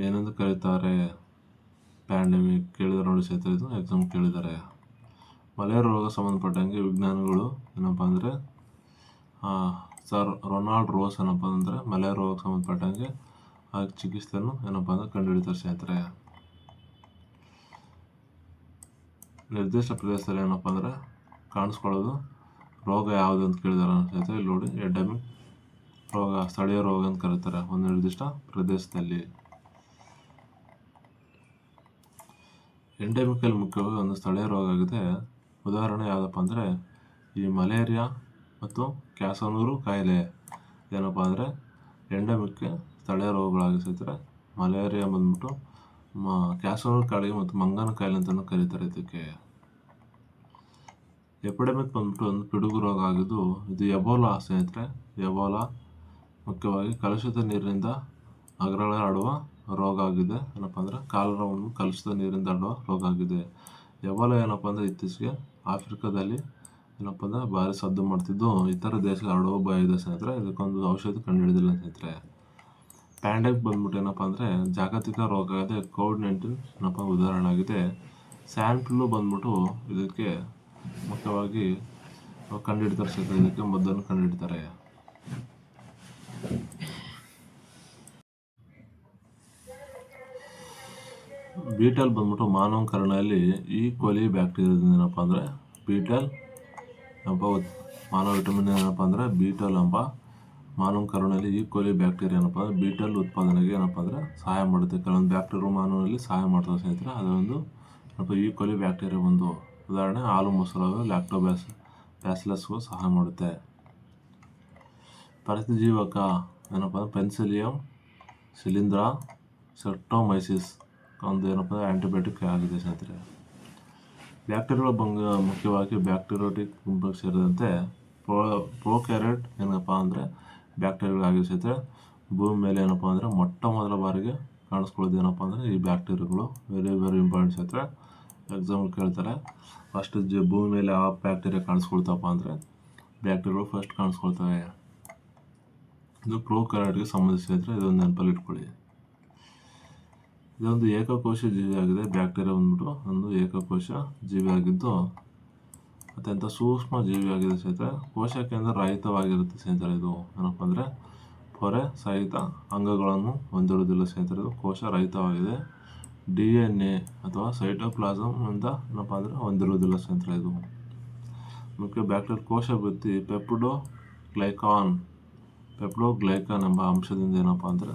ಏನೆಂದು ಕರೀತಾರೆ? ಪ್ಯಾಂಡಮಿಕ್ ಕೇಳಿದರೆ ನೋಡಿ ಸ್ನೇಹಿತರೆ, ಇದು ಎಕ್ಸಾಮ್ ಕೇಳಿದ್ದಾರೆ. ಮಲೇರಿಯಾ ರೋಗ ಸಂಬಂಧಪಟ್ಟಂಗೆ ವಿಜ್ಞಾನಿಗಳು ಏನಪ್ಪ ಅಂದರೆ ಸರ್ ರೊನಾಲ್ಡ್ ರೋಸ್ ಏನಪ್ಪ ಅಂದರೆ ಮಲೇರಿಯಾ ರೋಗಕ್ಕೆ ಸಂಬಂಧಪಟ್ಟಂಗೆ ಆ ಚಿಕಿತ್ಸೆಯನ್ನು ಏನಪ್ಪ ಅಂದರೆ ಕಂಡುಹಿಡಿತಾರೆ ಸ್ನೇಹಿತರೆ. ನಿರ್ದಿಷ್ಟ ಪ್ರದೇಶದಲ್ಲಿ ಏನಪ್ಪ ಅಂದರೆ ಕಾಣಿಸ್ಕೊಳ್ಳೋದು ರೋಗ ಯಾವುದು ಅಂತ ಕೇಳಿದಾರೆ ಸ್ನೇಹಿತರೆ. ಇಲ್ಲಿ ನೋಡಿ, ಎಂಡೆಮಿಕ್ ರೋಗ, ಸ್ಥಳೀಯ ರೋಗ ಅಂತ ಕರೀತಾರೆ ಒಂದು ನಿರ್ದಿಷ್ಟ ಪ್ರದೇಶದಲ್ಲಿ. ಎಂಡೆಮಿಕಲ್ಲಿ ಮುಖ್ಯವಾಗಿ ಒಂದು ಸ್ಥಳೀಯ ರೋಗ ಆಗಿದೆ. ಉದಾಹರಣೆ ಯಾವುದಪ್ಪ ಅಂದರೆ ಈ ಮಲೇರಿಯಾ ಮತ್ತು ಕ್ಯಾಸನೂರು ಕಾಯಿಲೆ ಏನಪ್ಪ ಅಂದರೆ ಎಂಡೆಮಿಕ್ಗೆ ಸ್ಥಳೀಯ ರೋಗಗಳಾಗಿಸಿದ್ರೆ. ಮಲೇರಿಯಾ ಬಂದ್ಬಿಟ್ಟು ಕ್ಯಾಸನೂರು ಕಾಯಿಲೆ ಮತ್ತು ಮಂಗನ ಕಾಯಿಲೆ ಅಂತಲೂ ಕರೀತಾರೆ ಇದಕ್ಕೆ. ಎಪಿಡೆಮಿಕ್ ಬಂದ್ಬಿಟ್ಟು ಒಂದು ಪಿಡುಗು ರೋಗ ಆಗಿದ್ದು, ಇದು ಎಬೋಲಾ ಸ್ನೇಹಿತರೆ. ಎಬೋಲಾ ಮುಖ್ಯವಾಗಿ ಕಲುಷಿತ ನೀರಿನಿಂದ ಹರಡುವ ರೋಗ ಆಗಿದೆ. ಏನಪ್ಪ ಅಂದರೆ ಕಾಲರವನ್ನು ಕಲುಷಿತ ನೀರಿಂದ ಹರಡುವ ರೋಗ ಆಗಿದೆ. ಎಬೋಲಾ ಏನಪ್ಪ ಅಂದರೆ ಇತ್ತೀಚೆಗೆ ಆಫ್ರಿಕಾದಲ್ಲಿ ಏನಪ್ಪ ಅಂದರೆ ಭಾರಿ ಸದ್ದು ಮಾಡ್ತಿದ್ದು ಇತರ ದೇಶಕ್ಕೆ ಹರಡುವ ಭಯ ಇದೆ ಸ್ನೇಹಿತರೆ. ಇದಕ್ಕೊಂದು ಔಷಧಿ ಕಂಡುಹಿಡಿದಿಲ್ಲ ಸ್ನೇಹಿತರೆ. ಪ್ಯಾಂಡಮಿಕ್ ಬಂದ್ಬಿಟ್ಟು ಏನಪ್ಪ ಅಂದರೆ ಜಾಗತಿಕ ರೋಗ ಆಗಿದೆ. ಕೋವಿಡ್-19 ಏನಪ್ಪ ಉದಾಹರಣೆ ಆಗಿದೆ. ಸ್ಯಾನ್ ಫ್ಲೂ ಬಂದ್ಬಿಟ್ಟು ಇದಕ್ಕೆ ಮುಖ್ಯವಾಗಿ ಕಂಡುಹಿಡಿತಾರೆ ಸ್ನೇಹಿತರೆ. ಇದಕ್ಕೆ ಮದ್ದನ್ನು ಕಂಡುಹಿಡಿತಾರೆ. ಬೀಟಲ್ ಬಂದ್ಬಿಟ್ಟು ಮಾನವ ಕರುಣೆಯಲ್ಲಿ ಈ ಕೋಲಿ ಬ್ಯಾಕ್ಟೀರಿಯಾದಿಂದ ಏನಪ್ಪ ಅಂದರೆ ಬೀಟಲ್ ಎಂಬ ಮಾನವ ವಿಟಮಿನ್ ಏನಪ್ಪ ಅಂದರೆ ಬೀಟಲ್ ಎಂಬ ಮಾನವ ಕರುಣೆಯಲ್ಲಿ ಈ ಕೋಲಿ ಬ್ಯಾಕ್ಟೀರಿಯಾ ಏನಪ್ಪ ಅಂದರೆ ಬೀಟಲ್ ಉತ್ಪಾದನೆಗೆ ಏನಪ್ಪ ಅಂದರೆ ಸಹಾಯ ಮಾಡುತ್ತೆ. ಕೆಲವೊಂದು ಬ್ಯಾಕ್ಟೀರಿಯಾ ಮಾನವನಲ್ಲಿ ಸಹಾಯ ಮಾಡ್ತವೆ ಸ್ನೇಹಿತರೆ. ಅದೊಂದು ಏನಪ್ಪ ಈ ಕೋಲಿ ಬ್ಯಾಕ್ಟೀರಿಯಾ ಒಂದು ಉದಾಹರಣೆ. ಹಾಲು ಮೊಸರು ಬ್ಯಾಸಿಲಸ್ಗೂ ಸಹಾಯ ಮಾಡುತ್ತೆ. ಪ್ರತಿಜೀವಕ ಏನಪ್ಪ ಅಂದರೆ ಪೆನ್ಸಿಲಿಯಂ ಶಿಲೀಂಧ್ರ ಸೆಪ್ಟೊಮೈಸಿಸ್ ಒಂದು ಏನಪ್ಪ ಅಂದರೆ ಆ್ಯಂಟಿಬಯೋಟಿಕ್ ಆಗಿದೆ ಸ್ನೇಹಿತರೆ. ಬ್ಯಾಕ್ಟೀರಿಯಾಗಳ ಮುಖ್ಯವಾಗಿ ಬ್ಯಾಕ್ಟೀರಿಯೋಟಿಕ್ ಗುಂಪಿಗೆ ಸೇರಿದಂತೆ ಪ್ರೊಕ್ಯಾರಿಯೋಟ್ ಏನಪ್ಪ ಅಂದರೆ ಬ್ಯಾಕ್ಟೀರಿಯಾಗಳಾಗಿದೆ ಸ್ನೇಹಿತರೆ. ಭೂಮಿ ಮೇಲೆ ಏನಪ್ಪ ಅಂದರೆ ಮೊಟ್ಟ ಮೊದಲ ಬಾರಿಗೆ ಕಾಣಿಸ್ಕೊಳ್ಳೋದು ಏನಪ್ಪ ಅಂದರೆ ಈ ಬ್ಯಾಕ್ಟೀರಿಯಾಗಳು. ವೆರಿ ಇಂಪಾರ್ಟೆಂಟ್ ಸ್ನೇಹಿತರೆ, ಎಕ್ಸಾಮ್ ಕೇಳ್ತಾರೆ. ಫಸ್ಟ್ ಭೂಮಿ ಮೇಲೆ ಯಾವ ಬ್ಯಾಕ್ಟೀರಿಯಾ ಕಾಣಿಸ್ಕೊಳ್ತಪ್ಪ ಅಂದರೆ ಬ್ಯಾಕ್ಟೀರಿಯಾಗಳು ಫಸ್ಟ್ ಕಾಣಿಸ್ಕೊಳ್ತವೆ. ಇದು ಪ್ರೊಕ್ಯಾರಿಯೋಟ್ಗೆ ಸಂಬಂಧಿಸಿದ್ರೆ ಇದೊಂದು ನೆನಪಲ್ಲಿ ಇಟ್ಕೊಳ್ಳಿ. ಇದೊಂದು ಏಕಕೋಶ ಜೀವಿಯಾಗಿದೆ. ಬ್ಯಾಕ್ಟೀರಿಯಾ ಬಂದ್ಬಿಟ್ಟು ಒಂದು ಏಕಕೋಶ ಜೀವಿಯಾಗಿದ್ದು ಅತ್ಯಂತ ಸೂಕ್ಷ್ಮ ಜೀವಿಯಾಗಿದೆ ಸ್ನೇಹಿತರೆ. ಕೋಶ ಕೇಂದ್ರ ರಹಿತವಾಗಿರುತ್ತೆ ಸ್ನೇಹಿತರೆ. ಇದು ಏನಪ್ಪ ಅಂದರೆ ಪೊರೆ ಸಹಿತ ಅಂಗಗಳನ್ನು ಹೊಂದಿರುವುದಿಲ್ಲ ಸ್ನೇಹಿತರೆ. ಇದು ಕೋಶ ರಹಿತವಾಗಿದೆ. DNA ಅಥವಾ ಸೈಟೋಪ್ಲಾಸಮ್ ಇಂದ ಏನಪ್ಪ ಅಂದರೆ ಹೊಂದಿರುವುದಿಲ್ಲ ಸ್ನೇಹಿತರೆ. ಇದು ಮುಖ್ಯ ಬ್ಯಾಕ್ಟೀರಿಯಾ ಕೋಶ ವೃತ್ತಿ ಪೆಪ್ಟೋಗ್ಲೈಕಾನ್ ಎಂಬ ಅಂಶದಿಂದ ಏನಪ್ಪ ಅಂದರೆ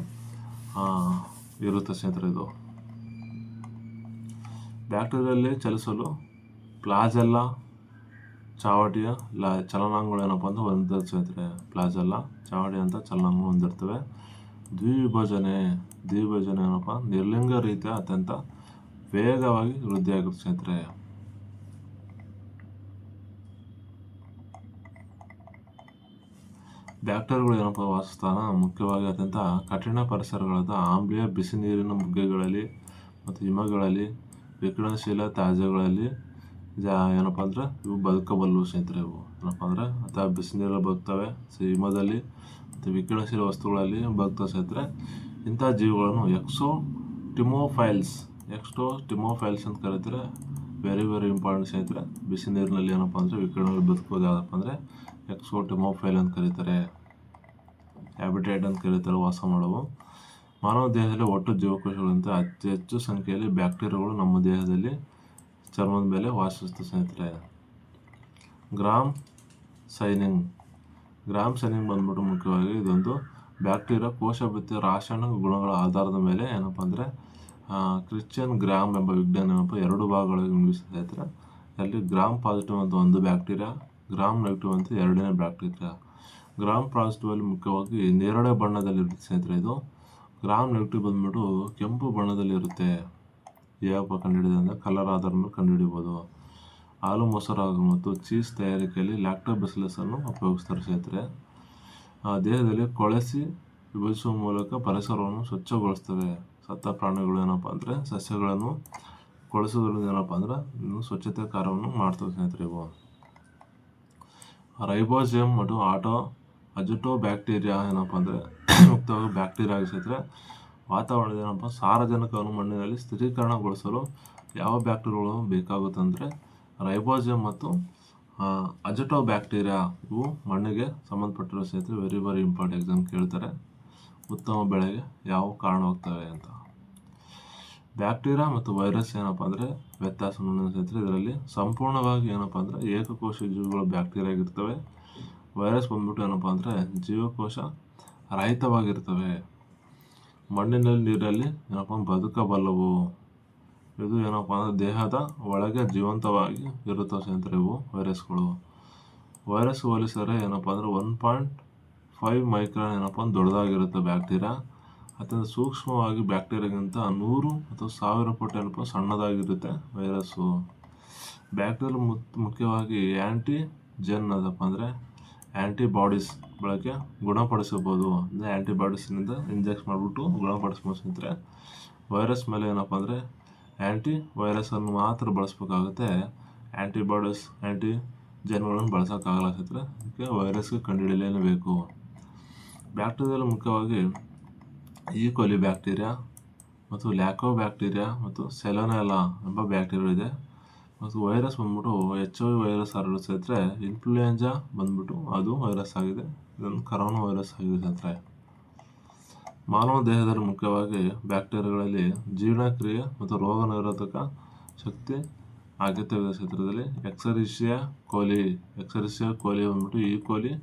ಇರುತ್ತೆ ಸ್ನೇಹಿತರೆ. ಇದು ಬ್ಯಾಕ್ಟೀರಿಯಲ್ಲಿ ಚಲಿಸಲು ಪ್ಲಾಜೆಲ್ಲಾ ಚಾವಟಿಯ ಚಲನಾಂಗಗಳು ಏನಪ್ಪ ಅಂದರೆ ಹೊಂದಿರ್ತವೆ ಸ್ನೇಹಿತರೆ. ಪ್ಲಾಜೆಲ್ಲಾ ಚಾವಟಿ ಅಂತ ಚಲನಾಂಗಗಳು ಹೊಂದಿರ್ತವೆ. ದ್ವಿವಿಭಜನೆ ಏನಪ್ಪ ನಿರ್ಲಿಂಗ ರೀತಿಯ ಅತ್ಯಂತ ವೇಗವಾಗಿ ವೃದ್ಧಿಯಾಗುತ್ತೆ ಸ್ನೇಹಿತರೆ. ಬ್ಯಾಕ್ಟೀರಿಯಾಗಳು ಏನಪ್ಪ ವಾಸಸ್ಥಾನ ಮುಖ್ಯವಾಗಿ ಅತ್ಯಂತ ಕಠಿಣ ಪರಿಸರಗಳಾದ ಆಮ್ಲೀಯ ಬಿಸಿ ನೀರಿನ ಬುಗ್ಗೆಗಳಲ್ಲಿ ಮತ್ತು ಹಿಮಗಳಲ್ಲಿ, ವಿಕಿರಣಶೀಲ ತ್ಯಾಜ್ಯಗಳಲ್ಲಿ ಏನಪ್ಪ ಅಂದರೆ ಇವು ಬದುಕಬಲ್ಲವು ಸ್ನೇಹಿತರೆ. ಇವು ಏನಪ್ಪ ಅಂದರೆ ಅಥವಾ ಬಿಸಿ ನೀರಲ್ಲಿ ಬದುಕ್ತವೆ, ಹಿಮದಲ್ಲಿ ಮತ್ತು ವಿಕಿರಣಶೀಲ ವಸ್ತುಗಳಲ್ಲಿ ಬದುಕ್ತವೆ ಸ್ನೇಹಿತರೆ. ಇಂಥ ಜೀವಿಗಳನ್ನು ಎಕ್ಸೋಟಿಮೋಫೈಲ್ಸ್ ಅಂತ ಕರೀತಾರೆ. ವೆರಿ ಇಂಪಾರ್ಟೆಂಟ್ ಸ್ನೇಹಿತರೆ. ಬಿಸಿ ನೀರಿನಲ್ಲಿ ಏನಪ್ಪ ಅಂದರೆ ವಿಕಿರಣದಲ್ಲಿ ಬದುಕೋದು ಯಾವುದಪ್ಪ ಅಂದರೆ ಎಕ್ಸೋಟಿಮೋಫೈಲ್ ಅಂತ ಕರೀತಾರೆ. ಹ್ಯಾಬಿಟೇಟ್ ಅಂತ ಕರೀತಾರೆ, ವಾಸ ಮಾಡುವು. ಮಾನವ ದೇಹದಲ್ಲಿ ಒಟ್ಟು ಜೀವಕೋಶಗಳಂತೆ ಅತಿ ಹೆಚ್ಚು ಸಂಖ್ಯೆಯಲ್ಲಿ ಬ್ಯಾಕ್ಟೀರಿಯಾಗಳು ನಮ್ಮ ದೇಹದಲ್ಲಿ ಚರ್ಮದ ಮೇಲೆ ವಾಸಿಸುತ್ತವೆ ಸ್ನೇಹಿತರೆ. ಗ್ರಾಮ್ ಸೈನಿಂಗ್ ಬಂದ್ಬಿಟ್ಟು ಮುಖ್ಯವಾಗಿ ಇದೊಂದು ಬ್ಯಾಕ್ಟೀರಿಯಾ ಕೋಶವೃತ್ತಿಯ ರಾಸಾಯನಿಕ ಗುಣಗಳ ಆಧಾರದ ಮೇಲೆ ಏನಪ್ಪ ಅಂದರೆ ಕ್ರಿಶ್ಚಿಯನ್ ಗ್ರಾಮ್ ಎಂಬ ವಿಜ್ಞಾನ ಏನಪ್ಪ 2 ಭಾಗಗಳಿಗೆ ವಿಂಗಡಿಸಿದ್ದಾರೆ. ಅಲ್ಲಿ ಗ್ರಾಮ್ ಪಾಸಿಟಿವ್ ಅಂತ ಒಂದು ಬ್ಯಾಕ್ಟೀರಿಯಾ, ಗ್ರಾಮ್ ನೆಗೆಟಿವ್ ಅಂತ 2ನೇ ಬ್ಯಾಕ್ಟೀರಿಯಾ. ಗ್ರಾಮ್ ಪಾಸಿಟಿವ್ ಅಲ್ಲಿ ಮುಖ್ಯವಾಗಿ ನೇರಳೆ ಬಣ್ಣದಲ್ಲಿರುತ್ತೆ ಸ್ನೇಹಿತರೆ. ಇದು ಗ್ರಾಮ್ ನೆಗೆಟಿವ್ ಬಂದ್ಬಿಟ್ಟು ಕೆಂಪು ಬಣ್ಣದಲ್ಲಿರುತ್ತೆ. ಯಾವಪ್ಪ ಕಂಡುಹಿಡಿದ ಅಂದರೆ ಕಲರ್ ಆಧಾರದ ಮೇಲೆ ಕಂಡುಹಿಡಿಬೋದು. ಹಾಲು ಮೊಸರು ಮತ್ತು ಚೀಸ್ ತಯಾರಿಕೆಯಲ್ಲಿ ಲ್ಯಾಕ್ಟೋಬಾಸಿಲಸ್ ಅನ್ನು ಉಪಯೋಗಿಸ್ತಾರೆ ಸ್ನೇಹಿತರೆ. ದೇಹದಲ್ಲಿ ಕೊಳೆಸಿ ವಿಭಜಿಸುವ ಮೂಲಕ ಪರಿಸರವನ್ನು ಸ್ವಚ್ಛಗೊಳಿಸ್ತವೆ. ಸತ್ತ ಪ್ರಾಣಿಗಳು ಏನಪ್ಪ ಅಂದರೆ ಸಸ್ಯಗಳನ್ನು ಕೊಳಿಸೋದ್ರಿಂದ ಏನಪ್ಪ ಅಂದ್ರೆ ಇನ್ನು ಸ್ವಚ್ಛತೆ ಕಾರ್ಯವನ್ನು ಮಾಡ್ತವೆ ಸ್ನೇಹಿತರೆ. ಇವು ರೈಬೋಸಿಯಂ ಮತ್ತು ಅಜಿಟೋ ಬ್ಯಾಕ್ಟೀರಿಯಾ ಏನಪ್ಪ ಅಂದರೆ ಮುಕ್ತವಾಗಿ ಬ್ಯಾಕ್ಟೀರಿಯಾ ಸ್ನೇಹಿತರೆ ವಾತಾವರಣದ ಏನಪ್ಪ ಸಾರಜನಕವನ್ನು ಮಣ್ಣಿನಲ್ಲಿ ಸ್ಥಿರೀಕರಣಗೊಳಿಸಲು ಯಾವ ಬ್ಯಾಕ್ಟೀರಿಯಾಗಳು ಬೇಕಾಗುತ್ತಂದರೆ ರೈಬೋಸಿಯಂ ಮತ್ತು ಅಜಿಟೋ ಬ್ಯಾಕ್ಟೀರಿಯಾ. ಇವು ಮಣ್ಣಿಗೆ ಸಂಬಂಧಪಟ್ಟಿರೋ ಸ್ನೇಹಿತರೆ ವೆರಿ ವೆರಿ ಇಂಪಾರ್ಟೆಂಟ್, ಎಕ್ಸಾಮ್ ಕೇಳ್ತಾರೆ. ಉತ್ತಮ ಬೆಳೆಗೆ ಯಾವ ಕಾರಣವಾಗ್ತವೆ ಅಂತ. ಬ್ಯಾಕ್ಟೀರಿಯಾ ಮತ್ತು ವೈರಸ್ ಏನಪ್ಪ ಅಂದರೆ ವ್ಯತ್ಯಾಸ ಸ್ನೇಹಿತರೆ. ಇದರಲ್ಲಿ ಸಂಪೂರ್ಣವಾಗಿ ಏನಪ್ಪ ಅಂದರೆ ಏಕಕೋಶ ಜೀವಿಗಳು ಬ್ಯಾಕ್ಟೀರಿಯಾ ಆಗಿರ್ತವೆ. ವೈರಸ್ ಬಂದ್ಬಿಟ್ಟು ಏನಪ್ಪ ಅಂದರೆ ಜೀವಕೋಶ ರಹಿತವಾಗಿರ್ತವೆ. ಮಣ್ಣಿನಲ್ಲಿ ನೀರಲ್ಲಿ ಏನಪ್ಪ ಬದುಕಬಲ್ಲವು. ಇದು ಏನಪ್ಪ ಅಂದರೆ ದೇಹದ ಒಳಗೆ ಜೀವಂತವಾಗಿ ಇರುತ್ತವೆ ಸ್ನೇಹಿತರೆ ಇವು ವೈರಸ್ಗಳು. ವೈರಸ್ ಹೋಲಿಸಿದರೆ ಏನಪ್ಪ ಅಂದರೆ 1.5 ಮೈಕ್ರಾನ್ ಏನಪ್ಪ ಅಂದ್ರೆ ದೊಡ್ಡದಾಗಿರುತ್ತೆ ಬ್ಯಾಕ್ಟೀರಿಯಾ. ಅತ್ಯಂತ ಸೂಕ್ಷ್ಮವಾಗಿ ಬ್ಯಾಕ್ಟೀರಿಯಾಗಿಂತ 100 ಅಥವಾ 1000 ಪಟ್ಟು ಏನಪ್ಪ ಸಣ್ಣದಾಗಿರುತ್ತೆ ವೈರಸ್ಸು. ಬ್ಯಾಕ್ಟೀರಿಯಾ ಮುಖ್ಯವಾಗಿ ಆ್ಯಂಟಿಜೆನ್ ಅದಪ್ಪ ಅಂದರೆ ಆ್ಯಂಟಿಬಾಡೀಸ್ ಬಳಕೆ ಗುಣಪಡಿಸಬಹುದು. ಅಂದರೆ ಆ್ಯಂಟಿಬಾಡೀಸ್ನಿಂದ ಇಂಜೆಕ್ಟ್ ಮಾಡಿಬಿಟ್ಟು ಗುಣಪಡಿಸ್ಬೋದು ಸ್ನೇಹಿತರೆ. ವೈರಸ್ ಮೇಲೆ ಏನಪ್ಪ ಅಂದರೆ ಆ್ಯಂಟಿ ವೈರಸನ್ನು ಮಾತ್ರ ಬಳಸಬೇಕಾಗುತ್ತೆ. ಆ್ಯಂಟಿಬಾಡೀಸ್ ಆ್ಯಂಟಿಜೆನ್ಗಳನ್ನು ಬಳಸೋಕ್ಕಾಗಲ್ಲ ಸ್ನೇಹಿತರೆ. ಅದಕ್ಕೆ ವೈರಸ್ಗೆ ಕಂಡುಹಿಡಿಯಲೇಬೇಕು. ಬ್ಯಾಕ್ಟೀರಿಯಾದಲ್ಲಿ ಮುಖ್ಯವಾಗಿ ಈಕೋಲಿ ಬ್ಯಾಕ್ಟೀರಿಯಾ ಮತ್ತು ಲ್ಯಾಕೋಬ್ಯಾಕ್ಟೀರಿಯಾ ಮತ್ತು ಸೆಲೋನೆಲ್ಲಾ ಎಂಬ ಬ್ಯಾಕ್ಟೀರಿಯಾ ಇದೆ. ಮತ್ತು ವೈರಸ್ ಬಂದ್ಬಿಟ್ಟು HIV ವೈರಸ್ ಹರಡುತ್ತೆ ಸ್ನೇಹಿತರೆ. ಇನ್ಫ್ಲೂಯೆಂಜಾ ಬಂದ್ಬಿಟ್ಟು ಅದು ವೈರಸ್ ಆಗಿದೆ. ಇದೊಂದು ಕರೋನಾ ವೈರಸ್ ಆಗಿದೆ ಸ್ನೇಹಿತರೆ. ಮಾನವ ದೇಹದಲ್ಲಿ ಮುಖ್ಯವಾಗಿ ಬ್ಯಾಕ್ಟೀರಿಯಾಗಳಲ್ಲಿ ಜೀರ್ಣಕ್ರಿಯೆ ಮತ್ತು ರೋಗ ನಿರೋಧಕ ಶಕ್ತಿ ಅಗತ್ಯವಿದೆ ಸ್ನೇಹಿತರದಲ್ಲಿ. ಎಕ್ಸರಿಷಿಯಾ ಕೋಲಿ ಬಂದ್ಬಿಟ್ಟು ಈ ಕೋಲಿ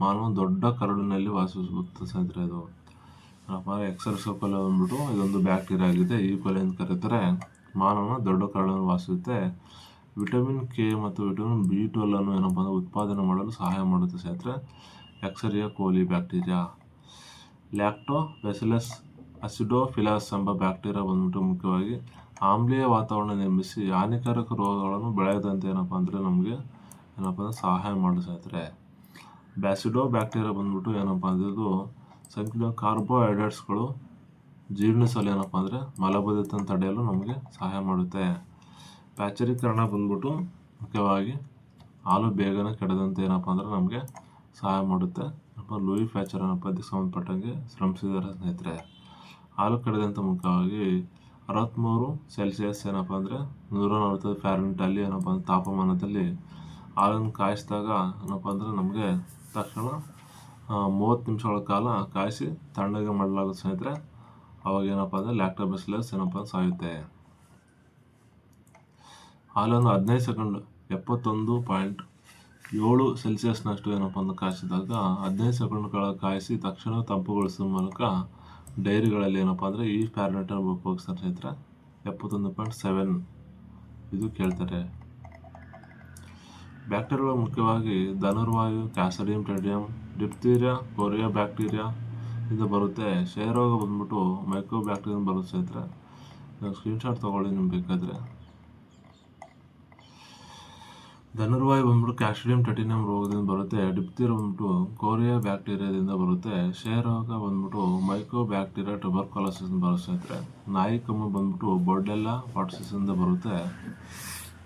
ಮಾನವ ದೊಡ್ಡ ಕರಡಿನಲ್ಲಿ ವಾಸಿಸುತ್ತೆ ಸ್ನೇಹಿತರೆ. ಇದು ಎಕ್ಸರಿಷಿಯಾ ಕೋಲಿ ಬಂದ್ಬಿಟ್ಟು ಇದೊಂದು ಬ್ಯಾಕ್ಟೀರಿಯಾ ಆಗಿದೆ. ಈ ಕೋಲಿ ಅಂತ ಕರೀತಾರೆ. ಮಾನವನ ದೊಡ್ಡ ಕರಡಿನಲ್ಲಿ ವಾಸಿಸುತ್ತೆ. ವಿಟಮಿನ್ K ಮತ್ತು ವಿಟಮಿನ್ B12 ಅನ್ನು ಏನಪ್ಪ ಅಂದರೆ ಉತ್ಪಾದನೆ ಮಾಡಲು ಸಹಾಯ ಮಾಡುತ್ತೆ ಸ್ನೇಹಿತರೆ ಎಕ್ಸರಿಯಾ ಕೋಲಿ ಬ್ಯಾಕ್ಟೀರಿಯಾ. ಲ್ಯಾಕ್ಟೋಬ್ಯಾಸಿಲಸ್ ಅಸಿಡೋಫಿಲಸ್ ಎಂಬ ಬ್ಯಾಕ್ಟೀರಿಯಾ ಬಂದ್ಬಿಟ್ಟು ಮುಖ್ಯವಾಗಿ ಆಮ್ಲೀಯ ವಾತಾವರಣ ನಿರ್ಮಿಸಿ ಹಾನಿಕಾರಕ ರೋಗಗಳನ್ನು ಬೆಳೆಯದಂತೆ ಏನಪ್ಪ ಅಂದರೆ ನಮಗೆ ಏನಪ್ಪ ಅಂದರೆ ಸಹಾಯ ಮಾಡುತ್ತೆ ಸ್ನೇಹಿತರೆ. ಬ್ಯಾಸಿಡೋ ಬ್ಯಾಕ್ಟೀರಿಯಾ ಬಂದ್ಬಿಟ್ಟು ಏನಪ್ಪ ಅಂದರೆ ಇದು ಸಂಕೀರ್ಣ ಕಾರ್ಬೋಹೈಡ್ರೇಟ್ಸ್ಗಳು ಜೀರ್ಣಿಸಲು ಏನಪ್ಪ ಅಂದರೆ ಮಲಬದ್ಧತೆಯನ್ನು ತಡೆಯಲು ನಮಗೆ ಸಹಾಯ ಮಾಡುತ್ತೆ. ಪ್ಯಾಚರೀಕರಣ ಬಂದ್ಬಿಟ್ಟು ಮುಖ್ಯವಾಗಿ ಹಾಲು ಬೇಗನೆ ಕೆಡದಂತೆ ಏನಪ್ಪ ಅಂದರೆ ನಮಗೆ ಸಹಾಯ ಮಾಡುತ್ತೆ. ಲೂಯಿ ಪ್ಯಾಚರ್ ಏನಪ್ಪ ಇದಕ್ಕೆ ಸಂಬಂಧಪಟ್ಟಂಗೆ ಶ್ರಮಿಸಿದ್ದಾರೆ ಸ್ನೇಹಿತರೆ. ಹಾಲು ಕೆಡದಂತೆ ಮುಖ್ಯವಾಗಿ 63 ಸೆಲ್ಸಿಯಸ್ ಏನಪ್ಪ ಅಂದರೆ 140 ಫ್ಯಾರನ್ಹೀಟ್ ಅಲ್ಲಿ ಏನಪ್ಪ ಅಂದರೆ ತಾಪಮಾನದಲ್ಲಿ ಹಾಲನ್ನು ಕಾಯಿಸಿದಾಗ ಏನಪ್ಪ ಅಂದರೆ ನಮಗೆ ತಕ್ಷಣ 30 ನಿಮಿಷಗಳ ಕಾಲ ಕಾಯಿಸಿ ತಣ್ಣಗೆ ಮಾಡಲಾಗುತ್ತೆ ಸ್ನೇಹಿತರೆ. ಅವಾಗ ಏನಪ್ಪ ಅಂದರೆ ಲ್ಯಾಕ್ಟೋಬ್ಯಾಸಿಲಸ್ ಏನಪ್ಪ ಸಾಯುತ್ತೆ. ಹಾಲನ್ನು 15 ಸೆಕೆಂಡ್ 71.7 ಸೆಲ್ಸಿಯಸ್ನಷ್ಟು ಏನಪ್ಪ ಅಂದರೆ ಕಾಯಿಸಿದಾಗ 15 ಸೆಕೆಂಡ್ಗಳ ಕಾಯಿಸಿ ತಕ್ಷಣ ತಂಪುಗೊಳಿಸುವ ಮೂಲಕ ಡೈರಿಗಳಲ್ಲಿ ಏನಪ್ಪ ಅಂದರೆ ಈ ಫ್ಯಾರನ್ಹೀಟನ್ನು ಉಪಯೋಗಿಸ್ತಾರೆ ಸ್ನೇಹಿತರೆ. 71.7 ಇದು ಕೇಳ್ತಾರೆ. ಬ್ಯಾಕ್ಟೀರಿಯಾಗಳು ಮುಖ್ಯವಾಗಿ ಧನುರ್ವಾಯು, ಕ್ಲಾಸ್ಟ್ರಿಡಿಯಂ ಟೆಡಿಯಂ, ಡಿಪ್ತೀರಿಯಾ, ಕೊರಿಯಾ ಬ್ಯಾಕ್ಟೀರಿಯಾ ಇದು ಬರುತ್ತೆ. ಕ್ಷಯರೋಗ ಬಂದ್ಬಿಟ್ಟು ಮೈಕ್ರೋ ಬ್ಯಾಕ್ಟೀರಿಯಾ ಬರುತ್ತೆ ಸ್ನೇಹಿತರೆ. ಸ್ಕ್ರೀನ್ಶಾಟ್ ತೊಗೊಳ್ಳಿ ನಿಮ್ಗೆ ಬೇಕಾದರೆ. ಧನುರ್ವಾಯು ಬಂದ್ಬಿಟ್ಟು ಕ್ಲಾಸ್ಟ್ರಿಡಿಯಂ ಟೆಡಿಯಂ ರೋಗದಿಂದ ಬರುತ್ತೆ. ಡಿಪ್ತೀರಿಯಾ ಬಂದ್ಬಿಟ್ಟು ಕೊರಿಯಾ ಬ್ಯಾಕ್ಟೀರಿಯಾದಿಂದ ಬರುತ್ತೆ. ಕ್ಷಯರೋಗ ಬಂದ್ಬಿಟ್ಟು ಮೈಕ್ರೋ ಬ್ಯಾಕ್ಟೀರಿಯಾ ಟ್ಯೂಬರ್ಕುಲೋಸಿಸ್ ಬರುತ್ತೆ ಸ್ನೇಹಿತರೆ. ನಾಯಿ ಕೆಮ್ಮು ಬಂದ್ಬಿಟ್ಟು ಬೊರ್ಡೆಲ್ಲಾ ಪಾಟುಸಿಸ್ ಬರುತ್ತೆ.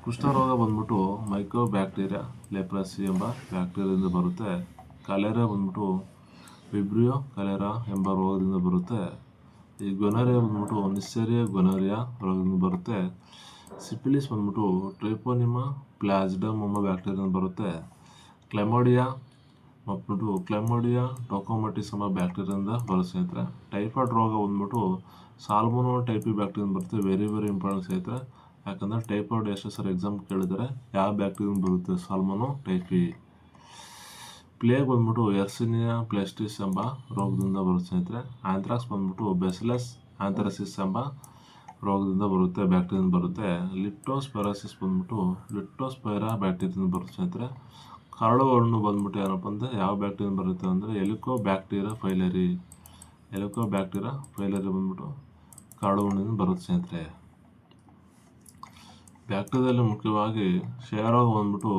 ಕುಷ್ಠರೋಗ ಬಂದ್ಬಿಟ್ಟು ಮೈಕ್ರೋ ಬ್ಯಾಕ್ಟೀರಿಯಾ ಲೆಪ್ರಸಿ ಎಂಬ ಬ್ಯಾಕ್ಟೀರಿಯಾದಿಂದ ಬರುತ್ತೆ. ಕಲೇರಿಯಾ ಬಂದ್ಬಿಟ್ಟು ವಿಬ್ರಿಯೋ ಕಲೇರಾ ಎಂಬ ರೋಗದಿಂದ ಬರುತ್ತೆ. ಈ ಗೊನೋರಿಯಾ ಬಂದ್ಬಿಟ್ಟು ನಿಸ್ಸೆರಿಯಾ ಗೊನೋರಿಯಾ ರೋಗದಿಂದ ಬರುತ್ತೆ. ಸಿಫಿಲಿಸ್ ಬಂದ್ಬಿಟ್ಟು ಟ್ರೈಪೋನಿಮಾ ಪ್ಲಾಸ್ಮೋಡಿಯಂ ಎಂಬ ಬ್ಯಾಕ್ಟೀರಿಯಾದಿಂದ ಬರುತ್ತೆ. ಕ್ಲೈಮೋಡಿಯಾ ಟೊಕೊಮಟಿಸ್ ಎಂಬ ಬ್ಯಾಕ್ಟೀರಿಯಾದಿಂದ ಬರುತ್ತೆ ಸ್ನೇಹಿತರೆ. ಟೈಫಾಯ್ಡ್ ರೋಗ ಬಂದ್ಬಿಟ್ಟು ಸಾಲ್ಮೋನೋ ಟೈಫಿ ಬ್ಯಾಕ್ಟೀರಿಯಾದಿಂದ ಬರುತ್ತೆ. ವೆರಿ ವೆರಿ ಇಂಪಾರ್ಟೆಂಟ್ ಸ್ನೇಹಿತರೆ. ಯಾಕಂದರೆ ಟೈಫಾಯ್ಡ್ ಎಷ್ಟು ಸರ್ ಎಕ್ಸಾಮ್ ಕೇಳಿದರೆ ಯಾವ ಬ್ಯಾಕ್ಟೀರಿಯಾದಿಂದ ಬರುತ್ತೆ ಸಾಲ್ಮೋನೋ ಟೈಫಿ. ಪ್ಲೇಗ್ ಬಂದ್ಬಿಟ್ಟು ಎರ್ಸಿನಿಯಾ ಪ್ಲೇಸ್ಟಿಸ್ ಎಂಬ ರೋಗದಿಂದ ಬರುತ್ತೆ ಸ್ನೇಹಿತರೆ. ಆಂಥ್ರಾಕ್ಸ್ ಬಂದ್ಬಿಟ್ಟು ಬ್ಯಾಸಿಲಸ್ ಆಂಥ್ರಾಸಿಸ್ ಎಂಬ ರೋಗದಿಂದ ಬರುತ್ತೆ, ಬ್ಯಾಕ್ಟೀರಿಯಿಂದ ಬರುತ್ತೆ. ಲಿಪ್ಟೋಸ್ಪೈರೋಸಿಸ್ ಬಂದ್ಬಿಟ್ಟು ಲಿಪ್ಟೋಸ್ಪೈರಾ ಬ್ಯಾಕ್ಟೀರಿಯಿಂದ ಬರುತ್ತೆ ಸ್ನೇಹಿತರೆ. ಕರಳು ಹಣ್ಣು ಬಂದ್ಬಿಟ್ಟು ಏನಪ್ಪ ಅಂದರೆ ಯಾವ ಬ್ಯಾಕ್ಟೀರಿಯಿಂದ ಬರುತ್ತೆ ಅಂದರೆ ಹೆಲಿಕೋಬ್ಯಾಕ್ಟೀರಿಯಾ ಫೈಲರಿ ಬಂದ್ಬಿಟ್ಟು ಕರಳು ಹಣ್ಣಿಂದ ಬರುತ್ತೆ ಸ್ನೇಹಿತರೆ. ಬ್ಯಾಕ್ಟೀರಿಯಾದಲ್ಲಿ ಮುಖ್ಯವಾಗಿ ಕ್ಷಯರೋಗ ಬಂದ್ಬಿಟ್ಟು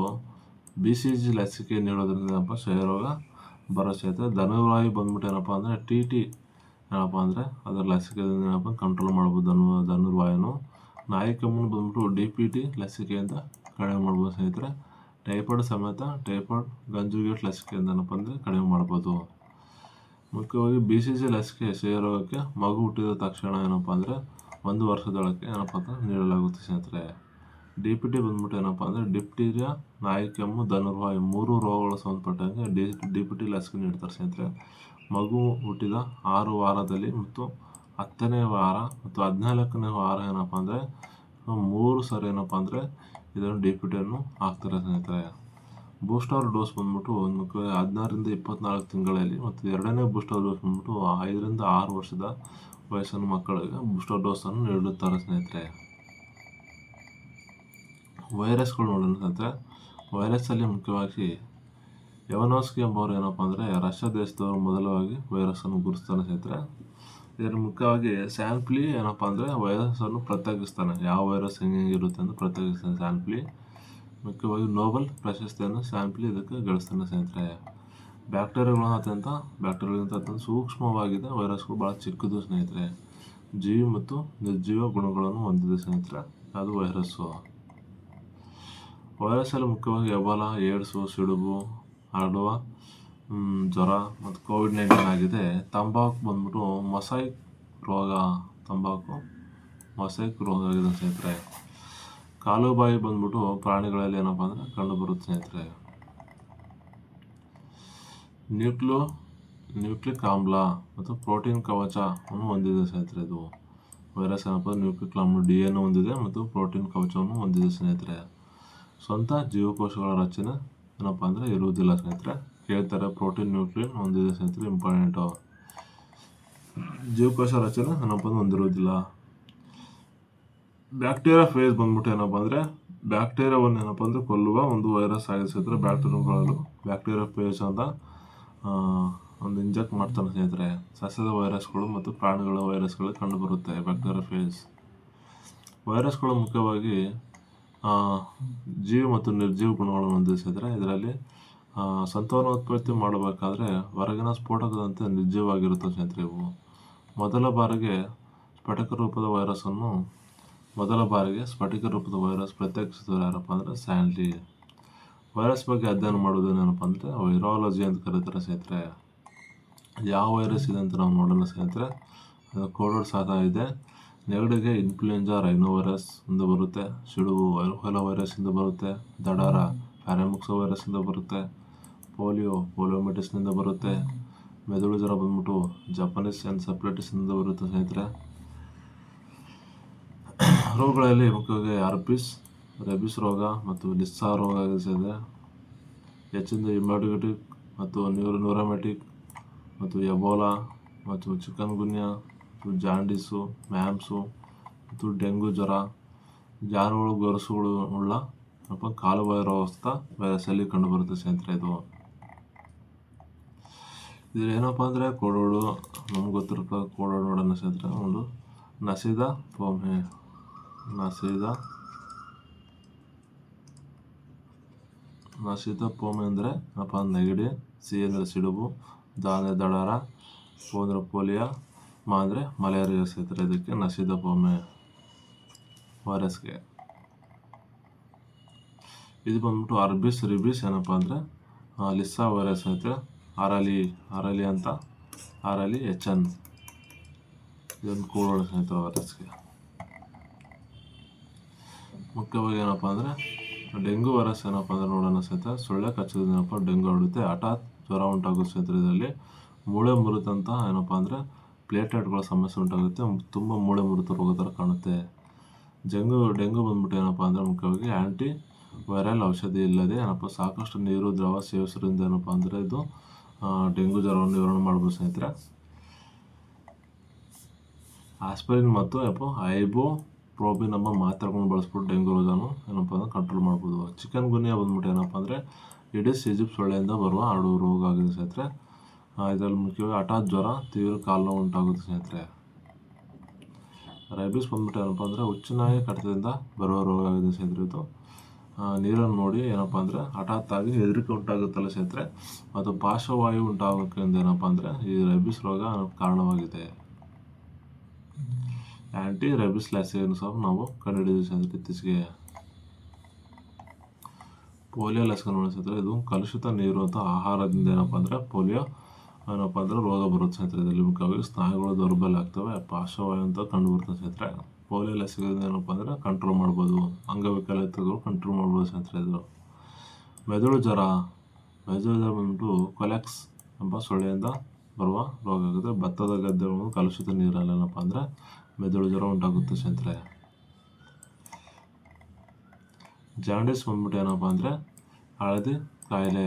BCG ಲಸಿಕೆ ನೀಡೋದ್ರಿಂದ ಕ್ಷಯರೋಗ ಬರೋ ಸ್ನೇಹಿತರೆ. ಧನುರ್ವಾಯು ಬಂದ್ಬಿಟ್ಟು ಏನಪ್ಪ ಅಂದರೆ ಟಿ ಟಿ ಏನಪ್ಪ ಅಂದರೆ ಅದರ ಲಸಿಕೆಯಿಂದ ಏನಪ್ಪ ಕಂಟ್ರೋಲ್ ಮಾಡ್ಬೋದು ಧನುರ್ವಾಯುನು. ನಾಯಿ ಕೆಮ್ಮು ಬಂದ್ಬಿಟ್ಟು ಡಿ ಪಿ ಟಿ ಲಸಿಕೆಯಿಂದ ಕಡಿಮೆ ಮಾಡ್ಬೋದು ಸ್ನೇಹಿತರೆ. ಟೈಫಾಯ್ಡ್ ಸಮೇತ ಟೈಫಾಯ್ಡ್ ಗಂಜುಗೇಟ್ ಲಸಿಕೆಯಿಂದ ಏನಪ್ಪ ಅಂದರೆ ಕಡಿಮೆ ಮಾಡ್ಬೋದು. ಮುಖ್ಯವಾಗಿ ಬಿ ಸಿ ಸಿ ಲಸಿಕೆ ಕ್ಷಯರೋಗಕ್ಕೆ ಮಗು ಹುಟ್ಟಿದ ತಕ್ಷಣ ಏನಪ್ಪ ಅಂದರೆ 1 ವರ್ಷದೊಳಗೆ ಏನಪ್ಪ ಅಂತ ನೀಡಲಾಗುತ್ತೆ ಸ್ನೇಹಿತರೆ. ಡಿ ಪಿ ಟಿ ಬಂದ್ಬಿಟ್ಟು ಏನಪ್ಪ ಅಂದರೆ ಡಿಪ್ಟೀರಿಯಾ, ನಾಯಿ ಕೆಮ್ಮು, ಧನುರ್ವಾಯು 3 ರೋಗಗಳು ಸಂಬಂಧಪಟ್ಟಂಗೆ ಡಿ ಪಿ ಟಿ ಲಸಿಕೆ ನೀಡ್ತಾರೆ ಸ್ನೇಹಿತರೆ. ಮಗು ಹುಟ್ಟಿದ 6 ವಾರದಲ್ಲಿ ಮತ್ತು 10ನೇ ವಾರ ಮತ್ತು 14ನೇ ವಾರ ಏನಪ್ಪ ಅಂದರೆ 3 ಸರಿ ಏನಪ್ಪ ಅಂದರೆ ಇದನ್ನು ಡಿ ಪಿ ಟಿಯನ್ನು ಹಾಕ್ತಾರೆ ಸ್ನೇಹಿತರೆ. ಬೂಸ್ಟರ್ ಡೋಸ್ ಬಂದ್ಬಿಟ್ಟು 16ರಿಂದ 24 ತಿಂಗಳಲ್ಲಿ ಮತ್ತು 2ನೇ ಬೂಸ್ಟರ್ ಡೋಸ್ ಬಂದ್ಬಿಟ್ಟು 5ರಿಂದ 6 ವರ್ಷದ ವಯಸ್ಸಿನ ಮಕ್ಕಳಿಗೆ ಬೂಸ್ಟರ್ ಡೋಸನ್ನು ನೀಡುತ್ತಾರೆ ಸ್ನೇಹಿತರೆ. ವೈರಸ್ಗಳು ನೋಡೋಣ ಸ್ನೇಹಿತರೆ. ವೈರಸ್ಸಲ್ಲಿ ಮುಖ್ಯವಾಗಿ ಎವನೋಸ್ಕಿ ಎಂಬವರು ಏನಪ್ಪ ಅಂದರೆ ರಷ್ಯಾ ದೇಶದವರು ಮೊದಲವಾಗಿ ವೈರಸ್ಸನ್ನು ಗುರುತಿಸ್ತಾನೆ ಸ್ನೇಹಿತರೆ. ಇದರಲ್ಲಿ ಮುಖ್ಯವಾಗಿ ಸ್ಯಾನ್ಪ್ಲಿ ಏನಪ್ಪ ಅಂದರೆ ವೈರಸ್ಸನ್ನು ಪ್ರತ್ಯೇಕಿಸ್ತಾನೆ. ಯಾವ ವೈರಸ್ ಹೆಂಗಿರುತ್ತೆ ಅಂತ ಪ್ರತ್ಯೇಕಿಸ್ತಾನೆ ಸ್ಯಾನ್ಪ್ಲಿ. ಮುಖ್ಯವಾಗಿ ನೋಬೆಲ್ ಪ್ರಶಸ್ತಿಯನ್ನು ಸ್ಯಾನ್ಪ್ಲಿ ಇದಕ್ಕೆ ಗಳಿಸ್ತಾನೆ ಸ್ನೇಹಿತರೆ. ಬ್ಯಾಕ್ಟೀರಿಯಾಗಳಿಗಿಂತ ಅತ್ಯಂತ ಸೂಕ್ಷ್ಮವಾಗಿದೆ. ವೈರಸ್ಗಳು ಭಾಳ ಚಿಕ್ಕದು ಸ್ನೇಹಿತರೆ. ಜೀವಿ ಮತ್ತು ನಿರ್ಜೀವ ಗುಣಗಳನ್ನು ಹೊಂದಿದೆ ಸ್ನೇಹಿತರೆ. ಅದು ವೈರಸ್ಸು. ವೈರಸ್ಸಲ್ಲಿ ಮುಖ್ಯವಾಗಿ ಎಬೋಲಾ, ಏಡ್ಸು, ಸಿಡುಬು, ಹರಡುವ ಜ್ವರ ಮತ್ತು ಕೋವಿಡ್-19 ಆಗಿದೆ. ತಂಬಾಕು ಬಂದ್ಬಿಟ್ಟು ಮೊಸೈಕ್ ರೋಗ ಆಗಿದೆ ಸ್ನೇಹಿತರೆ. ಕಾಲುಬಾಯಿ ಬಂದ್ಬಿಟ್ಟು ಪ್ರಾಣಿಗಳಲ್ಲಿ ಏನಪ್ಪ ಅಂದರೆ ಕಂಡುಬರುತ್ತೆ ಸ್ನೇಹಿತರೆ. ನ್ಯೂಕ್ಲಿಕ್ ಆಮ್ಲ ಮತ್ತು ಪ್ರೋಟೀನ್ ಕವಚವನ್ನು ಹೊಂದಿದೆ ಸ್ನೇಹಿತರೆ. ಇದು ವೈರಸ್ ಏನಪ್ಪ ನ್ಯೂಕ್ಲಿಕ್ ಆಮ್ಲ DNA ಹೊಂದಿದೆ ಮತ್ತು ಪ್ರೋಟೀನ್ ಕವಚವನ್ನು ಹೊಂದಿದೆ ಸ್ನೇಹಿತರೆ. ಸ್ವಂತ ಜೀವಕೋಶಗಳ ರಚನೆ ಏನಪ್ಪ ಅಂದರೆ ಇರುವುದಿಲ್ಲ ಸ್ನೇಹಿತರೆ. ಹೇಳ್ತಾರೆ ಪ್ರೋಟೀನ್ ನ್ಯೂಕ್ಲಿಯನ್ ಹೊಂದಿದೆ ಸ್ನೇಹಿತರೆ. ಇಂಪಾರ್ಟೆಂಟು. ಜೀವಕೋಶ ರಚನೆ ಏನಪ್ಪ ಅಂದ್ರೆ ಹೊಂದಿರುವುದಿಲ್ಲ. ಬ್ಯಾಕ್ಟೀರಿಯಾ ಫೇಸ್ ಬಂದ್ಬಿಟ್ಟು ಏನಪ್ಪ ಅಂದರೆ ಬ್ಯಾಕ್ಟೀರಿಯಾವನ್ನು ಏನಪ್ಪ ಅಂದರೆ ಕೊಲ್ಲುವ ಒಂದು ವೈರಸ್ ಆಗಿದೆ ಸ್ನೇಹಿತರೆ. ಬ್ಯಾಕ್ಟೀರಿಯಾ ಫೇಸ್ ಅಂತ ಒಂದು ಇಂಜೆಕ್ಟ್ ಮಾಡ್ತಾನೆ ಸ್ನೇಹಿತರೆ. ಸಸ್ಯದ ವೈರಸ್ಗಳು ಮತ್ತು ಪ್ರಾಣಿಗಳ ವೈರಸ್ಗಳು ಕಂಡುಬರುತ್ತೆ ಬ್ಯಾಕ್ಟೀರಿಯಾ ಫೇಸ್. ವೈರಸ್ಗಳು ಮುಖ್ಯವಾಗಿ ಜೀವ ಮತ್ತು ನಿರ್ಜೀವ ಗುಣಗಳನ್ನು ಹೊಂದಿದೆ ಸ್ನೇಹಿತರೆ. ಇದರಲ್ಲಿ ಸಂತಾನೋತ್ಪತ್ತಿ ಮಾಡಬೇಕಾದ್ರೆ ಹೊರಗಿನ ಸ್ಫೋಟಕದಂತೆ ನಿರ್ಜೀವವಾಗಿರುತ್ತೆ ಸ್ನೇಹಿತರೆ. ಇವು ಮೊದಲ ಬಾರಿಗೆ ಸ್ಫಟಿಕ ರೂಪದ ವೈರಸ್ ಪ್ರತ್ಯೇಕಿಸಿದವರು ಯಾರಪ್ಪ ಅಂದರೆ ಸ್ಯಾನ್ಲಿ. ವೈರಸ್ ಬಗ್ಗೆ ಅಧ್ಯಯನ ಮಾಡೋದೇನಪ್ಪ ಅಂದರೆ ವೈರಾಲಜಿ ಅಂತ ಕರೀತಾರೆ ಸ್ನೇಹಿತರೆ. ಯಾವ ವೈರಸ್ ಇದೆ ಅಂತ ನಾವು ನೋಡೋಣ ಸ್ನೇಹಿತರೆ. ಕೋವಿಡ್ ಸಹ ಇದೆ. ನೆಗಡಿಗೆ ಇನ್ಫ್ಲೂಯೆಂಜಾ ರೈನೋ ವೈರಸ್ ಇಂದ ಬರುತ್ತೆ. ಸಿಡುಬು ವೈರಲ್ ವೈರಸ್ ಇಂದ ಬರುತ್ತೆ. ದಡಾರ ಪ್ಯಾರಾಮಿಕ್ಸೋ ವೈರಸ್ ಇಂದ ಬರುತ್ತೆ. ಪೋಲಿಯೋಮೈಟಿಸ್ನಿಂದ ಬರುತ್ತೆ. ಮೆದುಳು ಜ್ವರ ಬಂದ್ಬಿಟ್ಟು ಜಪಾನೀಸ್ ಎನ್ಸೆಫಲೈಟಿಸ್ ಇಂದ ಬರುತ್ತೆ ಸ್ನೇಹಿತರೆ. ರೋಗಗಳಲ್ಲಿ ಮುಖ್ಯವಾಗಿ ರೆಬಿಸ್ ರೋಗ ಮತ್ತು ಲಿಸ್ಸಾ ರೋಗ ಇದೆ. ಹೆಚ್ಚಿನ ಇಮ್ಯಾಟಿಕ್ ಮತ್ತು ನ್ಯೂರೋಮ್ಯಾಟಿಕ್ ಮತ್ತು ಎಬೋಲಾ ಮತ್ತು ಚಿಕನ್ ಗುನ್ಯಾ ಮತ್ತು ಜಾಂಡೀಸು, ಮ್ಯಾಮ್ಸು ಮತ್ತು ಡೆಂಗು ಜ್ವರ, ಜಾನುಗಳು ಗೊರಸುಗಳು ಉಳ್ಳ ಕಾಲುಬಾಯಿ ವೈರಸ್ಸಲ್ಲಿ ಕಂಡುಬರುತ್ತೆ ಸ್ನೇಹಿತರೆ. ಇದು ಏನಪ್ಪ ಅಂದರೆ ಕೋಡೋಡು ನಮ್ಗೆ ಗೊತ್ತಿರೋ ಕೋಡೋಡು ನೋಡೋಣ ಸ್ನೇಹಿತರೆ. ಒಂದು ನಸಿದ ಪೋಮೆ ಅಂದರೆ ಏನಪ್ಪ ನೆಗಡಿ, ಸಿ ಅಂದರೆ ಸಿಡುಬು, ದ ಅಂದರೆ ದಡಾರ, ಪೋ ಅಂದರೆ ಪೋಲಿಯೋ, ಮಾ ಅಂದರೆ ಮಲೇರಿಯಾ ಸ್ನೇಹಿತರೆ. ಇದಕ್ಕೆ ನಸಿದ ಪೋಮೆ ವೈರಸ್ಗೆ. ಇದು ಬಂದ್ಬಿಟ್ಟು ರಿಬಿಸ್ ಏನಪ್ಪ ಅಂದರೆ ಲಿಸ್ಸಾ ವೈರಸ್ ಸ್ನೇಹಿತರೆ. ಆರಲಿ ಅಂತ HN ಇದನ್ನು ಕೋಡೋಣ ಸ್ನೇಹಿತರೆ ವೈರಸ್ಗೆ. ಮುಖ್ಯವಾಗಿ ಏನಪ್ಪ ಅಂದರೆ ಡೆಂಗು ವೈರಸ್ ಏನಪ್ಪ ಅಂದರೆ ನೋಡೋಣ ಸ್ನೇಹಿತರೆ. ಸೊಳ್ಳೆ ಕಚ್ಚೋದ್ರಿಂದ ಏನಪ್ಪ ಡೆಂಗು ಹರಡುತ್ತೆ. ಹಠಾತ್ ಜ್ವರ ಉಂಟಾಗುತ್ತೆ ಸ್ನೇಹಿತರೆ. ಇದರಲ್ಲಿ ಮೂಳೆ ಮುರಿತಂತ ಏನಪ್ಪ ಅಂದರೆ ಪ್ಲೇಟ್ಲೆಟ್ಗಳ ಸಮಸ್ಯೆ ಉಂಟಾಗುತ್ತೆ. ತುಂಬ ಮೂಳೆ ಮುರಿತ ರೋಗ ಥರ ಕಾಣುತ್ತೆ. ಡೆಂಗು ಬಂದ್ಬಿಟ್ಟು ಏನಪ್ಪ ಅಂದರೆ ಮುಖ್ಯವಾಗಿ ಆ್ಯಂಟಿ ವೈರಲ್ ಔಷಧಿ ಇಲ್ಲದೆ ಏನಪ್ಪ ಸಾಕಷ್ಟು ನೀರು ದ್ರವ ಸೇವಿಸೋದ್ರಿಂದ ಏನಪ್ಪ ಅಂದರೆ ಇದು ಡೆಂಗು ಜ್ವರವನ್ನು ನಿವಾರಣೆ ಮಾಡ್ಬೋದು ಸ್ನೇಹಿತರೆ. ಆಸ್ಪಿರಿನ್ ಮತ್ತು ಐಬುಪ್ರೋಫೆನ್ ಎಂಬ ಮಾತ್ರೆಗಳನ್ನು ಬಳಸ್ಬಿಟ್ಟು ಡೆಂಗು ರೋಗವನ್ನು ಏನಪ್ಪ ಅಂದರೆ ಕಂಟ್ರೋಲ್ ಮಾಡ್ಬೋದು. ಚಿಕನ್ ಗುನ್ಯಾ ಬಂದ್ಬಿಟ್ಟು ಏನಪ್ಪ ಅಂದರೆ ಇಡೀಸ್ ಈಜಿಪ್ಟ್ ಸೊಳ್ಳೆಯಿಂದ ಹರಡುವ ರೋಗ ಆಗಿದೆ ಸ್ನೇಹಿತರೆ. ಇದರಲ್ಲಿ ಮುಖ್ಯವಾಗಿ ಹಠಾತ್ ಜ್ವರ, ತೀವ್ರ ಕಾಲು ನೋವು ಉಂಟಾಗುತ್ತೆ ಸ್ನೇಹಿತರೆ. ರೈಬಿಸ್ ಬಂದ್ಬಿಟ್ಟು ಏನಪ್ಪ ಅಂದರೆ ಹುಚ್ಚುನಾಯಿ ಕಡಿತದಿಂದ ಬರುವ ರೋಗ ಆಗಿದೆ ಸ್ನೇಹಿತರೆ. ಇದು ನೀರನ್ನು ನೋಡಿ ಏನಪ್ಪ ಅಂದರೆ ಹಠಾತ್ತಾಗಿ ಹೆದರಿಕೆ ಉಂಟಾಗುತ್ತಲ್ಲ ಸ್ನೇಹಿತರೆ, ಅದು ಪಾರ್ಶ್ವವಾಯು ಉಂಟಾಗೋಕ್ಕೆ ಏನಪ್ಪ ಅಂದರೆ ಈ ರೇಬಿಸ್ ರೋಗ ಕಾರಣವಾಗಿದೆ. ಆ್ಯಂಟಿ ರೇಬಿಸ್ ಲಸಿಕೆಯನ್ನು ಸಹ ನಾವು ಕಂಡುಹಿಡಿದಿದ್ದೀವಿ ಸ್ನೇಹಿತರೆ ಇತ್ತೀಚೆಗೆ. ಪೋಲಿಯೋ ಲಸಿಕೆ ಸ್ನೇಹಿತರೆ, ಇದು ಕಲುಷಿತ ನೀರು ಮತ್ತು ಆಹಾರದಿಂದ ಏನಪ್ಪ ಅಂದರೆ ಪೋಲಿಯೋ ಏನಪ್ಪ ಅಂದರೆ ರೋಗ ಬರುತ್ತೆ ಸ್ನೇಹಿತರೆ. ಇದರಲ್ಲಿ ಮುಖ್ಯವಾಗಿ ಸ್ನಾಯುಗಳು ದೌರ್ಬಲ್ಯ ಆಗ್ತವೆ, ಪಾರ್ಶ್ವವಾಯು ಅಂತ ಕಂಡು ಬರ್ತದೆ ಸ್ನೇಹಿತರೆ. ಪೋಲಿಯೋ ಲಸಿಕೆಯಿಂದ ಏನಪ್ಪ ಅಂದರೆ ಕಂಟ್ರೋಲ್ ಮಾಡ್ಬೋದು, ಅಂಗವಿಕಲತೆಗಳು ಕಂಟ್ರೋಲ್ ಮಾಡ್ಬೋದು ಸ್ನೇಹಿತರೆ. ಇದು ಮೆದುಳು ಜ್ವರ ಬಂದ್ಬಿಟ್ಟು ಕೊಲೆಕ್ಸ್ ಎಂಬ ಸೊಳ್ಳೆಯಿಂದ ಬರುವ ರೋಗ ಆಗುತ್ತೆ. ಭತ್ತದ ಗದ್ದೆಗಳು ಕಲುಷಿತ ನೀರಲ್ಲಿ ಏನಪ್ಪ ಅಂದರೆ ಮೆದುಳು ಜ್ವರ ಉಂಟಾಗುತ್ತೆ ಸ್ನೇಹಿತರೆ. ಜಾಂಡೀಸ್ ಬಂದ್ಬಿಟ್ಟು ಏನಪ್ಪ ಅಂದರೆ ಹಳದಿ ಕಾಯಿಲೆ,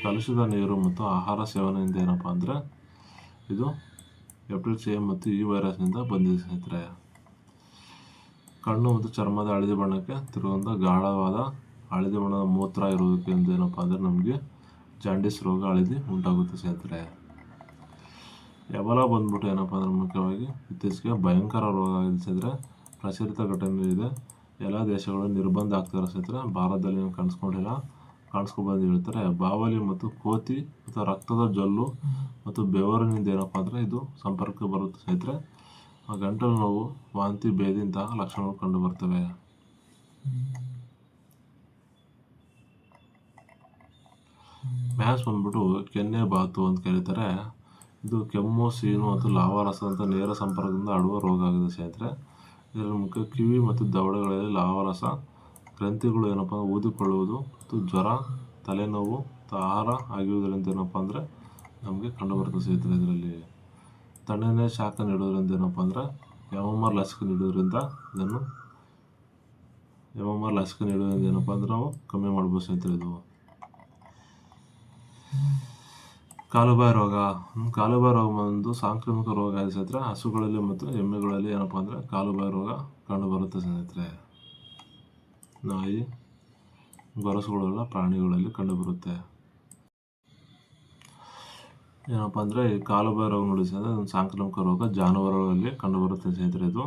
ಕಲುಷಿತ ನೀರು ಮತ್ತು ಆಹಾರ ಸೇವನೆಯಿಂದ ಏನಪ್ಪ ಅಂದರೆ ಇದು ಹೆಪಟೈಟಿಸ್ ಎ ಮತ್ತು ಈ ವೈರಸ್ನಿಂದ ಬಂದಿದೆ ಸ್ನೇಹಿತರೆ. ಕಣ್ಣು ಮತ್ತು ಚರ್ಮದ ಹಳದಿ ಬಣ್ಣಕ್ಕೆ ತಿರುಗುವಂಥ ಗಾಢವಾದ ಹಳದಿ ಬಣ್ಣದ ಮೂತ್ರ ಇರುವುದಕ್ಕಿಂತ ಏನಪ್ಪ ಅಂದರೆ ನಮಗೆ ಜಾಂಡೀಸ್ ರೋಗ ಹಳದಿ ಉಂಟಾಗುತ್ತೆ ಸ್ನೇಹಿತರೆ. ಎಬೋಲಾ ಬಂದ್ಬಿಟ್ಟು ಏನಪ್ಪ ಅಂದರೆ ಮುಖ್ಯವಾಗಿ ಇತ್ತೀಚೆಗೆ ಭಯಂಕರ ರೋಗ ಆಗಿದೆ ಸ್ನೇಹಿತರೆ. ಪ್ರಚಲಿತ ಘಟನೆ ಇದೆ, ಎಲ್ಲ ದೇಶಗಳು ನಿರ್ಬಂಧ ಆಗ್ತಾರೆ ಸ್ನೇಹಿತರೆ. ಭಾರತದಲ್ಲಿ ಏನು ಕಾಣಿಸ್ಕೊಬಂದು ಹೇಳ್ತಾರೆ. ಬಾವಲಿ ಮತ್ತು ಕೋತಿ ಮತ್ತು ರಕ್ತದ ಜೊಲ್ಲು ಮತ್ತು ಬೆವರಿನಿಂದ ಏನಪ್ಪ ಅಂದರೆ ಇದು ಸಂಪರ್ಕ ಬರುತ್ತೆ ಸ್ನೇಹಿತರೆ. ಗಂಟಲು ನೋವು, ವಾಂತಿ, ಭೇದಿ ಇಂತಹ ಲಕ್ಷಣಗಳು ಕಂಡು ಬರ್ತವೆ. ಮ್ಯಾಸ್ ಬಂದ್ಬಿಟ್ಟು ಕೆನ್ನೆ ಬಾತು ಅಂತ ಕರೀತಾರೆ. ಇದು ಕೆಮ್ಮು, ಸೀನು ಮತ್ತು ಲಾವಾರಸದಂಥ ನೇರ ಸಂಪರ್ಕದಿಂದ ಹರಡುವ ರೋಗ ಆಗಿದೆ ಸ್ನೇಹಿತರೆ. ಇದರಲ್ಲಿ ಮುಖ್ಯ ಕಿವಿ ಮತ್ತು ದವಡೆಗಳಲ್ಲಿ ಲಾವಾರಸ ಗ್ರಂಥಿಗಳು ಏನಪ್ಪ ಊದಿಕೊಳ್ಳುವುದು ಮತ್ತು ಜ್ವರ, ತಲೆನೋವು ಮತ್ತು ಆಹಾರ ಆಗಿರುವುದರಿಂದ ಏನಪ್ಪ ಅಂದರೆ ನಮಗೆ ಕಂಡುಬರ್ತದೆ ಸ್ನೇಹಿತರೆ. ಇದರಲ್ಲಿ ತಣ್ಣನೆ ಶಾಖ ನೀಡೋದ್ರಿಂದ ಏನಪ್ಪ ಅಂದರೆ MMR ಲಸಿಕೆ ನೀಡೋದ್ರಿಂದ ಏನಪ್ಪ ಅಂದರೆ ನಾವು ಕಮ್ಮಿ ಮಾಡ್ಬೋದು ಸ್ನೇಹಿತರೆ. ಇದು ಕಾಲುಬಾಯಿ ರೋಗ ಒಂದು ಸಾಂಕ್ರಾಮಿಕ ರೋಗ ಆಗಿದೆ ಸ್ನೇಹಿತರೆ. ಹಸುಗಳಲ್ಲಿ ಮತ್ತು ಎಮ್ಮೆಗಳಲ್ಲಿ ಏನಪ್ಪ ಅಂದರೆ ಕಾಲುಬಾಯಿ ರೋಗ ಕಂಡುಬರುತ್ತೆ ಸ್ನೇಹಿತರೆ. ನಾಯಿ, ಗೊರಸುಗಳೆಲ್ಲ ಪ್ರಾಣಿಗಳಲ್ಲಿ ಕಂಡುಬರುತ್ತೆ. ಏನಪ್ಪ ಅಂದರೆ ಈ ಕಾಲುಬಾಯಿ ರೋಗ ನೋಡಿ ಸ್ನೇಹಿತರೆ, ಒಂದು ಸಾಂಕ್ರಾಮಿಕ ರೋಗ ಜಾನುವಾರುಗಳಲ್ಲಿ ಕಂಡುಬರುತ್ತೆ ಸ್ನೇಹಿತರೆ. ಇದು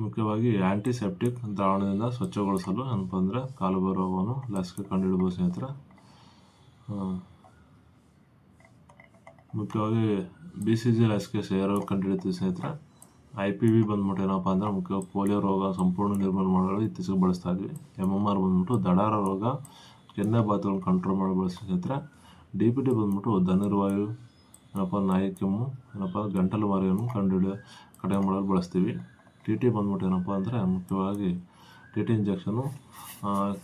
ಮುಖ್ಯವಾಗಿ ಆ್ಯಂಟಿಸೆಪ್ಟಿಕ್ ದ್ರಾವಣದಿಂದ ಸ್ವಚ್ಛಗೊಳಿಸಲು ಏನಪ್ಪ ಅಂದರೆ ಕಾಲುಬಾಯಿ ರೋಗವನ್ನು ಲಸಿಕೆ ಕಂಡುಹಿಡಬಹುದು ಸ್ನೇಹಿತರೆ. ಮುಖ್ಯವಾಗಿ BCG ಲಸಿಕೆ ಸೇರೋ ಕಂಡುಹಿಡಿತೀವಿ ಸ್ನೇಹಿತರೆ. IPV ಬಂದ್ಬಿಟ್ಟು ಏನಪ್ಪ ಅಂದರೆ ಮುಖ್ಯವಾಗಿ ಪೋಲಿಯೋ ರೋಗ ಸಂಪೂರ್ಣ ನಿರ್ಮೂಲನೆ ಮಾಡಲು ಇತ್ತೀಚೆಗೆ ಬಳಸ್ತಾ ಇದ್ವಿ. MMR ಬಂದ್ಬಿಟ್ಟು ದಡಾರ ರೋಗ, ಕೆನ್ನೆ ಬಾತುಗಳನ್ನು ಕಂಟ್ರೋಲ್ ಮಾಡಿ ಬಳಸ್ತೀವಿ ಸ್ನೇಹಿತರೆ. DPT ಬಂದ್ಬಿಟ್ಟು ಧನುರ್ವಾಯು ಏನಪ್ಪ ನಾಯಿ ಕೆಮ್ಮು ಏನಪ್ಪ ಗಂಟಲು ಮಾರಿಯನ್ನು ಕಡಿಮೆ ಮಾಡಲು ಬಳಸ್ತೀವಿ. TT ಬಂದ್ಬಿಟ್ಟು ಏನಪ್ಪ ಅಂದರೆ ಮುಖ್ಯವಾಗಿ TT ಇಂಜೆಕ್ಷನು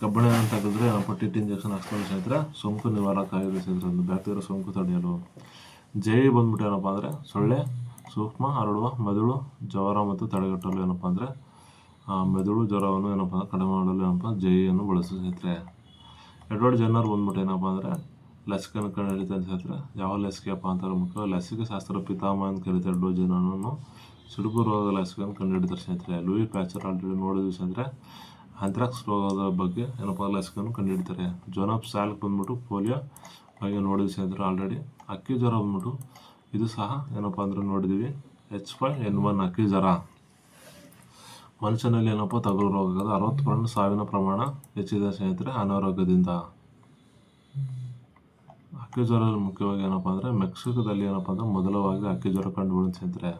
ಕಬ್ಬಿಣ ಅಂತ ಹಾಕಿದ್ರೆ ಏನಪ್ಪ TT ಇಂಜೆಕ್ಷನ್ ಹಾಕ್ಸ್ಕೊಂಡು ಸ್ನೇಹಿತರೆ ಸೋಂಕು ನಿವಾರಕ ಆಗಿದೆ ಸ್ನೇಹಿತರೆ, ಒಂದು ಬ್ಯಾಕ್ಟೀರಿಯಾ ಸೋಂಕು ತಡೆಯಲು. JE ಬಂದ್ಬಿಟ್ಟು ಏನಪ್ಪ ಅಂದರೆ ಸೊಳ್ಳೆ ಸೂಕ್ಷ್ಮ ಹರಡುವ ಮೆದುಳು ಜ್ವರ ಮತ್ತು ತಡೆಗಟ್ಟಲು ಏನಪ್ಪ ಅಂದರೆ ಮೆದುಳು ಜ್ವರವನ್ನು ಏನಪ್ಪ ಕಡಿಮೆ ಮಾಡಲು ಏನಪ್ಪ JEಯನ್ನು ಬಳಸ್ತೀವಿ ಸ್ನೇಹಿತರೆ. ಎಡ್ವರ್ಡ್ ಜೆನ್ನರ್ ಬಂದ್ಬಿಟ್ಟು ಏನಪ್ಪ ಅಂದರೆ ಲಸಿಕೆಯನ್ನು ಕಂಡುಹಿಡಿತಾರೆ ಸ್ನೇಹಿತರೆ. ಯಾವ ಲಸಿಕೆಯಪ್ಪ ಅಂತಾರೆ ಮುಖ್ಯ ಲಸಿಕೆ ಶಾಸ್ತ್ರ ಪಿತಾಮಹ ಅಂತ ಕರೀತಾರೆ. ಎಡ್ವರ್ಡ್ ಜೆನ್ನರನ್ನು ಸಿಡುಬು ರೋಗದ ಲಸಿಕೆಯನ್ನು ಕಂಡುಹಿಡಿತಾರೆ ಸ್ನೇಹಿತರೆ. ಲೂಯಿ ಪ್ಯಾಚರ್ ಆಲ್ರೆಡಿ ನೋಡಿದ್ವಿ ಸ್ನೇಹಿತರೆ. ಆಂಥ್ರಾಕ್ಸ್ ರೋಗದ ಬಗ್ಗೆ ಏನಪ್ಪ ಲಸಿಕೆಯನ್ನು ಕಂಡುಹಿಡಿತಾರೆ. ಜೋನಾಪ್ ಸ್ಯಾಲ್ಕ್ ಬಂದ್ಬಿಟ್ಟು ಪೋಲಿಯೋ ಬಗ್ಗೆ ನೋಡಿದ್ವಿ ಸ್ನೇಹಿತರೆ ಆಲ್ರೆಡಿ. ಅಕ್ಕಿ ಜ್ವರ ಬಂದ್ಬಿಟ್ಟು ಇದು ಸಹ ಏನಪ್ಪ ಅಂದರೆ ನೋಡಿದ್ದೀವಿ. H5N1 ಅಕ್ಕಿ ಜ್ವರ ಮನುಷ್ಯನಲ್ಲಿ ಏನಪ್ಪ ತಗುಲು ರೋಗದ 60% ಸಾವಿನ ಪ್ರಮಾಣ ಹೆಚ್ಚಿದೆ ಸ್ನೇಹಿತರೆ ಅನಾರೋಗ್ಯದಿಂದ. ಅಕ್ಕಿ ಜ್ವರ ಮುಖ್ಯವಾಗಿ ಏನಪ್ಪ ಅಂದರೆ ಮೆಕ್ಸಿಕೋದಲ್ಲಿ ಏನಪ್ಪ ಅಂದರೆ ಮೊದಲವಾಗಿ ಅಕ್ಕಿ ಜ್ವರ ಕಂಡುಬಂದಿದೆ ಸ್ನೇಹಿತರೆ.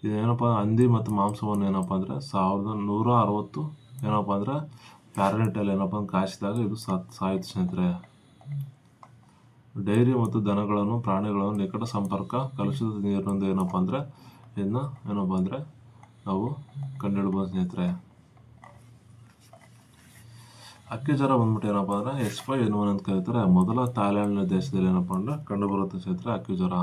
ಇದೇನಪ್ಪ ಹಂದಿ ಮತ್ತು ಮಾಂಸವನ್ನು ಏನಪ್ಪ ಅಂದರೆ 1160 ಏನಪ್ಪ ಅಂದರೆ ಫ್ಯಾರನ್ಹೀಟಲ್ಲಿ ಏನಪ್ಪ ಅಂದ್ರೆ ಕಾಯಿಸಿದಾಗ ಇದು ಸಾಯಿತು ಸ್ನೇಹಿತರೆ. ಡೈರಿ ಮತ್ತು ದನಗಳನ್ನು ಪ್ರಾಣಿಗಳನ್ನು ನಿಕಟ ಸಂಪರ್ಕ ಕಲುಷಿತ ನೀರಿನಿಂದ ಏನಪ್ಪ ಅಂದರೆ ಏನಪ್ಪ ಅಂದರೆ ನಾವು ಕಂಡುಹಿಡ್ಬೋದು ಸ್ನೇಹಿತರೆ. ಅಕ್ಕಿ ಜ್ವರ ಬಂದ್ಬಿಟ್ಟು ಏನಪ್ಪ ಅಂದರೆ H5N1 ಅಂತ ಕರೀತಾರೆ. ಮೊದಲ ಥಾಯ್ಲ್ಯಾಂಡ್ ದೇಶದಲ್ಲಿ ಏನಪ್ಪ ಅಂದರೆ ಕಂಡುಬರುತ್ತೆ ಸ್ನೇಹಿತರೆ ಅಕ್ಕಿ ಜ್ವರ.